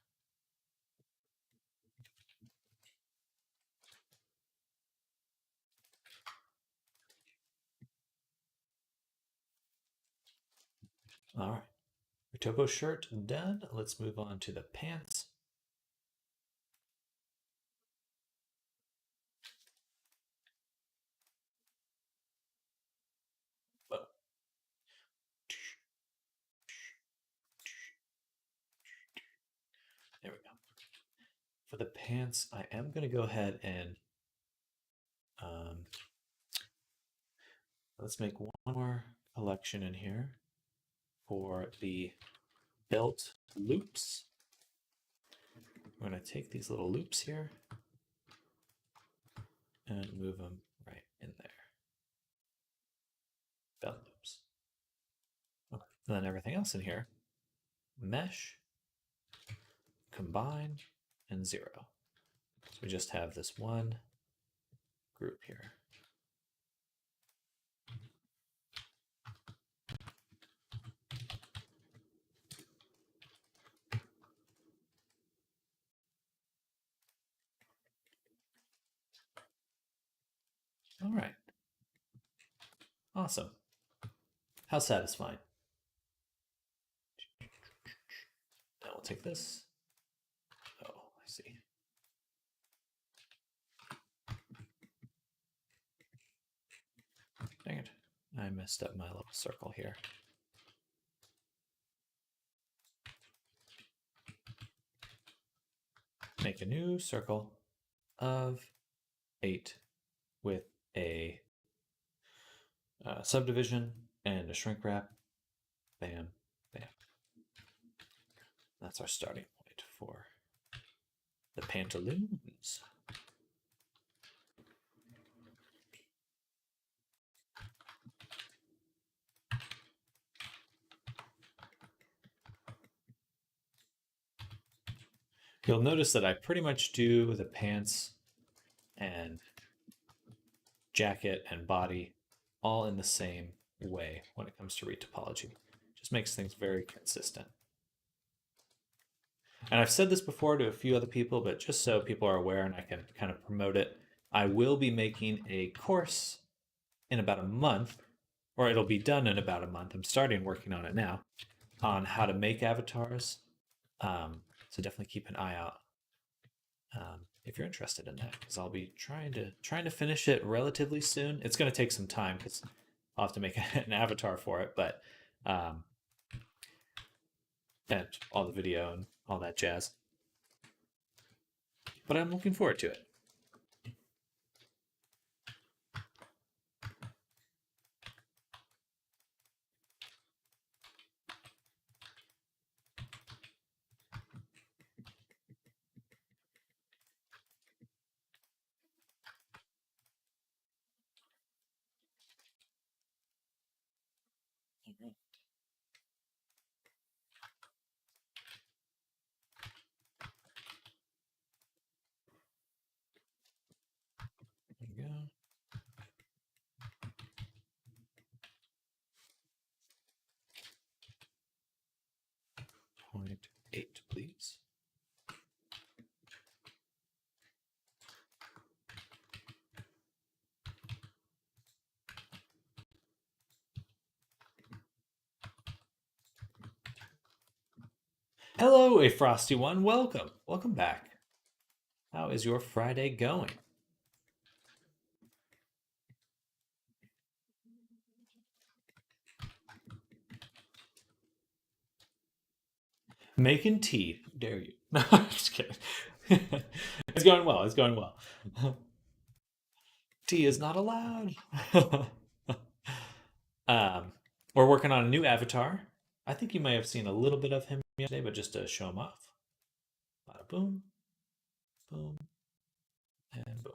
All right. Retopo shirt done. Let's move on to the pants. Whoa. There we go. For the pants, I am going to go ahead and let's make one more collection in here for the belt loops. We're going to take these little loops here and move them right in there. Belt loops. Okay. And then everything else in here, mesh, combine, and 0. So we just have this one group here. All right. Awesome. How satisfying. Now we'll take this. Oh, I see. Dang it. I messed up my little circle here. Make a new circle of 8 with a subdivision and a shrink wrap. Bam, bam. That's our starting point for the pantaloons. You'll notice that I pretty much do the pants and jacket and body all in the same way when it comes to retopology. Just makes things very consistent. And I've said this before to a few other people, but just so people are aware and I can kind of promote it, I will be making a course in about a month, or it'll be done in about a month. I'm starting working on it now, on how to make avatars. So definitely keep an eye out if you're interested in that, because I'll be trying to finish it relatively soon. It's going to take some time because I'll have to make an avatar for it, but and all the video and all that jazz. But I'm looking forward to it. There we go. 0.8, please. Hello, a frosty one. Welcome. Welcome back. How is your Friday going? Making tea. Dare you? No, I'm just kidding. It's going well. It's going well. Tea is not allowed. um, we're working on a new avatar. I think you may have seen a little bit of him yesterday, but just to show him off. Bada boom, boom, and boom.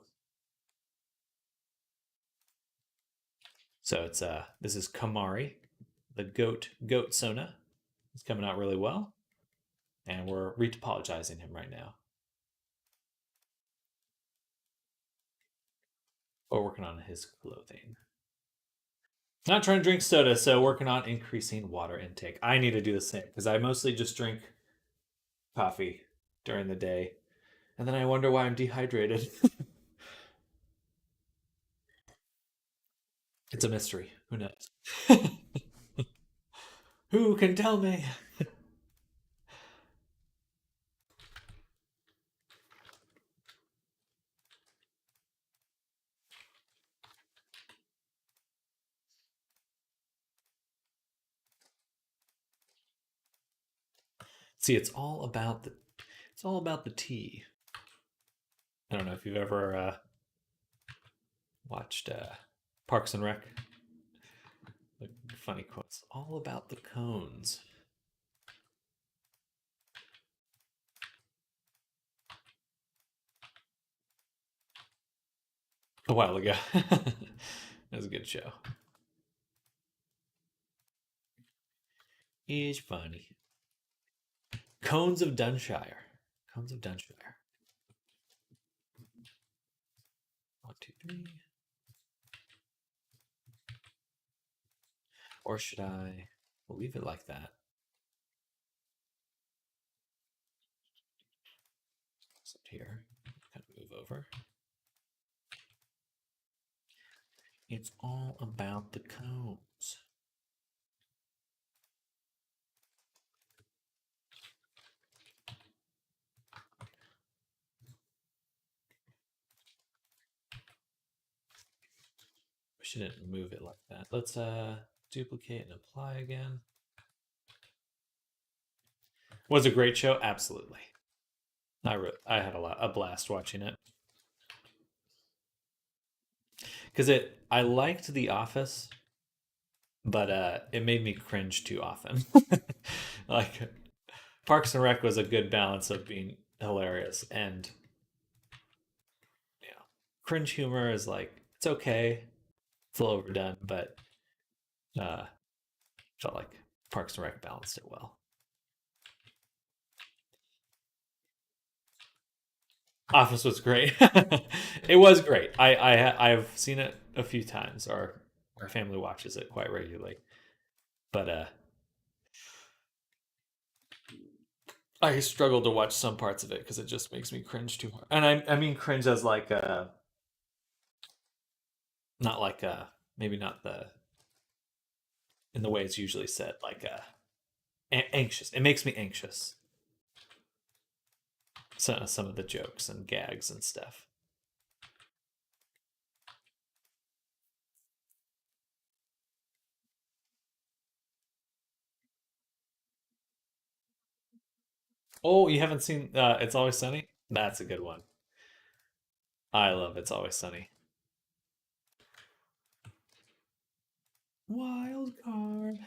So it's this is Kamari, the goat Sona. It's coming out really well, and we're retopologizing him right now. We're working on his clothing. Not trying to drink soda, so working on increasing water intake. I need to do the same because I mostly just drink coffee during the day, and then I wonder why I'm dehydrated. It's a mystery. Who knows? Who can tell me? See, it's all about the tea. I don't know if you've ever watched Parks and Rec. Like, funny quotes. All about the cones. A while ago. That was a good show. Is funny. Cones of Dunshire. Cones of Dunshire. 1, 2, 3. Or should I leave it like that? Except here, kind of move over. It's all about the cones. We shouldn't move it like that. Let's duplicate and apply again. Was a great show, absolutely. I had a blast watching it. because I liked The Office, but it made me cringe too often. Like Parks and Rec was a good balance of being hilarious and cringe humor is like it's okay, it's a little overdone, but uh, felt like Parks and Rec balanced it well. Office was great. It was great. I've seen it a few times. Our family watches it quite regularly, but I struggle to watch some parts of it because it just makes me cringe too hard. And I mean cringe as like not like maybe not the in the way it's usually said like anxious. It makes me anxious. Some of the jokes and gags and stuff. Oh, you haven't seen It's Always Sunny? That's a good one. I love It's Always Sunny. Wild card.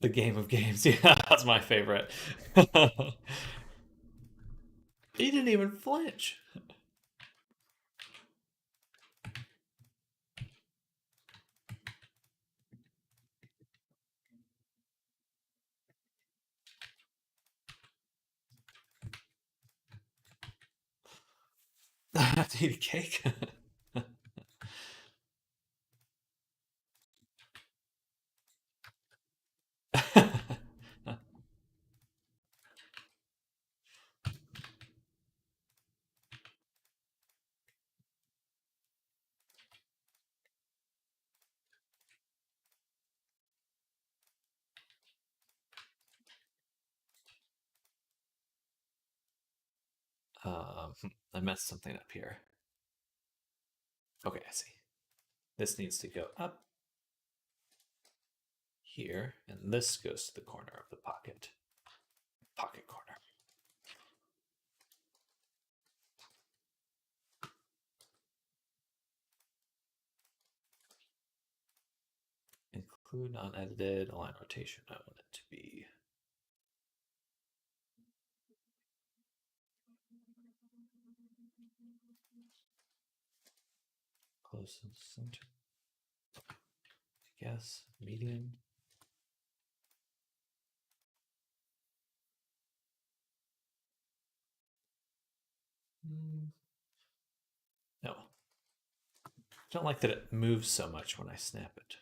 The game of games. Yeah, that's my favorite. He didn't even flinch. I have to eat a cake. um, I messed something up here. Okay, I see. This needs to go up here, and this goes to the corner of the pocket. Pocket corner. Include unedited align rotation. I want it to be close to the center. I guess median. No. I don't like that it moves so much when I snap it.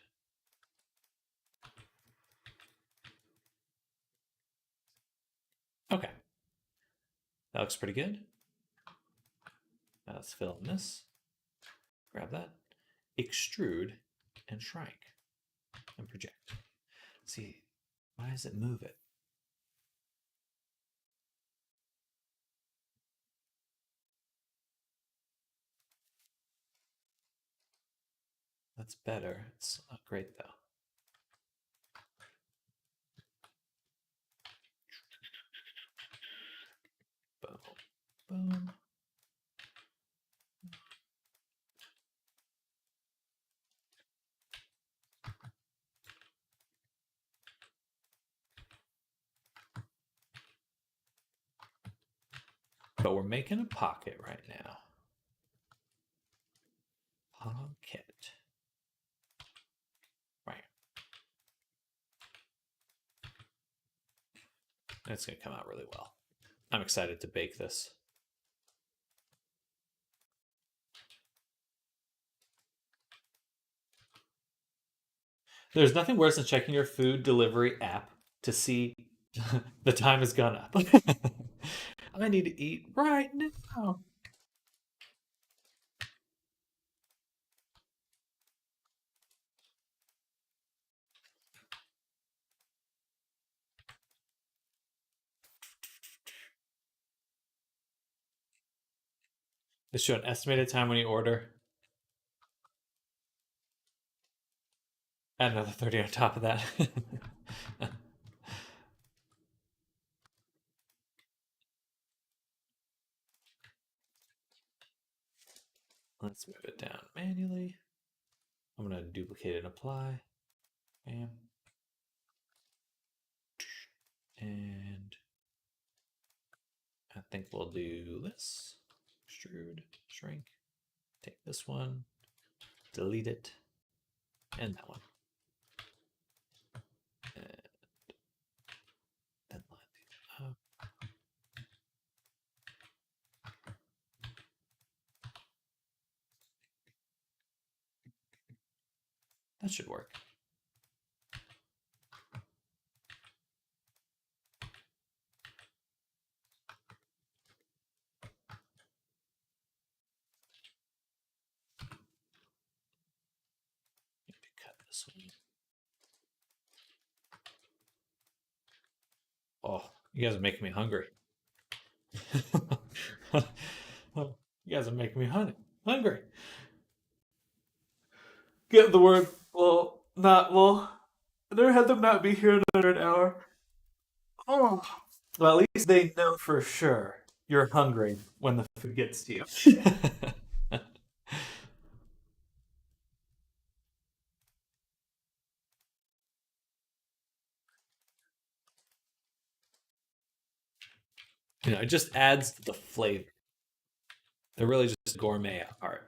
Okay. That looks pretty good. Now let's fill in this. Grab that. Extrude and shrink and project. See, why does it move it? That's better. It's not great though. Boom. Boom. But we're making a pocket right now. Pocket. Right. It's going to come out really well. I'm excited to bake this. There's nothing worse than checking your food delivery app to see the time has gone up. I need to eat right now. They show an estimated time when you order. Add another 30 on top of that. Let's move it down manually. I'm going to duplicate and apply. Bam. And I think we'll do this. Extrude, shrink. Take this one, delete it, and that one. And then line these up. That should work. Need to cut this one. Oh, you guys are making me hungry. You guys are making me hungry. Get the word. Well, not well. I never had them not be here another an hour. Oh. Well, at least they know for sure you're hungry when the food gets to you. It just adds the flavor. They're really just gourmet art.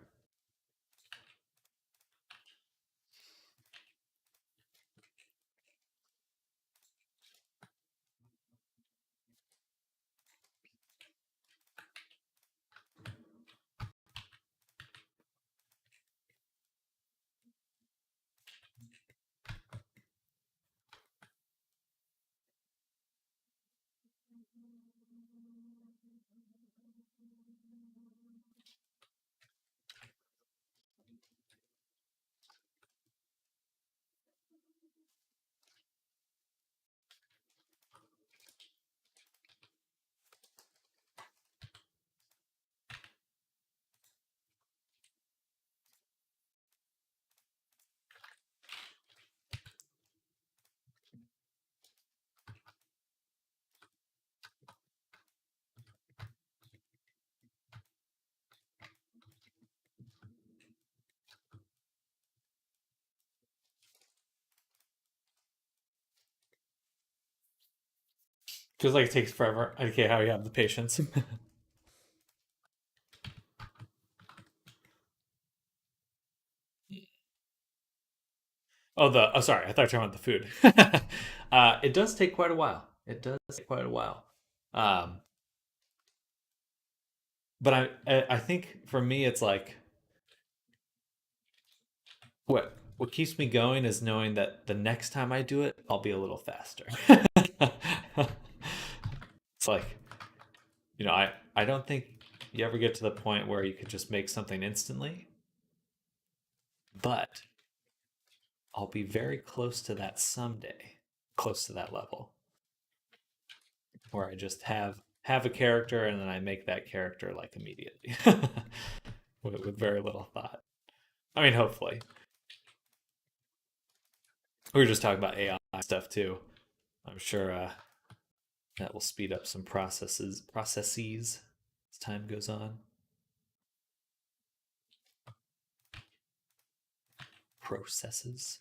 Feels like it takes forever. Okay, how you have the patience. Sorry, I thought you were talking about the food. It does take quite a while. It does take quite a while. Um, but I think for me it's like what keeps me going is knowing that the next time I do it, I'll be a little faster. It's like, I don't think you ever get to the point where you could just make something instantly, but I'll be very close to that someday, close to that level where I just have a character and then I make that character like immediately with very little thought. I mean, hopefully. We were just talking about AI stuff too. I'm sure that will speed up some processes as time goes on. Processes.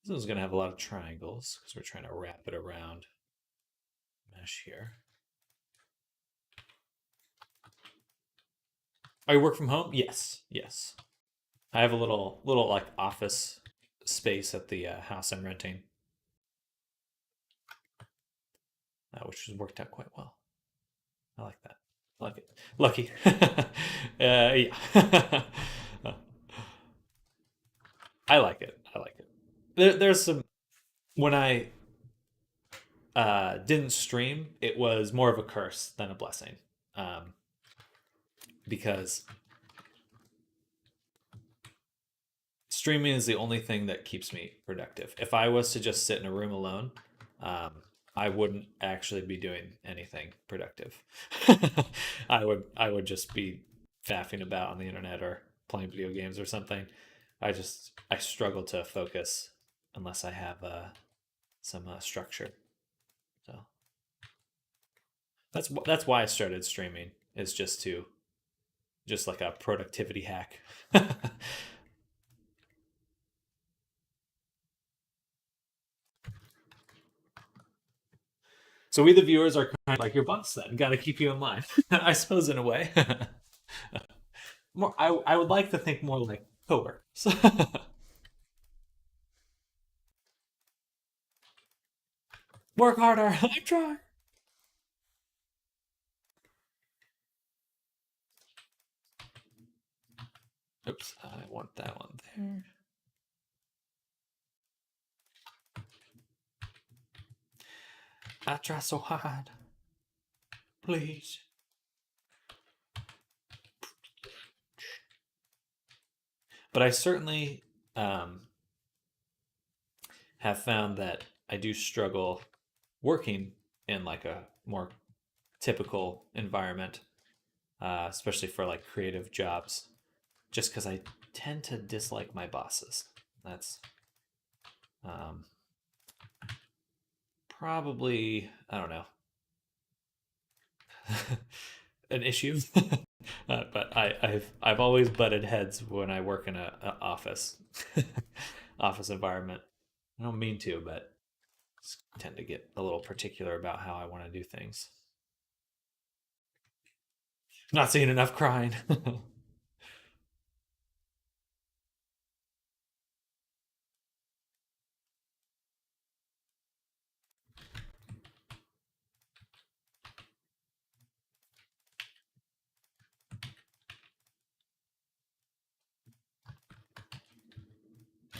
This one's going to have a lot of triangles because we're trying to wrap it around mesh here. Oh, you work from home? Yes, yes. I have a little like office space at the house I'm renting, which has worked out quite well. I like that. I like it. Lucky. Yeah. I like it. I like it. there's some when I didn't stream, it was more of a curse than a blessing, um, because streaming is the only thing that keeps me productive. If I was to just sit in a room alone, um, I wouldn't actually be doing anything productive. I would just be faffing about on the internet or playing video games or something. I struggle to focus unless I have some structure. So that's why I started streaming, is just like a productivity hack. So we, the viewers, are kind of like your boss then. Got to keep you in line, I suppose, in a way. More, I would like to think more like coworkers. Work harder. I try. Oops, I want that one there. I try so hard. Please. But I certainly um, have found that I do struggle working in like a more typical environment, especially for like creative jobs, just because I tend to dislike my bosses. That's um, probably, I don't know, an issue. But I've always butted heads when I work in a office office environment. I don't mean to, but tend to get a little particular about how I want to do things. Not seeing enough crying.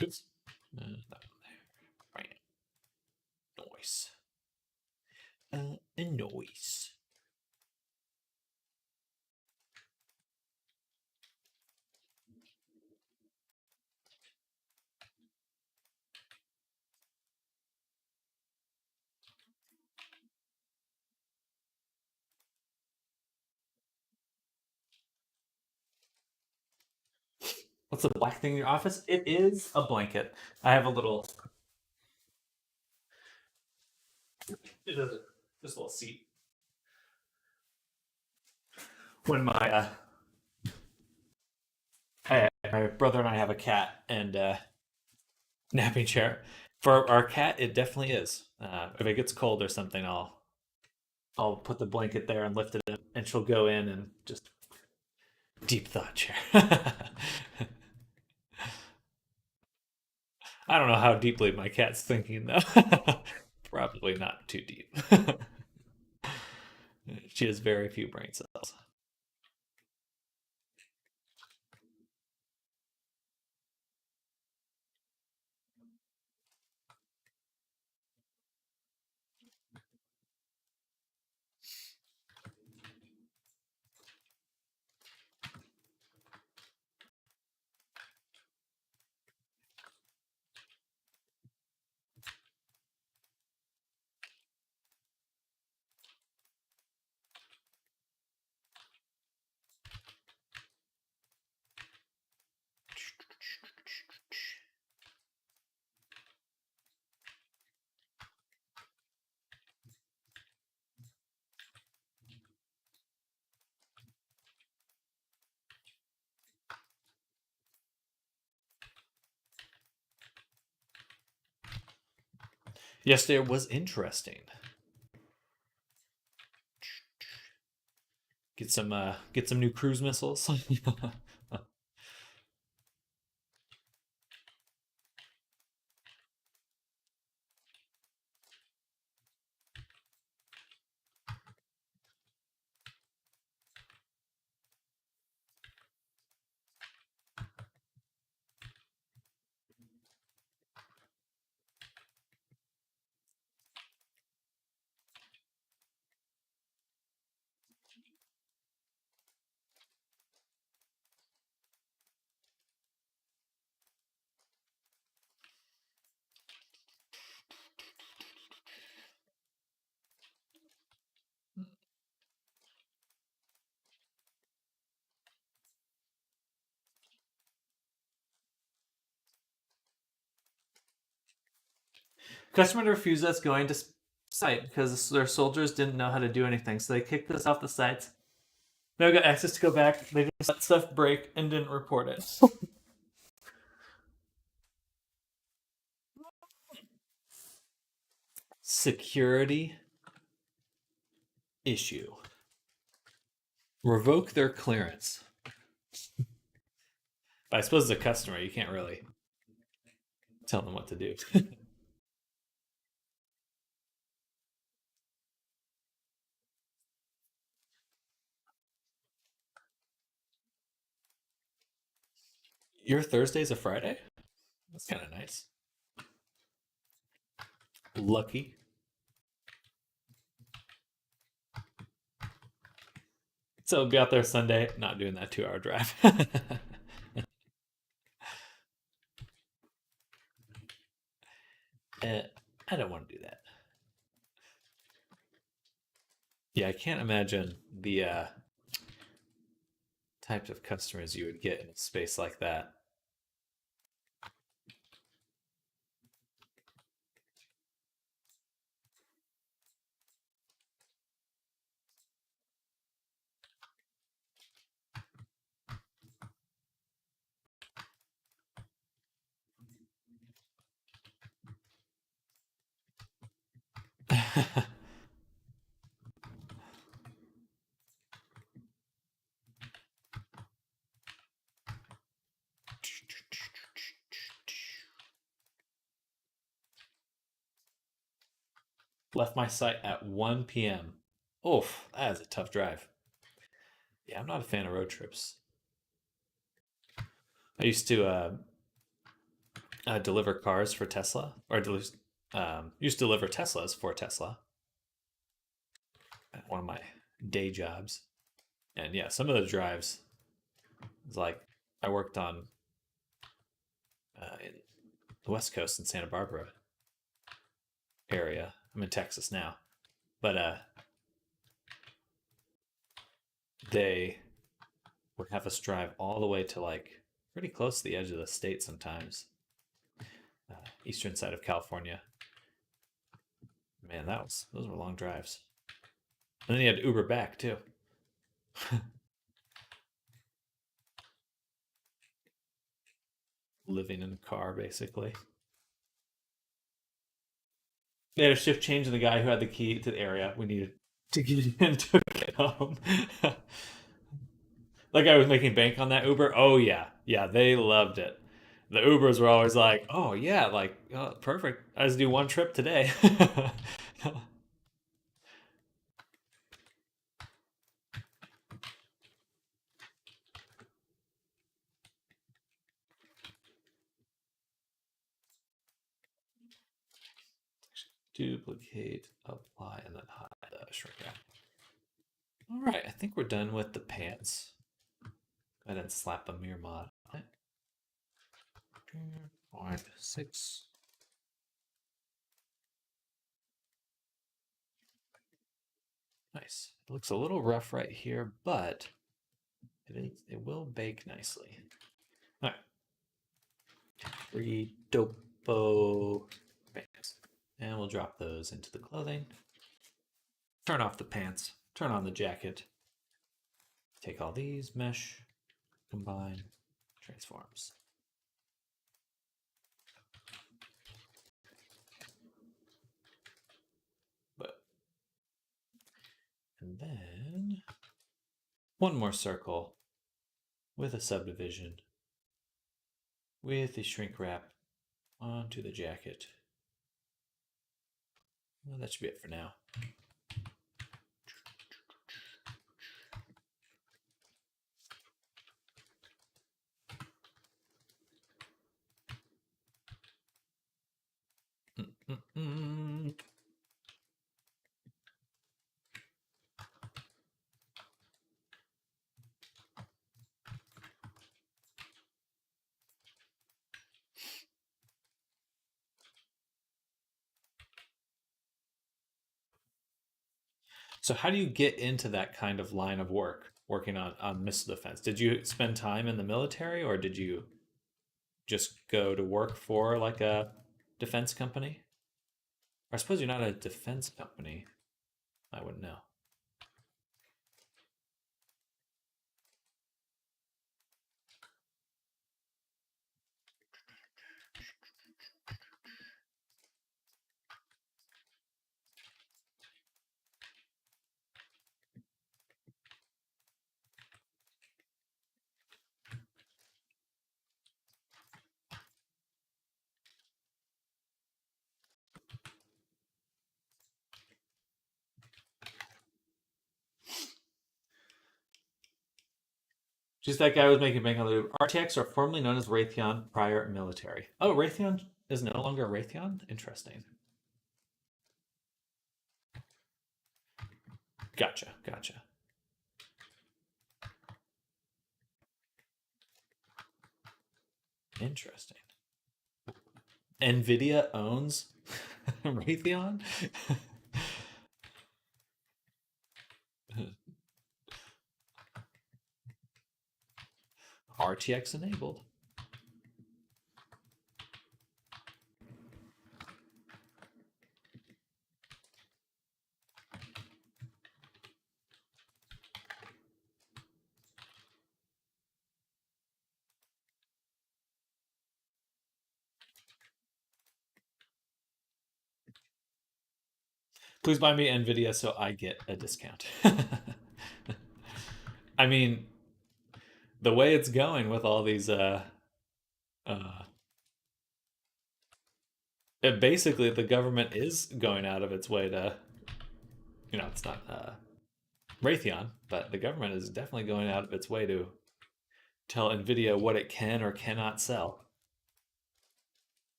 Oops. That one there. Right. Noise. A noise. What's the black thing in your office? It is a blanket. I have a little. It is just a little seat. When my brother and I have a cat and napping chair. For our cat, it definitely is. If it gets cold or something, I'll put the blanket there and lift it up, and she'll go in and just deep thought chair. I don't know how deeply my cat's thinking though. Probably not too deep. She has very few brain cells. Yesterday was interesting. Get some new cruise missiles. Customer refused us going to site because their soldiers didn't know how to do anything, so they kicked us off the sites. Never got access to go back. They just let stuff break and didn't report it. Security issue. Revoke their clearance. But I suppose as a customer, you can't really tell them what to do. Your Thursday's a Friday? That's kind of nice. Lucky. So I'll be out there Sunday, not doing that 2-hour drive. I don't want to do that. Yeah, I can't imagine the types of customers you would get in a space like that. Left my site at 1 p.m. Oof, that is a tough drive. Yeah, I'm not a fan of road trips. I used to deliver cars for Tesla, or used to deliver Teslas for Tesla at one of my day jobs. And yeah, some of the drives, it's like I worked on in the West Coast in Santa Barbara area. I'm in Texas now, but they would have us drive all the way to like pretty close to the edge of the state sometimes, eastern side of California. Man, those were long drives. And then you had to Uber back too. Living in a car basically. They had a shift change in the guy who had the key to the area we needed to get in to get home. Like I was making bank on that Uber. Oh yeah, they loved it. The Ubers were always like, "Oh yeah, like oh, perfect. I just do one trip today." Duplicate, apply, and then hide the shrink wrap. All right, I think we're done with the pants. Go ahead and slap a mirror mod on it. 2.6. Nice. It looks a little rough right here, but it will bake nicely. All right. 3 dopo pants. And we'll drop those into the clothing. Turn off the pants. Turn on the jacket. Take all these, mesh, combine, transforms. But and then one more circle with a subdivision with the shrink wrap onto the jacket. Well, that should be it for now. So how do you get into that kind of line of work, working on missile defense? Did you spend time in the military, or did you just go to work for like a defense company? I suppose you're not a defense company. I wouldn't know. Just that guy was making bank on the loop. RTX are formerly known as Raytheon prior military. Oh, Raytheon is no longer Raytheon? Interesting. Gotcha, gotcha. Interesting. NVIDIA owns Raytheon? RTX enabled. Please buy me NVIDIA so I get a discount. I mean, the way it's going with all these uh basically the government is going out of its way to, it's not Raytheon, but the government is definitely going out of its way to tell Nvidia what it can or cannot sell.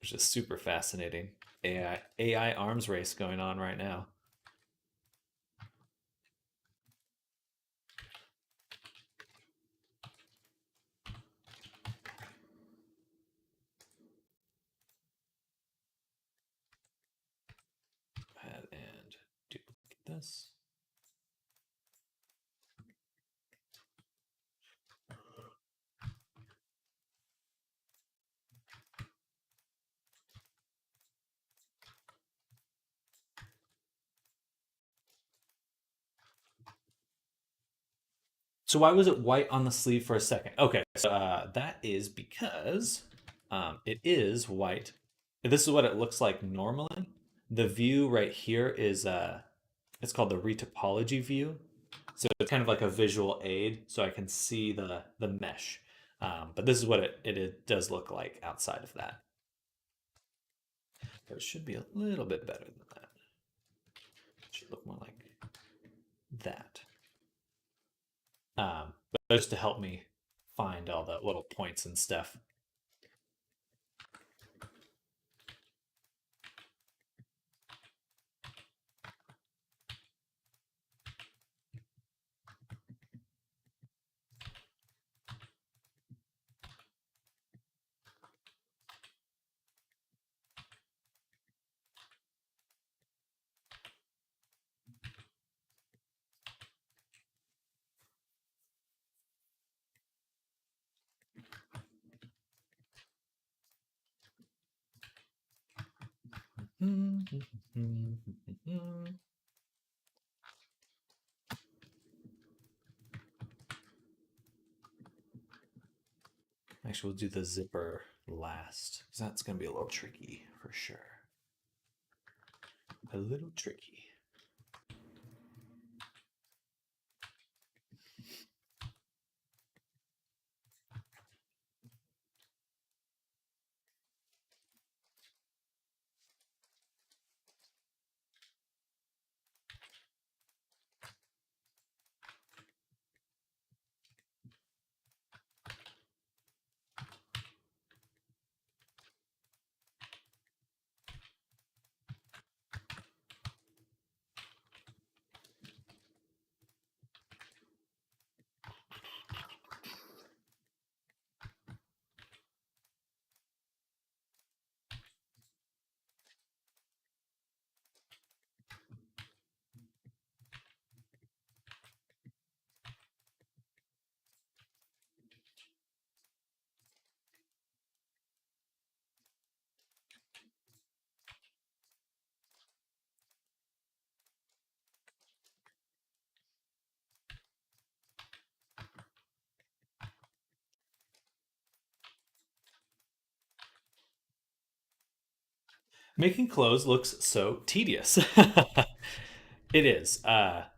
Which is super fascinating. AI arms race going on right now. Add and duplicate this. So why was it white on the sleeve for a second? Okay, so that is because it is white. This is what it looks like normally. The view right here is it's called the retopology view. So it's kind of like a visual aid, so I can see the mesh. But this is what it does look like outside of that. But it should be a little bit better than that. It should look more like that. But just to help me find all the little points and stuff. Actually, we'll do the zipper last, because that's going to be a little tricky for sure. A little tricky. Making clothes looks so tedious. It is. But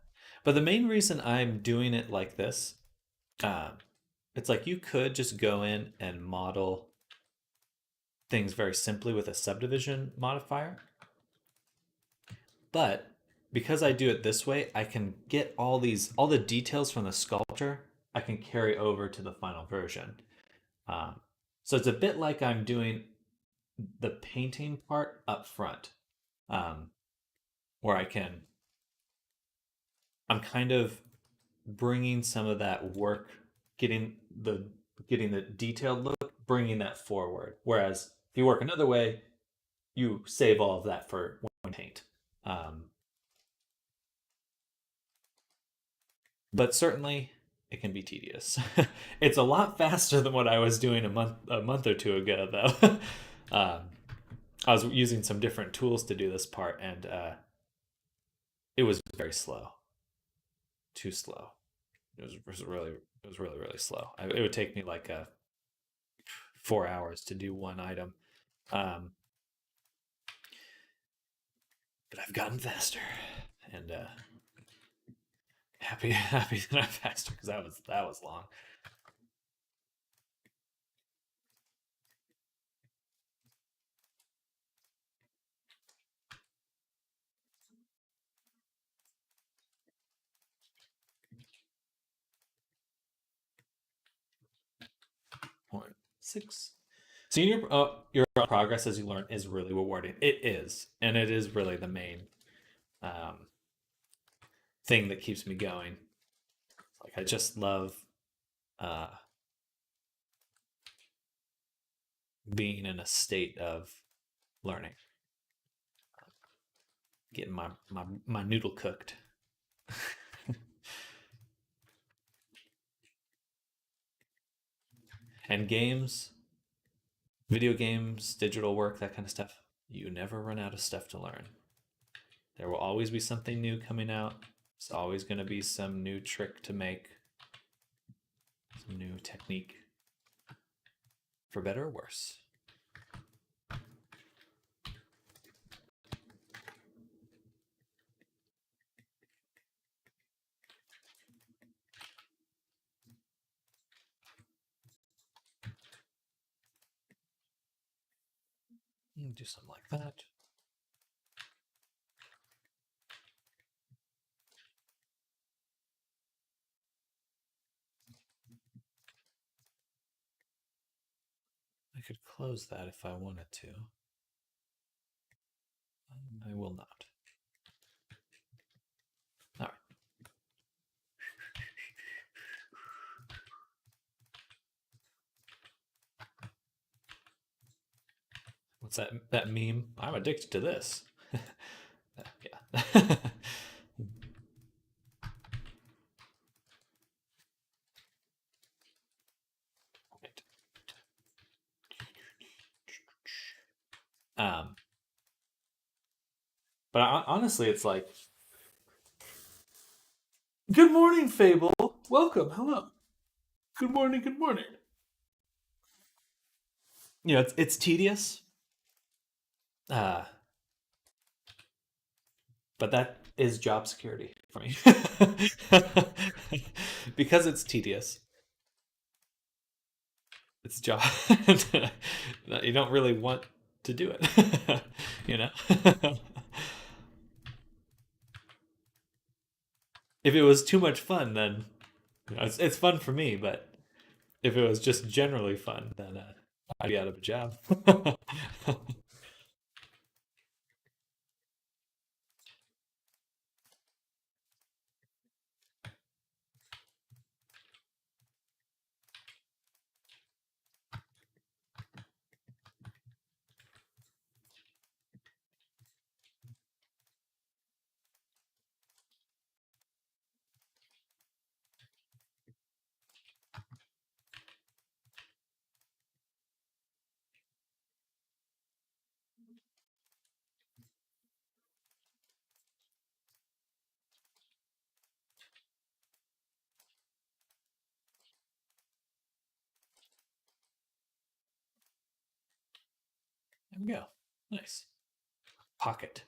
the main reason I'm doing it like this, um, it's like you could just go in and model things very simply with a subdivision modifier. But because I do it this way, I can get all the details from the sculpture, I can carry over to the final version. Um, so it's a bit like I'm doing the painting part up front, um, where I'm kind of bringing some of that work, getting the getting the detailed look, bringing that forward. Whereas if you work another way, you save all of that for one paint. Um, but certainly it can be tedious. It's a lot faster than what I was doing a month or two ago, though. um, I was using some different tools to do this part, and it was very slow, too slow. It was really really slow. It would take me like 4 hours to do one item, um, but I've gotten faster, and happy that I'm faster because that was long. 0.6. Seeing your progress as you learn is really rewarding. It is, and it is really the main um, thing that keeps me going. Like I just love uh, being in a state of learning, getting my noodle cooked. And games, video games, digital work, that kind of stuff. You never run out of stuff to learn. There will always be something new coming out. There's always going to be some new trick to make, some new technique, for better or worse. Do something like that. I could close that if I wanted to. I will not. All right. What's that meme? I'm addicted to this. Yeah. um, but honestly, it's like, good morning, Fable. Welcome. Hello. Good morning. Good morning. You know, it's tedious, uh, but that is job security for me. Because it's tedious. It's job. You don't really want to do it, you know. If it was too much fun, then it's fun for me. But if it was just generally fun, then I'd be out of a job. There we go. Nice. Pocket.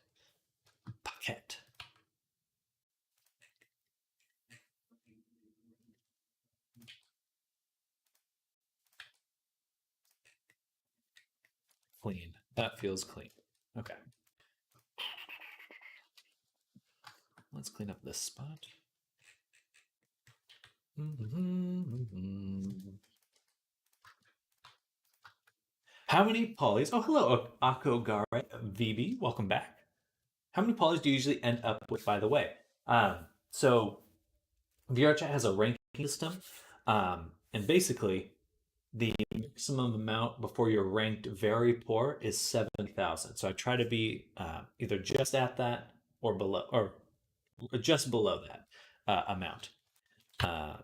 Pocket. Clean. That feels clean. Okay. Let's clean up this spot. How many polys? Oh, hello, Akogare VB. Welcome back. How many polys do you usually end up with, by the way? So VRChat has a ranking system, and basically the maximum amount before you're ranked very poor is 70,000. So I try to be either just at that or below, or just below that amount. Uh,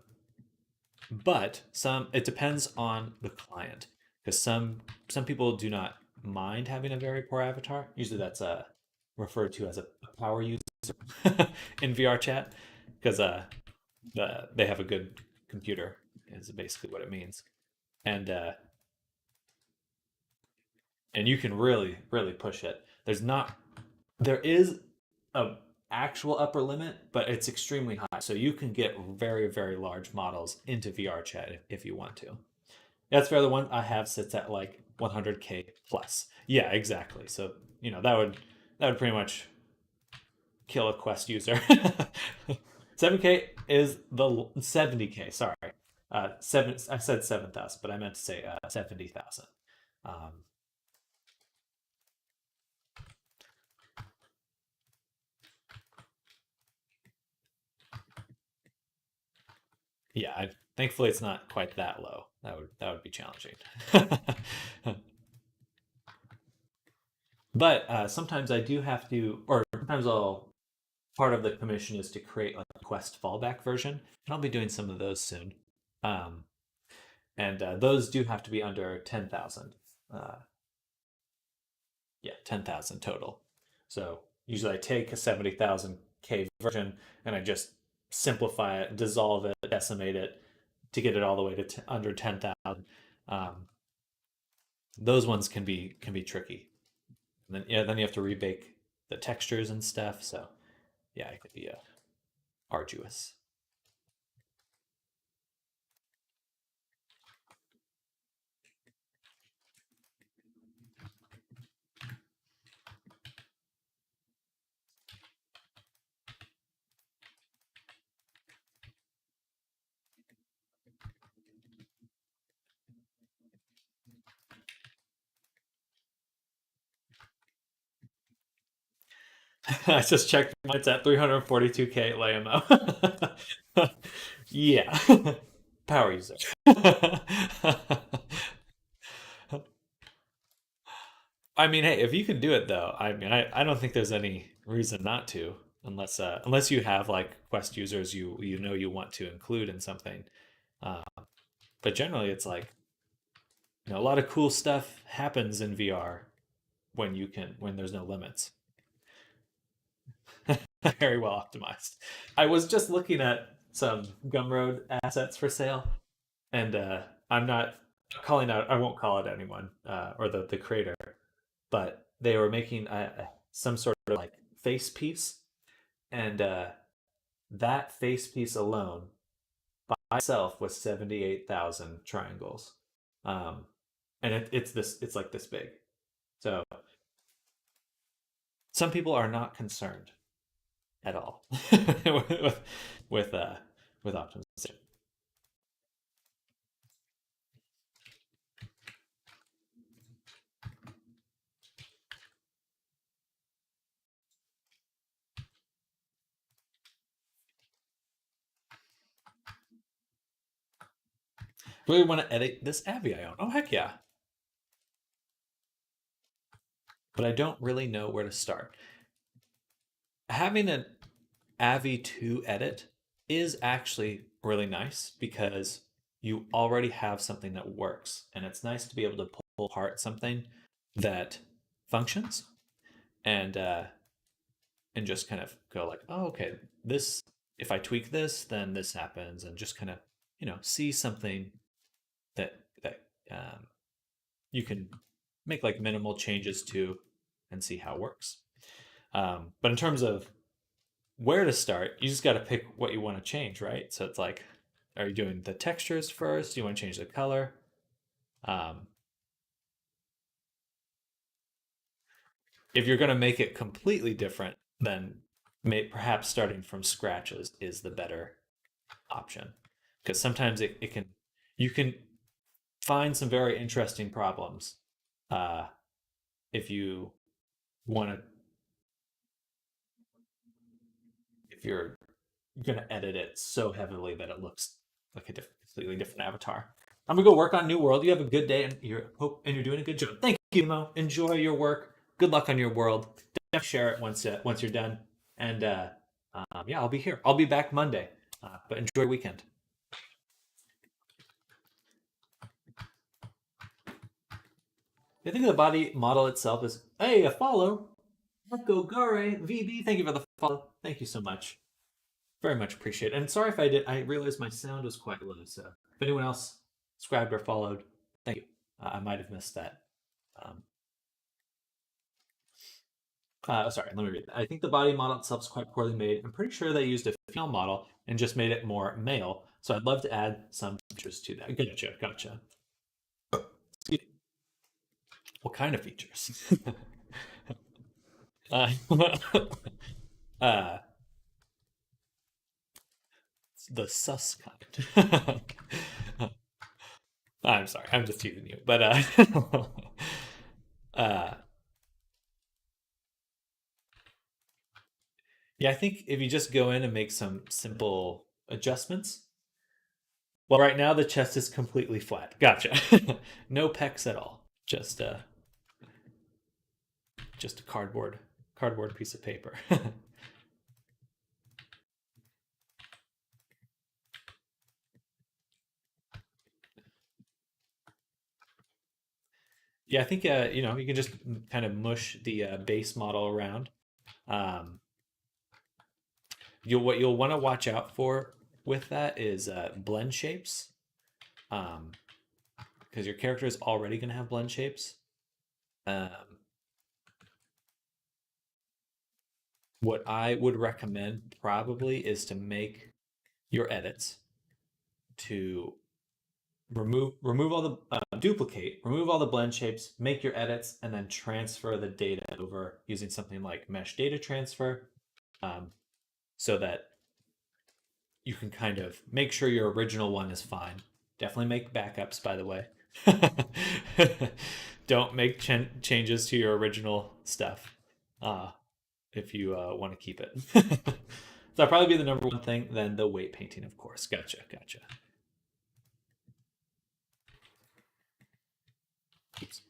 but some it depends on the client because some people do not mind having a very poor avatar. Usually that's referred to as a power user in VR chat because they have a good computer is basically what it means. And and you can really push it. There is a actual upper limit, but it's extremely high. So you can get very large models into VR chat if you want to. That's fair. The one I have sits at like 100K plus. Yeah, exactly. So that would pretty much kill a Quest user. 7K is the 70K. Sorry, seven. I said 7,000, but I meant to say 70,000. Um, yeah, thankfully it's not quite that low. That would be challenging. But sometimes I do have to, or sometimes I'll part of the commission is to create like a Quest fallback version, and I'll be doing some of those soon. Um, and those do have to be under 10,000. Uh, yeah, 10,000 total. So usually I take a 70,000K version and I just simplify it, dissolve it, decimate it to get it all the way to under 10,000. Um, those ones can be tricky. And then you have to rebake the textures and stuff. So yeah, it could be arduous. I just checked. It's at 342K LAMO. Yeah, power user. I mean, hey, if you can do it though, I mean, I don't think there's any reason not to, unless you have like Quest users you want to include in something. Uh, but generally, it's like a lot of cool stuff happens in VR when there's no limits. Very well optimized. I was just looking at some Gumroad assets for sale, and I'm not calling out. I won't call it anyone or the creator, but they were making some sort of like face piece, and that face piece alone by itself was 78,000 triangles, um, and it's like this big. So some people are not concerned at all with with uh, with optimization. Really want to edit this Avi I own. Oh heck yeah! But I don't really know where to start. Having an Avi 2 edit is actually really nice because you already have something that works, and it's nice to be able to pull apart something that functions and and just kind of go like, oh, okay, this if I tweak this, then this happens, and just kind of see something that you can make like minimal changes to and see how it works. But in terms of where to start, you just got to pick what you want to change, right? So it's like, are you doing the textures first? Do you want to change the color? Um, if you're going to make it completely different, then perhaps starting from scratch is the better option, because sometimes it can, you can find some very interesting problems uh, if you want to, if you're going to edit it so heavily that it looks like a completely different avatar. I'm gonna go work on New World. You have a good day, and you're doing a good job. Thank you, Mo. Enjoy your work. Good luck on your world. Definitely share it once you're done. And yeah, I'll be here. I'll be back Monday. But enjoy your weekend. I think the body model itself is, hey, a follow. Echo Gare VB. Thank you for the follow. Thank you so much. Very much appreciate it. And sorry if I did. I realized my sound was quite low. So if anyone else subscribed or followed, thank you. I might have missed that. Um, sorry, let me read that. I think the body model itself is quite poorly made. I'm pretty sure they used a female model and just made it more male. So I'd love to add some features to that. Gotcha, gotcha. What kind of features? uh, uh, the sus kind. I'm sorry, I'm just teasing you. But uh, yeah, I think if you just go in and make some simple adjustments. Well, right now the chest is completely flat. Gotcha. No pecs at all. Just a cardboard piece of paper. Yeah, I think you can just kind of mush the base model around. Um, what you'll want to watch out for with that is blend shapes, um, because your character is already going to have blend shapes. Um, what I would recommend probably is to make your edits to remove all the duplicate, remove all the blend shapes, make your edits, and then transfer the data over using something like mesh data transfer, um, so that you can kind of make sure your original one is fine. Definitely make backups, by the way. Don't make changes to your original stuff uh, if you want to keep it. So that'll probably be the number one thing. Then the weight painting, of course. Gotcha, gotcha. Oops.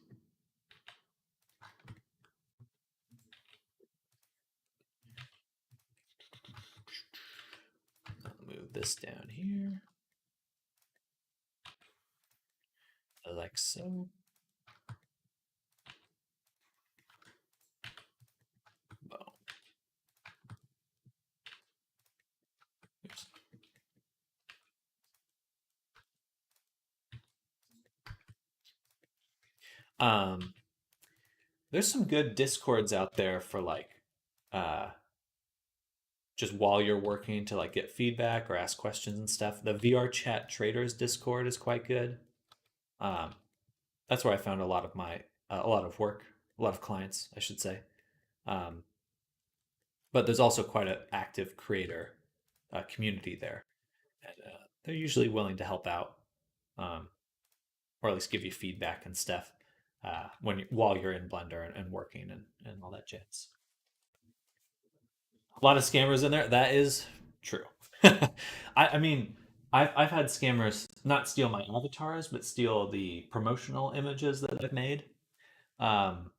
I'll move this down here, like so. Boom. Oops. Um, there's some good discords out there for like uh just while you're working to like get feedback or ask questions and stuff. The VR Chat Traders Discord is quite good. Um, that's where I found a lot of work, a lot of clients, I should say. Um, but there's also quite an active creator community there, and they're usually willing to help out, um, or at least give you feedback and stuff while you're in Blender and working and all that jazz. A lot of scammers in there. That is true. I mean, I've had scammers not steal my avatars, but steal the promotional images that I've made, um,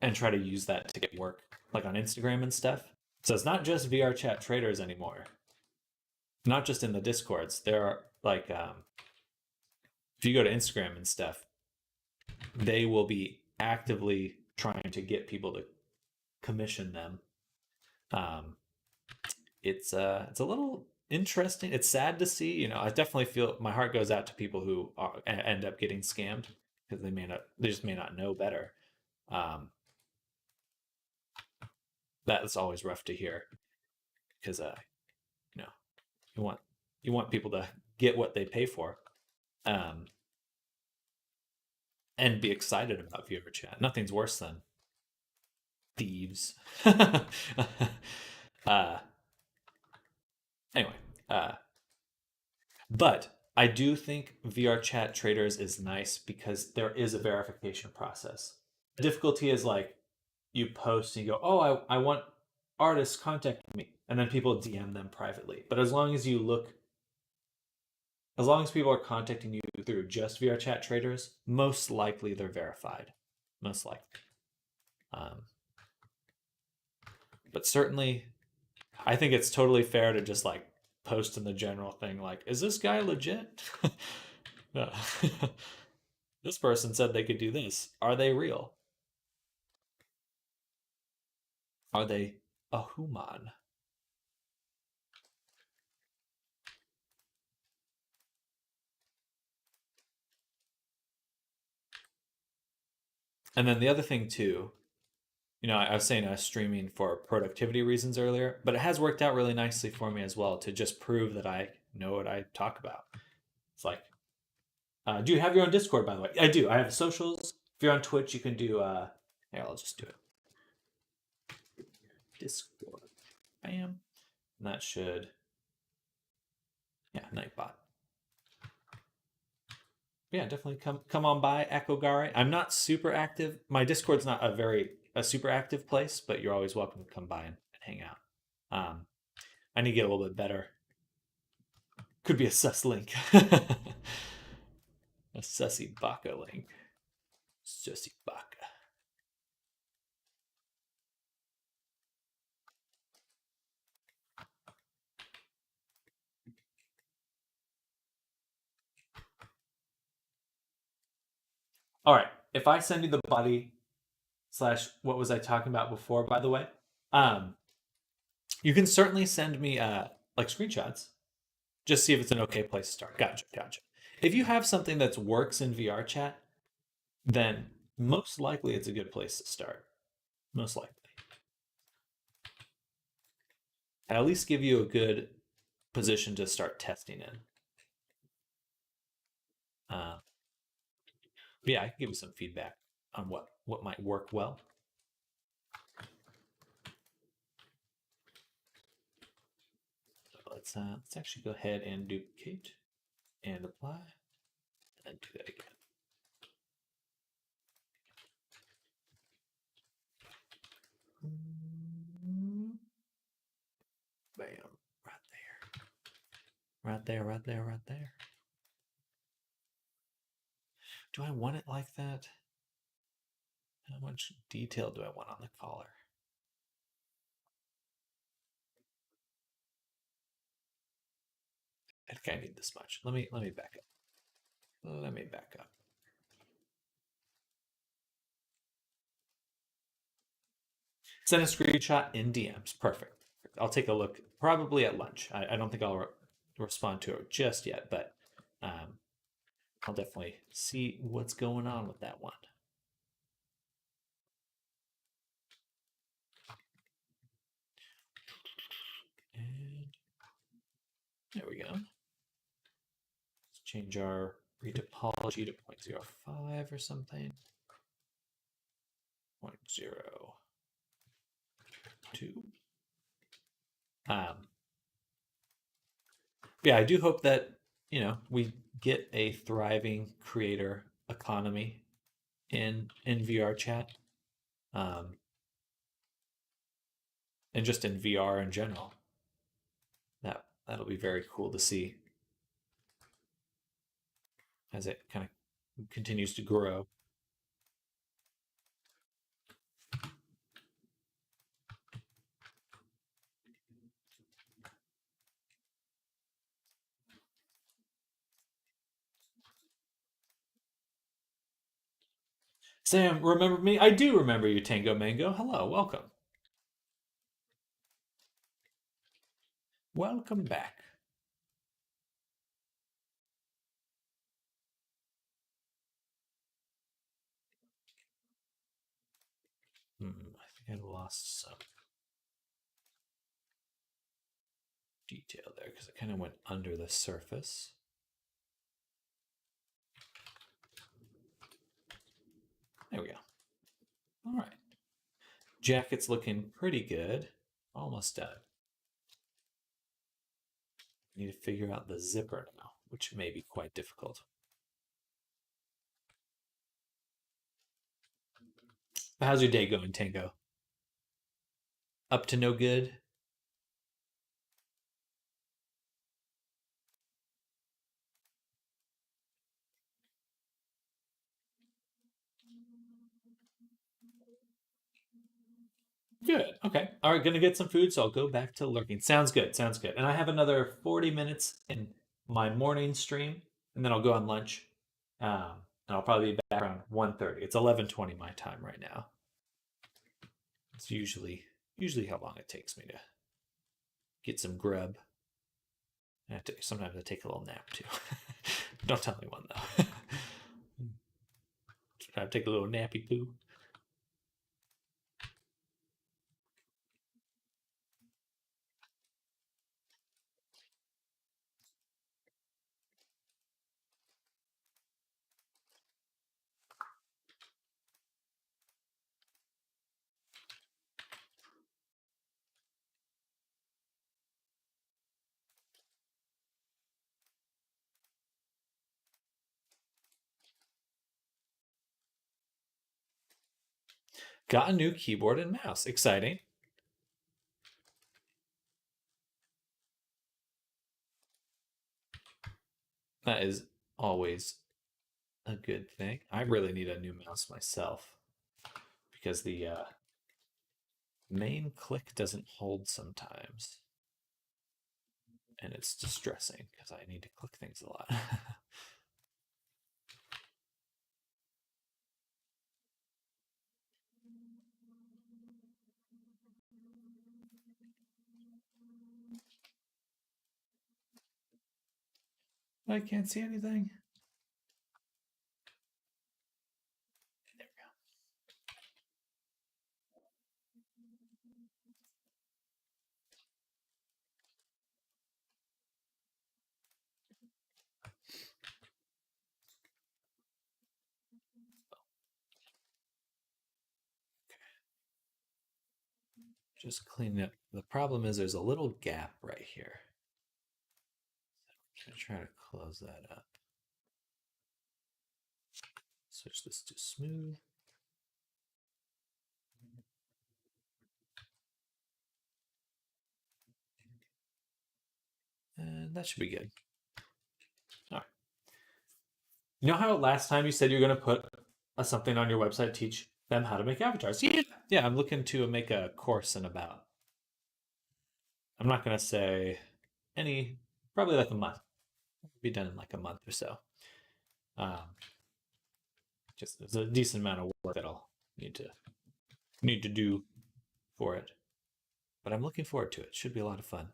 and try to use that to get work, like on Instagram and stuff. So it's not just VR chat traders anymore. Not just in the discords. There are like, if you go to Instagram and stuff, they will be actively trying to get people to commission them. Um, it's a little interesting. It's sad to see. I definitely feel my heart goes out to people who end up getting scammed because they just may not know better. Um, that's always rough to hear because you know you want people to get what they pay for, um, and be excited about viewer chat. Nothing's worse than thieves. uh, anyway, uh, but I do think VR chat traders is nice because there is a verification process. The difficulty is like you post and you go, "Oh, I want artists contact me," and then people DM them privately. But as long as you look, as long as people are contacting you through just VR chat traders, most likely they're verified. Most likely. Um, but certainly, I think it's totally fair to just like post in the general thing, like, "Is this guy legit?" Uh, this person said they could do this. Are they real? Are they a human? And then the other thing too, I was saying I was streaming for productivity reasons earlier, but it has worked out really nicely for me as well to just prove that I know what I talk about. It's like, do you have your own Discord, by the way? I do. I have socials. If you're on Twitch, you can do. Here, I'll just do it. Discord. Bam. And that should. Yeah, Nightbot. Yeah, definitely come on by Echo Gare. I'm not super active. My Discord's not a super active place, but you're always welcome to come by and hang out. I need to get a little bit better. Could be a sus link. A sussy baka link. Sussy baka. All right. If I send you the body slash what was I talking about before, by the way, um, you can certainly send me like screenshots. Just see if it's an okay place to start. Gotcha, gotcha. If you have something that works in VR chat, then most likely it's a good place to start. Most likely. At least give you a good position to start testing in. Yeah, I can give you some feedback on what might work well. Let's actually go ahead and duplicate and apply and do that again. Bam, right there. Right there, right there, right there. Do I want it like that? How much detail do I want on the collar? I think I need this much. Let me back up. Let me back up. Send a screenshot in DMs. Perfect. I'll take a look probably at lunch. I don't think I'll respond to it just yet, but I'll definitely see what's going on with that one. And there we go. Let's change our retopology to 0.05 or something. 0.02. Yeah, I do hope that we get a thriving creator economy in VR chat, and just in VR in general. That'll be very cool to see as it kind of continues to grow. Sam, remember me? I do remember you, Tango Mango. Hello, welcome. Welcome back. I think I lost some. detail there because it kind of went under the surface. There we go. All right. Jacket's looking pretty good. Almost done. Need to figure out the zipper now, which may be quite difficult. How's your day going, Tango? Up to no good? Good. Okay. All right. Gonna get some food, so I'll go back to lurking. Sounds good. Sounds good. And I have another 40 minutes in my morning stream, and then I'll go on lunch. And I'll probably be back around 1:30. It's 11:20 my time right now. It's usually how long it takes me to get some grub. Sometimes I take a little nap too. Don't tell anyone though. I take a little nappy poo. Got a new keyboard and mouse. Exciting. That is always a good thing. I really need a new mouse myself because the main click doesn't hold sometimes. And it's distressing because I need to click things a lot. I can't see anything. There we go. Just cleaning up. The problem is there's a little gap right here. I'm going to try to close that up. Switch this to smooth. And that should be good. All right. You know how last time you said you're going to put something on your website to teach them how to make avatars? Yeah, I'm looking to make a course in about, I'm not going to say probably like a month. Be done in like a month or so. Just there's a decent amount of work that I'll need to do for it. But I'm looking forward to it. Should be a lot of fun.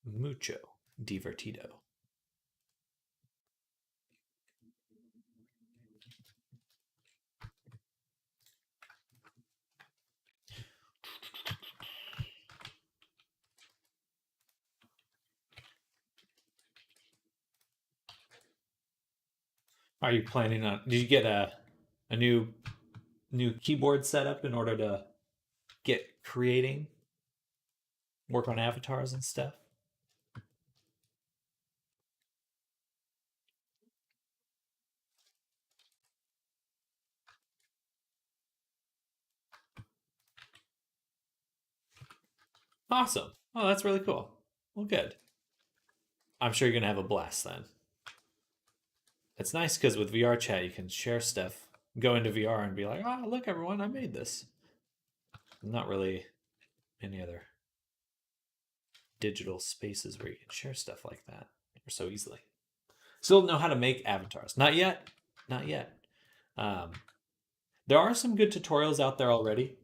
Mucho divertido. Are you planning on? Did you get a new keyboard setup in order to get creating, work on avatars and stuff? Awesome. Oh, that's really cool. Well, good. I'm sure you're gonna have a blast then. It's nice because with VR chat you can share stuff, go into VR and be like, "Oh, look, everyone, I made this." Not really any other digital spaces where you can share stuff like that or so easily. Still know how to make avatars. Not yet. Not yet. There are some good tutorials out there already.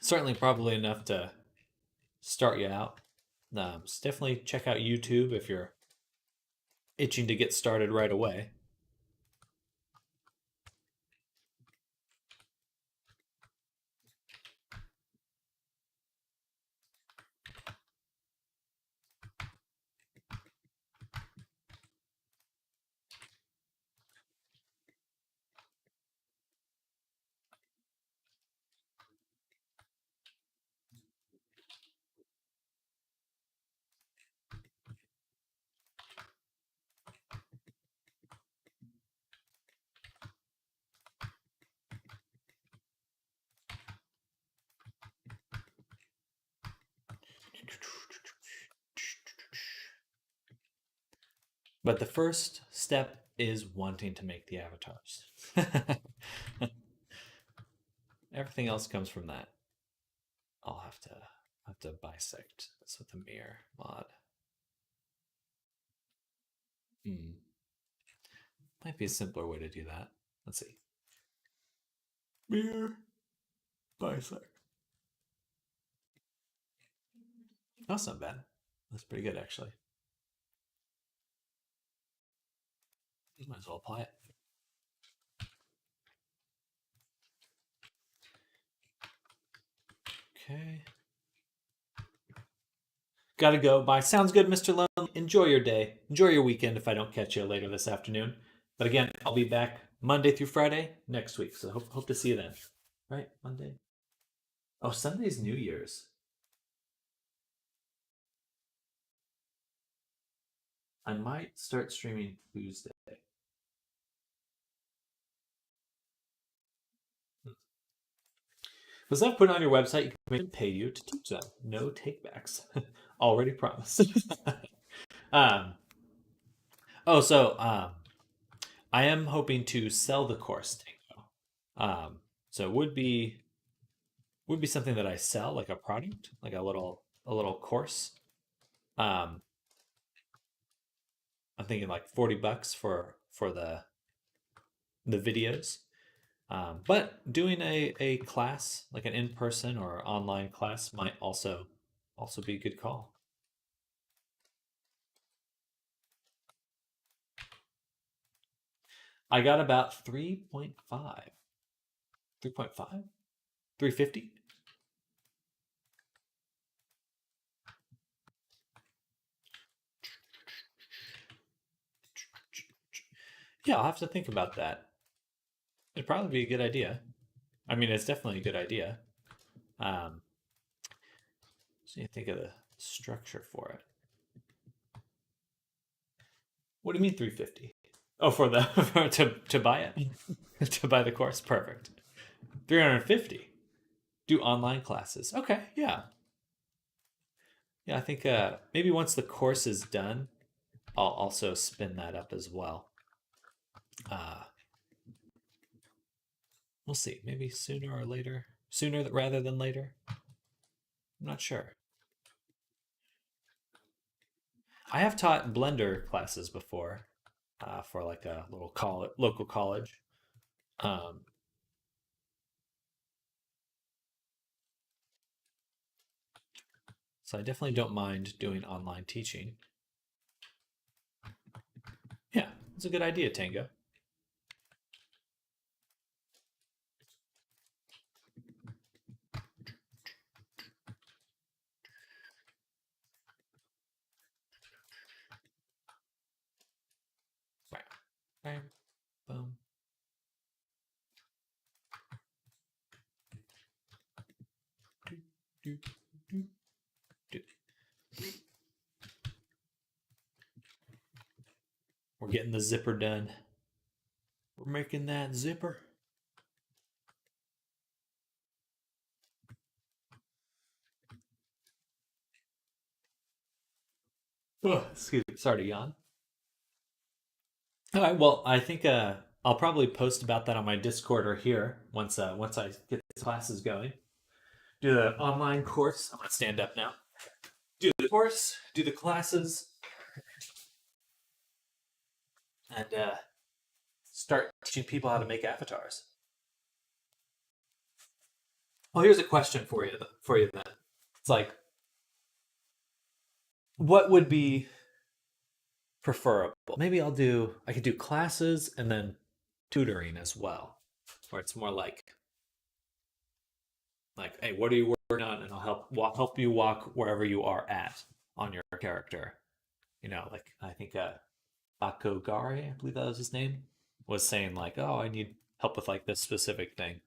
Certainly, probably enough to start you out. So definitely check out YouTube if you're itching to get started right away. But the first step is wanting to make the avatars. Everything else comes from that. I'll have to bisect this with a mirror mod. Might be a simpler way to do that. Let's see. Mirror bisect. That's not bad. That's pretty good actually. Might as well apply it. Okay. Gotta go. Bye. Sounds good, Mr. Lone. Enjoy your day. Enjoy your weekend if I don't catch you later this afternoon. But again, I'll be back Monday through Friday next week. So hope to see you then. Right? Monday. Oh, Sunday's New Year's. I might start streaming Tuesday. Was that put on your website? You can pay you to teach them. No takebacks. Already promised. um, I am hoping to sell the course, Tango. So it would be something that I sell, like a product, like a little course. I'm thinking like $40 for the videos. But doing a class, like an in-person or online class, might also be a good call. I got about 3.5. 3.5? 350? Yeah, I'll have to think about that. It'd probably be a good idea. I mean, it's definitely a good idea. So you think of the structure for it. What do you mean 350? Oh, for the to buy it, to buy the course. Perfect. 350. Do online classes. Okay, yeah, yeah. I think maybe once the course is done, I'll also spin that up as well. We'll see. Maybe sooner or later. Sooner rather than later. I'm not sure. I have taught Blender classes before, for like a little local college. Um, so I definitely don't mind doing online teaching. Yeah, it's a good idea, Tango. Bam, bam, boom. Do, do, do. We're getting the zipper done. We're making that zipper. Oh, excuse me. Sorry to yawn. All right. Well, I think I'll probably post about that on my Discord or here once I get the classes going. Do the online course. I'm gonna stand up now. Do the course. Do the classes, and start teaching people how to make avatars. Well, here's a question for you. Then it's like, what would be preferable? Maybe I could do classes and then tutoring as well, where it's more like, hey, what are you working on, and I'll help you walk wherever you are at on your character. Like I think Bakogare, I believe that was his name, was saying like, oh, I need help with like this specific thing.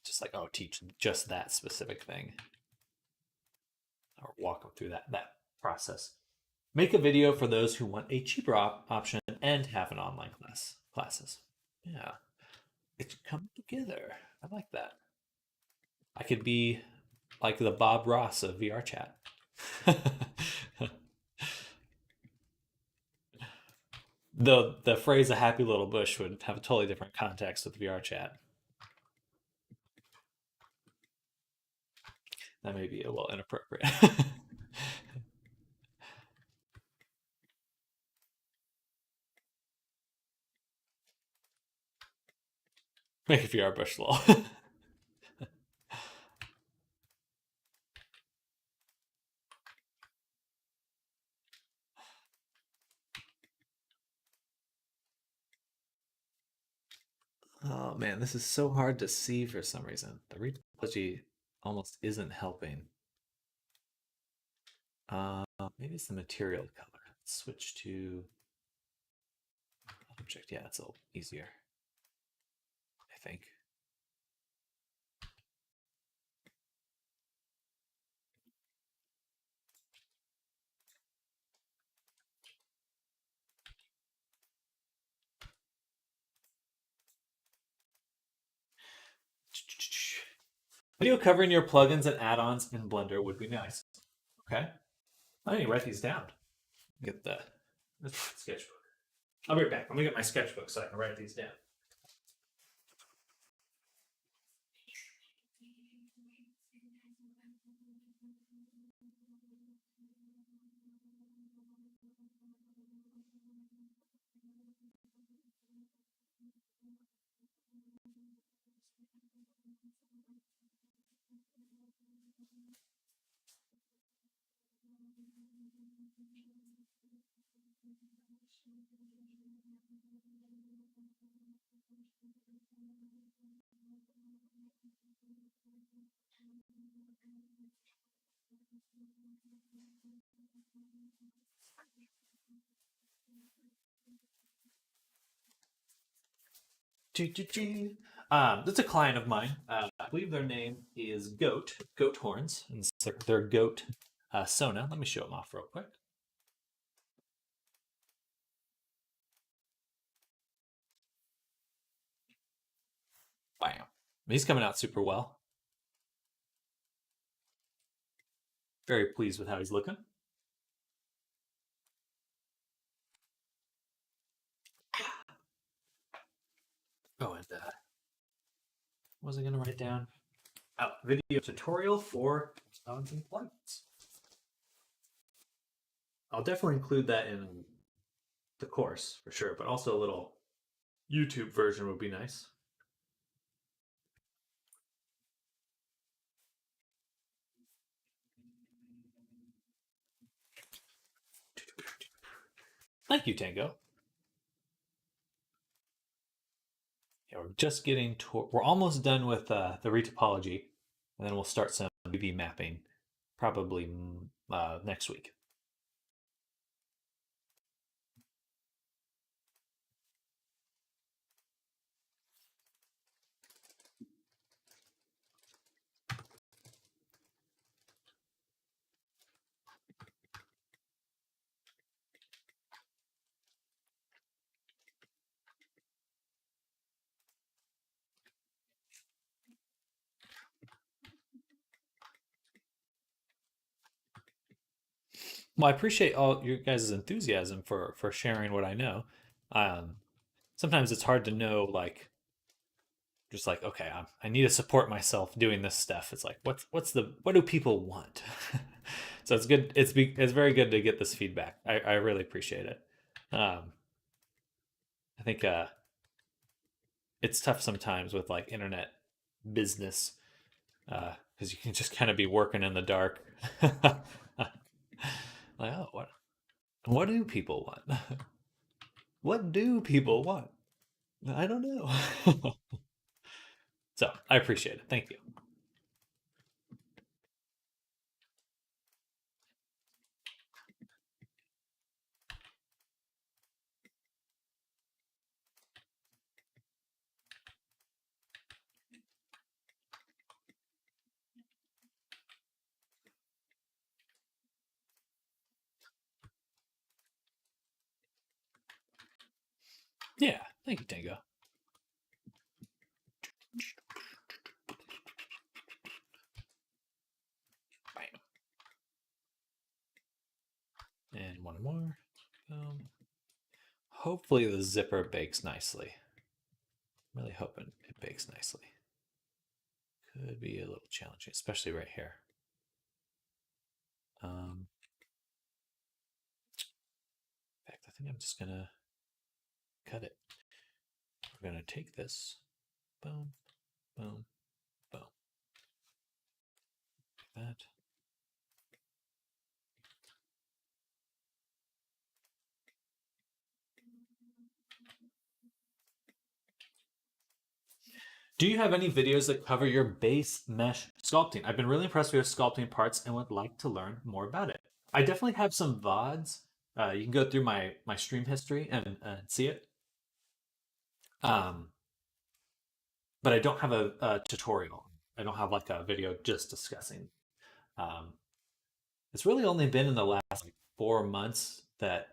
Just like, oh, teach just that specific thing, or walk them through that process. Make a video for those who want a cheaper option and have an online classes. Yeah, it's coming together. I like that. I could be like the Bob Ross of VR chat. The phrase "a happy little bush" would have a totally different context with VR chat. That may be a little inappropriate. Make a VR bush lol. Oh man, this is so hard to see for some reason. The retopology almost isn't helping. Maybe it's the material color. Let's switch to object. Yeah, it's a little easier, I think. Video covering your plugins and add-ons in Blender would be nice. Okay, I need to write these down. Get the sketchbook. I'll be right back. I'm gonna get my sketchbook so I can write these down. That's a client of mine. I believe their name is Goat Horns, and their Goat Sona. Let me show them off real quick. Bam. He's coming out super well. Very pleased with how he's looking. Oh, and what was I going to write down? Oh, video tutorial for sounds and plugins. I'll definitely include that in the course for sure, but also a little YouTube version would be nice. Thank you, Tango. Yeah, we're just getting to. We're almost done with the retopology, and then we'll start some UV mapping, probably next week. Well, I appreciate all your guys' enthusiasm for sharing what I know. Um, Sometimes it's hard to know, like, just like, okay, I need to support myself doing this stuff. It's like, what do people want? So it's good. It's very good to get this feedback. I really appreciate it. I think it's tough sometimes with like internet business because you can just kind of be working in the dark. Like, oh, what do people want? What do people want? I don't know. So I appreciate it. Thank you. Yeah, thank you, Tango. One more. Hopefully the zipper bakes nicely. I'm really hoping it bakes nicely. Could be a little challenging, especially right here. In fact, I think I'm just gonna cut it. We're gonna take this, boom, boom, boom, like that. Do you have any videos that cover your base mesh sculpting? I've been really impressed with your sculpting parts and would like to learn more about it. I definitely have some VODs. You can go through my stream history and see it. Um, but I don't have a tutorial. I don't have like a video just discussing. Um, it's really only been in the last like 4 months that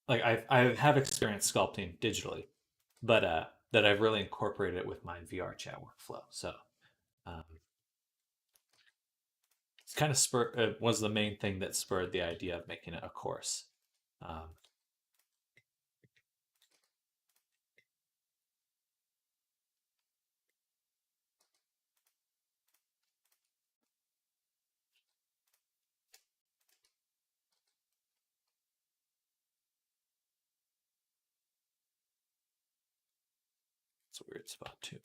like I have experience sculpting digitally, but that I've really incorporated it with my VR chat workflow. So um, it's kind of was the main thing that spurred the idea of making it a course. Um, it's a weird spot too,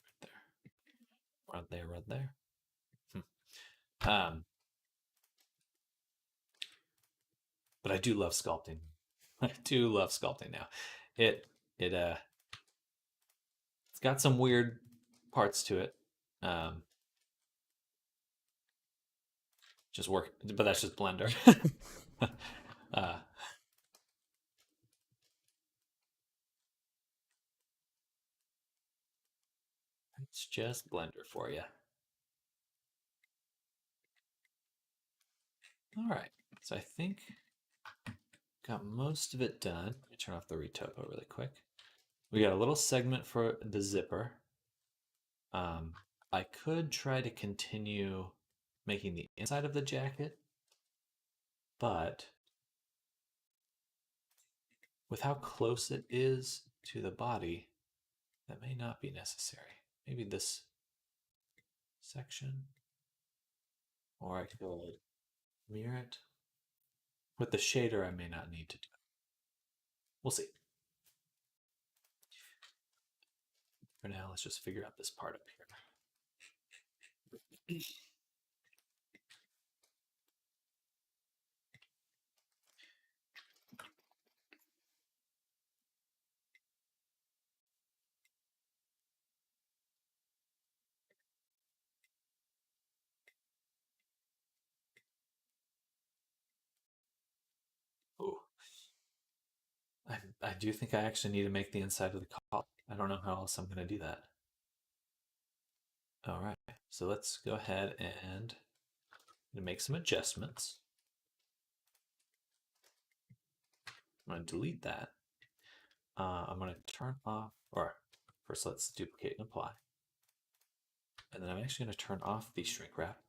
right there, right there, right there. Um, but I do love sculpting. I do love sculpting now. It it it's got some weird parts to it. Um, just work, but that's just Blender. uh, it's just Blender for you. All right, so I think got most of it done. Let me turn off the retopo really quick. We got a little segment for the zipper. I could try to continue making the inside of the jacket, but with how close it is to the body, that may not be necessary. Maybe this section, or I could mirror it. With the shader, I may not need to do it. We'll see. For now, let's just figure out this part up here. Ooh. I do think I actually need to make the inside of the collar. I don't know how else I'm going to do that. All right, so let's go ahead and make some adjustments. I'm going to delete that. I'm going to turn off, or first let's duplicate and apply. And then I'm actually going to turn off the shrink wrap.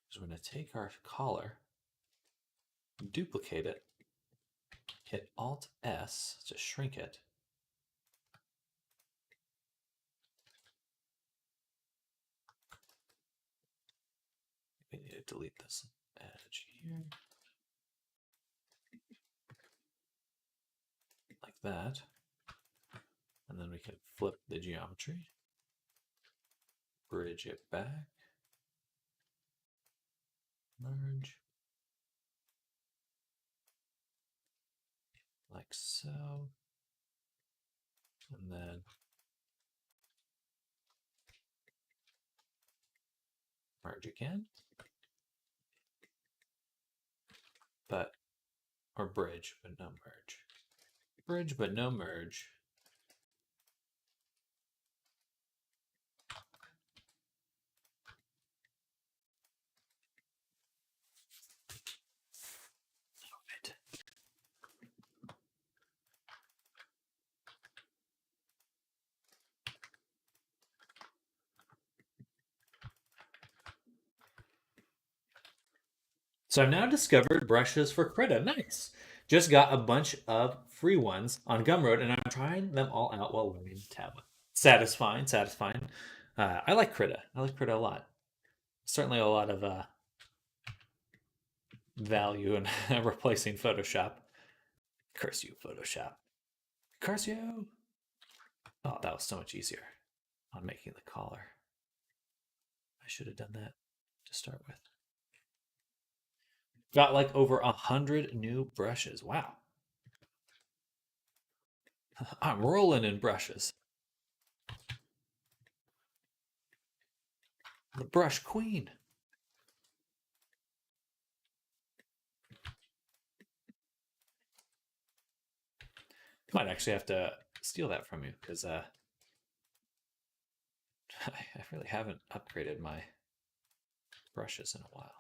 So we're going to take our collar, duplicate it, hit Alt S to shrink it. We need to delete this edge here. Like that. And then we can flip the geometry, bridge it back, merge, like so. And then merge again. But, or bridge, but no merge. Bridge, but no merge. So I've now discovered brushes for Krita. Nice. Just got a bunch of free ones on Gumroad, and I'm trying them all out while learning the tablet. Satisfying, satisfying. I like Krita. I like Krita a lot. Certainly a lot of value in replacing Photoshop. Curse you, Photoshop. Curse you! Oh, that was so much easier on making the collar. I should have done that to start with. Got like over 100 new brushes. Wow. I'm rolling in brushes. The brush queen. Might actually have to steal that from you because I really haven't upgraded my brushes in a while.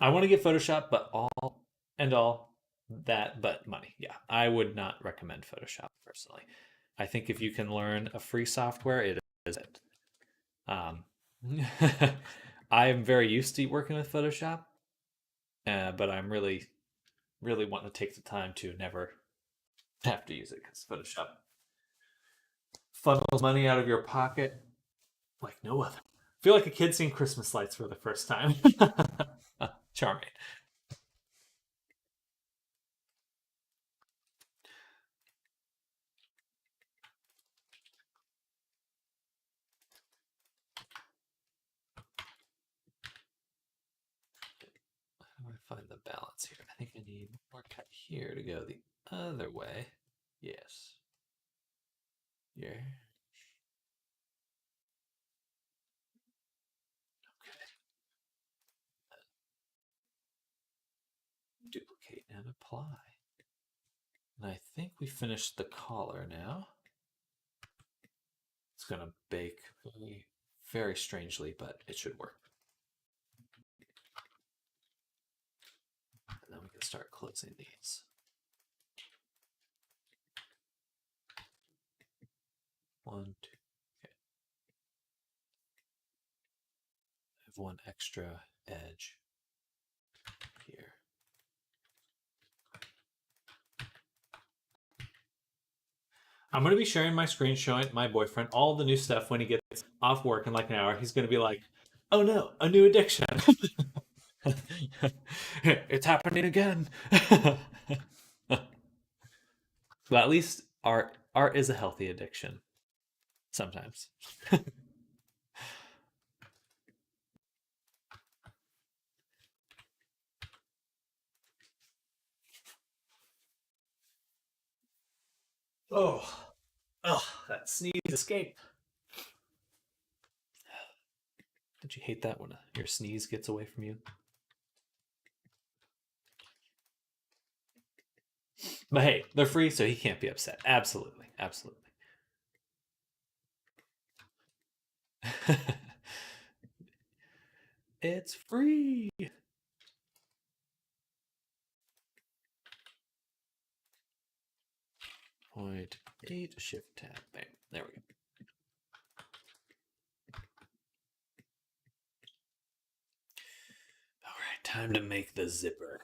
I want to get Photoshop, but all that but money. Yeah, I would not recommend Photoshop personally. I think if you can learn a free software, it is it. Um, I am very used to working with Photoshop, but I'm really, really wanting to take the time to never have to use it because Photoshop funnels money out of your pocket like no other. I feel like a kid seeing Christmas lights for the first time. Charming. How do I find the balance here? I think I need more cut here to go the other way. Yes. Here. Okay. Duplicate and apply. And I think we finished the collar now. It's going to bake very, very strangely, but it should work. And then we can start closing these. One, two. Okay. I have one extra edge here. I'm going to be sharing my screen showing my boyfriend all the new stuff when he gets off work in like an hour. He's going to be like, oh no, a new addiction. It's happening again. But at least art is a healthy addiction sometimes. Oh, that sneeze escape. Don't you hate that when your sneeze gets away from you? But hey, they're free, so he can't be upset. Absolutely, absolutely. It's free. 0.8 shift tab. Bam. There we go. All right, time to make the zipper.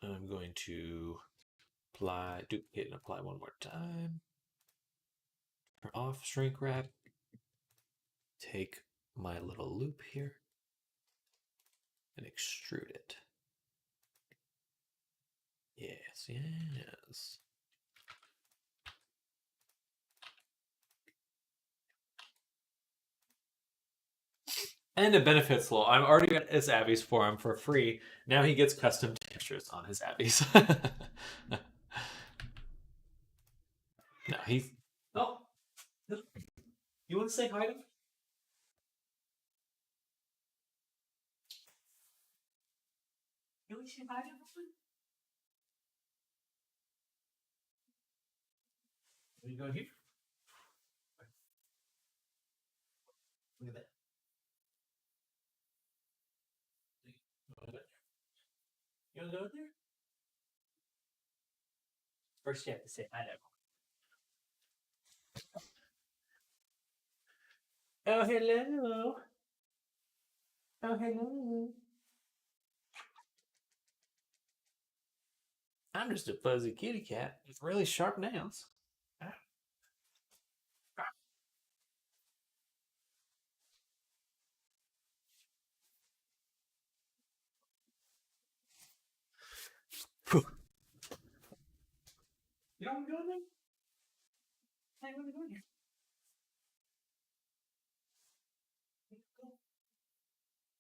I'm going to apply, duplicate and apply one more time. Turn off shrink wrap. Take my little loop here and extrude it. Yes, yes. And it benefits Lowell. I'm already at his Avis for him for free. Now he gets custom textures on his Avis. No, he's. Oh, you want to say hi to him? You want to say hi to him? Are you going here? Look at that. You want to go in there? First, you have to say hi to him. Oh, hello. Oh, hello. I'm just a fuzzy kitty cat with really sharp nails. Phew. You don't want to go in there? I want to go in here.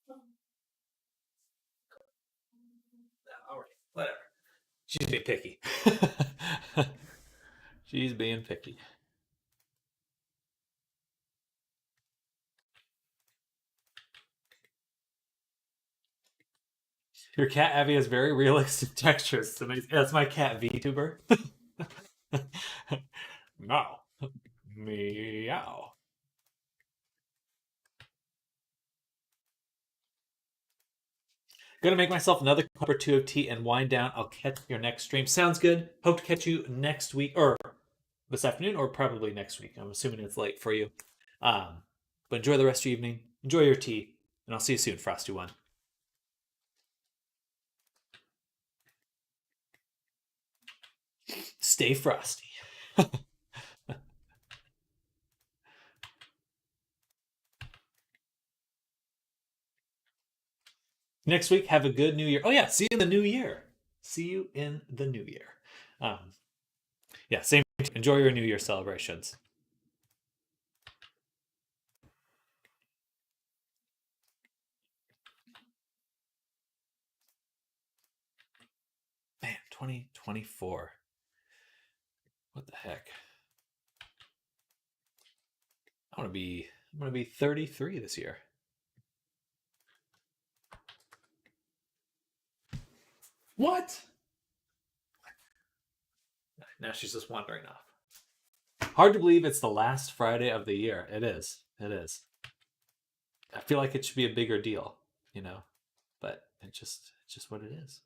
Go. Go. All right, whatever. She's being picky. She's being picky. Your cat Abby has very realistic textures. It's amazing. That's my cat VTuber. Meow. Meow. Gonna make myself another cup or two of tea and wind down. I'll catch your next stream. Sounds good. Hope to catch you next week or this afternoon or probably next week. I'm assuming it's late for you. Um, but enjoy the rest of your evening. Enjoy your tea, and I'll see you soon, Frosty One. Stay frosty. Next week, have a good new year. Oh yeah, see you in the new year. See you in the new year. Um, yeah, same. Enjoy your New Year celebrations. Man, 2024. What the heck? I'm gonna be 33 this year. What? Now she's just wandering off. Hard to believe it's the last Friday of the year. It is. It is. I feel like it should be a bigger deal, you know, but it's just what it is.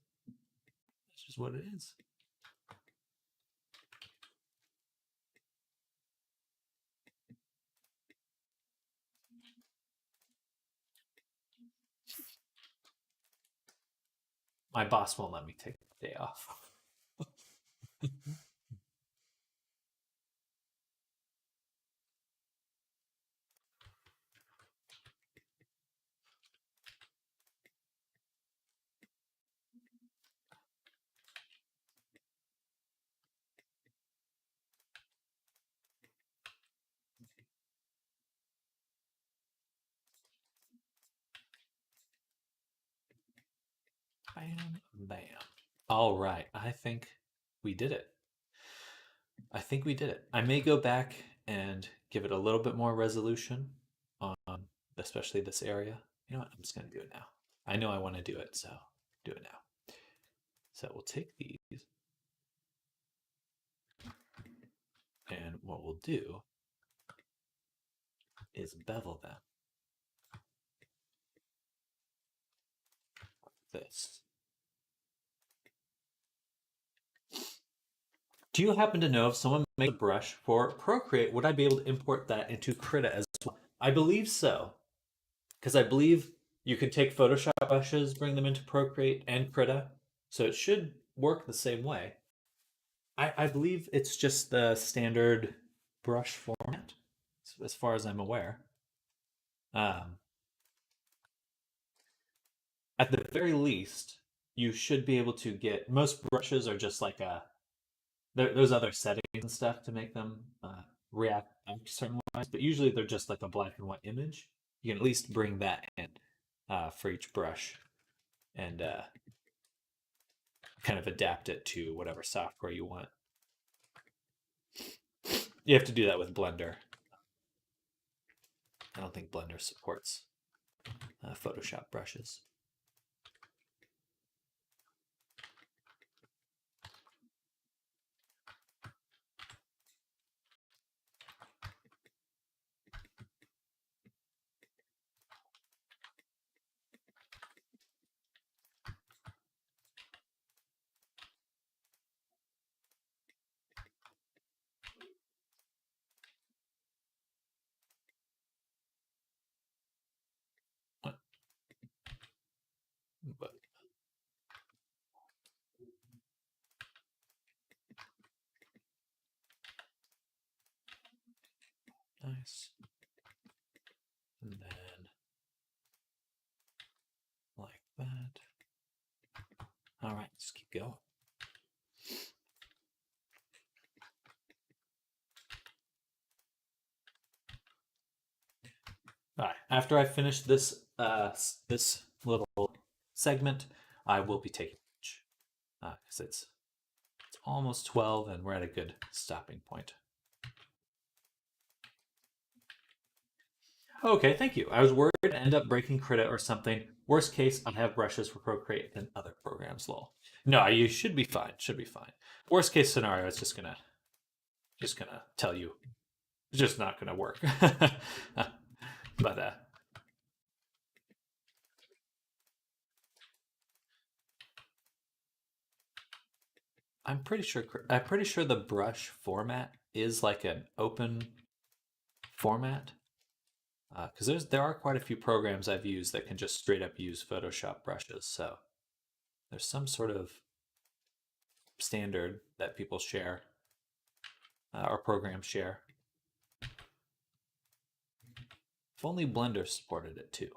It's just what it is. My boss won't let me take the day off. Bam, bam. All right. I think we did it. I think we did it. I may go back and give it a little bit more resolution on especially this area. You know what? I'm just going to do it now. I know I want to do it, so do it now. So we'll take these, and what we'll do is bevel them. This. Do you happen to know if someone makes a brush for Procreate, would I be able to import that into Krita as well? I believe so, because I believe you can take Photoshop brushes, bring them into Procreate and Krita, so it should work the same way. I believe it's just the standard brush format, as far as I'm aware. Um, at the very least, you should be able to get most brushes are just like there's other settings and stuff to make them react certain ways, but usually they're just like a black and white image. You can at least bring that in for each brush and kind of adapt it to whatever software you want. You have to do that with Blender. I don't think Blender supports Photoshop brushes. What? But nice. And then like that. All right, just keep going. All right. After I finish this this little segment, I will be taking lunch because it's almost 12 and we're at a good stopping point. Okay, thank you. I was worried to end up breaking Krita or something. Worst case, I have brushes for Procreate and other programs. Lol. No, you should be fine. Should be fine. Worst case scenario, it's just gonna tell you it's just not gonna work. But I'm pretty sure the brush format is like an open format. Because there are quite a few programs I've used that can just straight up use Photoshop brushes. So there's some sort of standard that people share or programs share. If only Blender supported it too.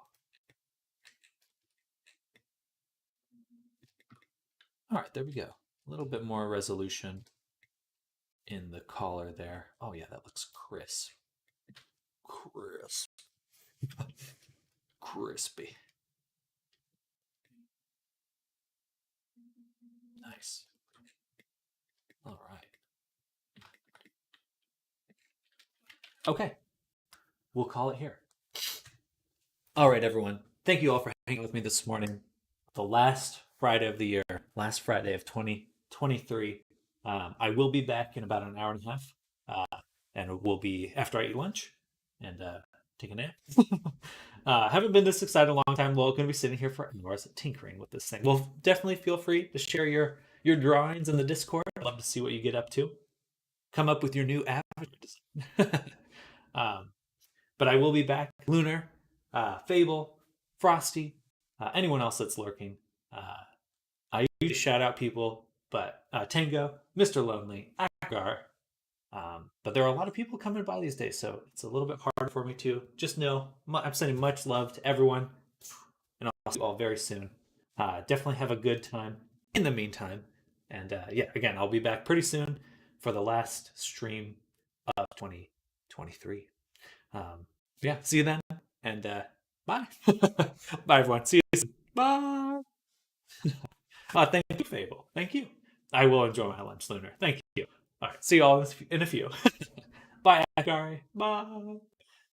All right, there we go. A little bit more resolution in the collar there. Oh yeah, that looks crisp. Crisp. Crispy. Nice. All right. Okay. We'll call it here. All right, everyone. Thank you all for hanging with me this morning. The last Friday of the year, last Friday of 2023. I will be back in about an hour and a half. And we'll be after I eat lunch and take a nap. Haven't been this excited in a long time. Well, going to be sitting here for hours tinkering with this thing. Well, definitely feel free to share your drawings in the Discord. I'd love to see what you get up to. Come up with your new avatar. But I will be back. Lunar, Fable, Frosty, anyone else that's lurking. I usually shout out people, but Tango, Mr. Lonely, Akar. But there are a lot of people coming by these days, so it's a little bit harder for me to just know. I'm sending much love to everyone, and I'll see you all very soon. Definitely have a good time in the meantime. And yeah, again, I'll be back pretty soon for the last stream of 2023. Yeah, see you then, and bye. Bye, everyone. See you soon. Bye. Thank you, Fable. Thank you. I will enjoy my lunch, Lunar. Thank you. All right, see you all in a few. Bye, Akari. Bye.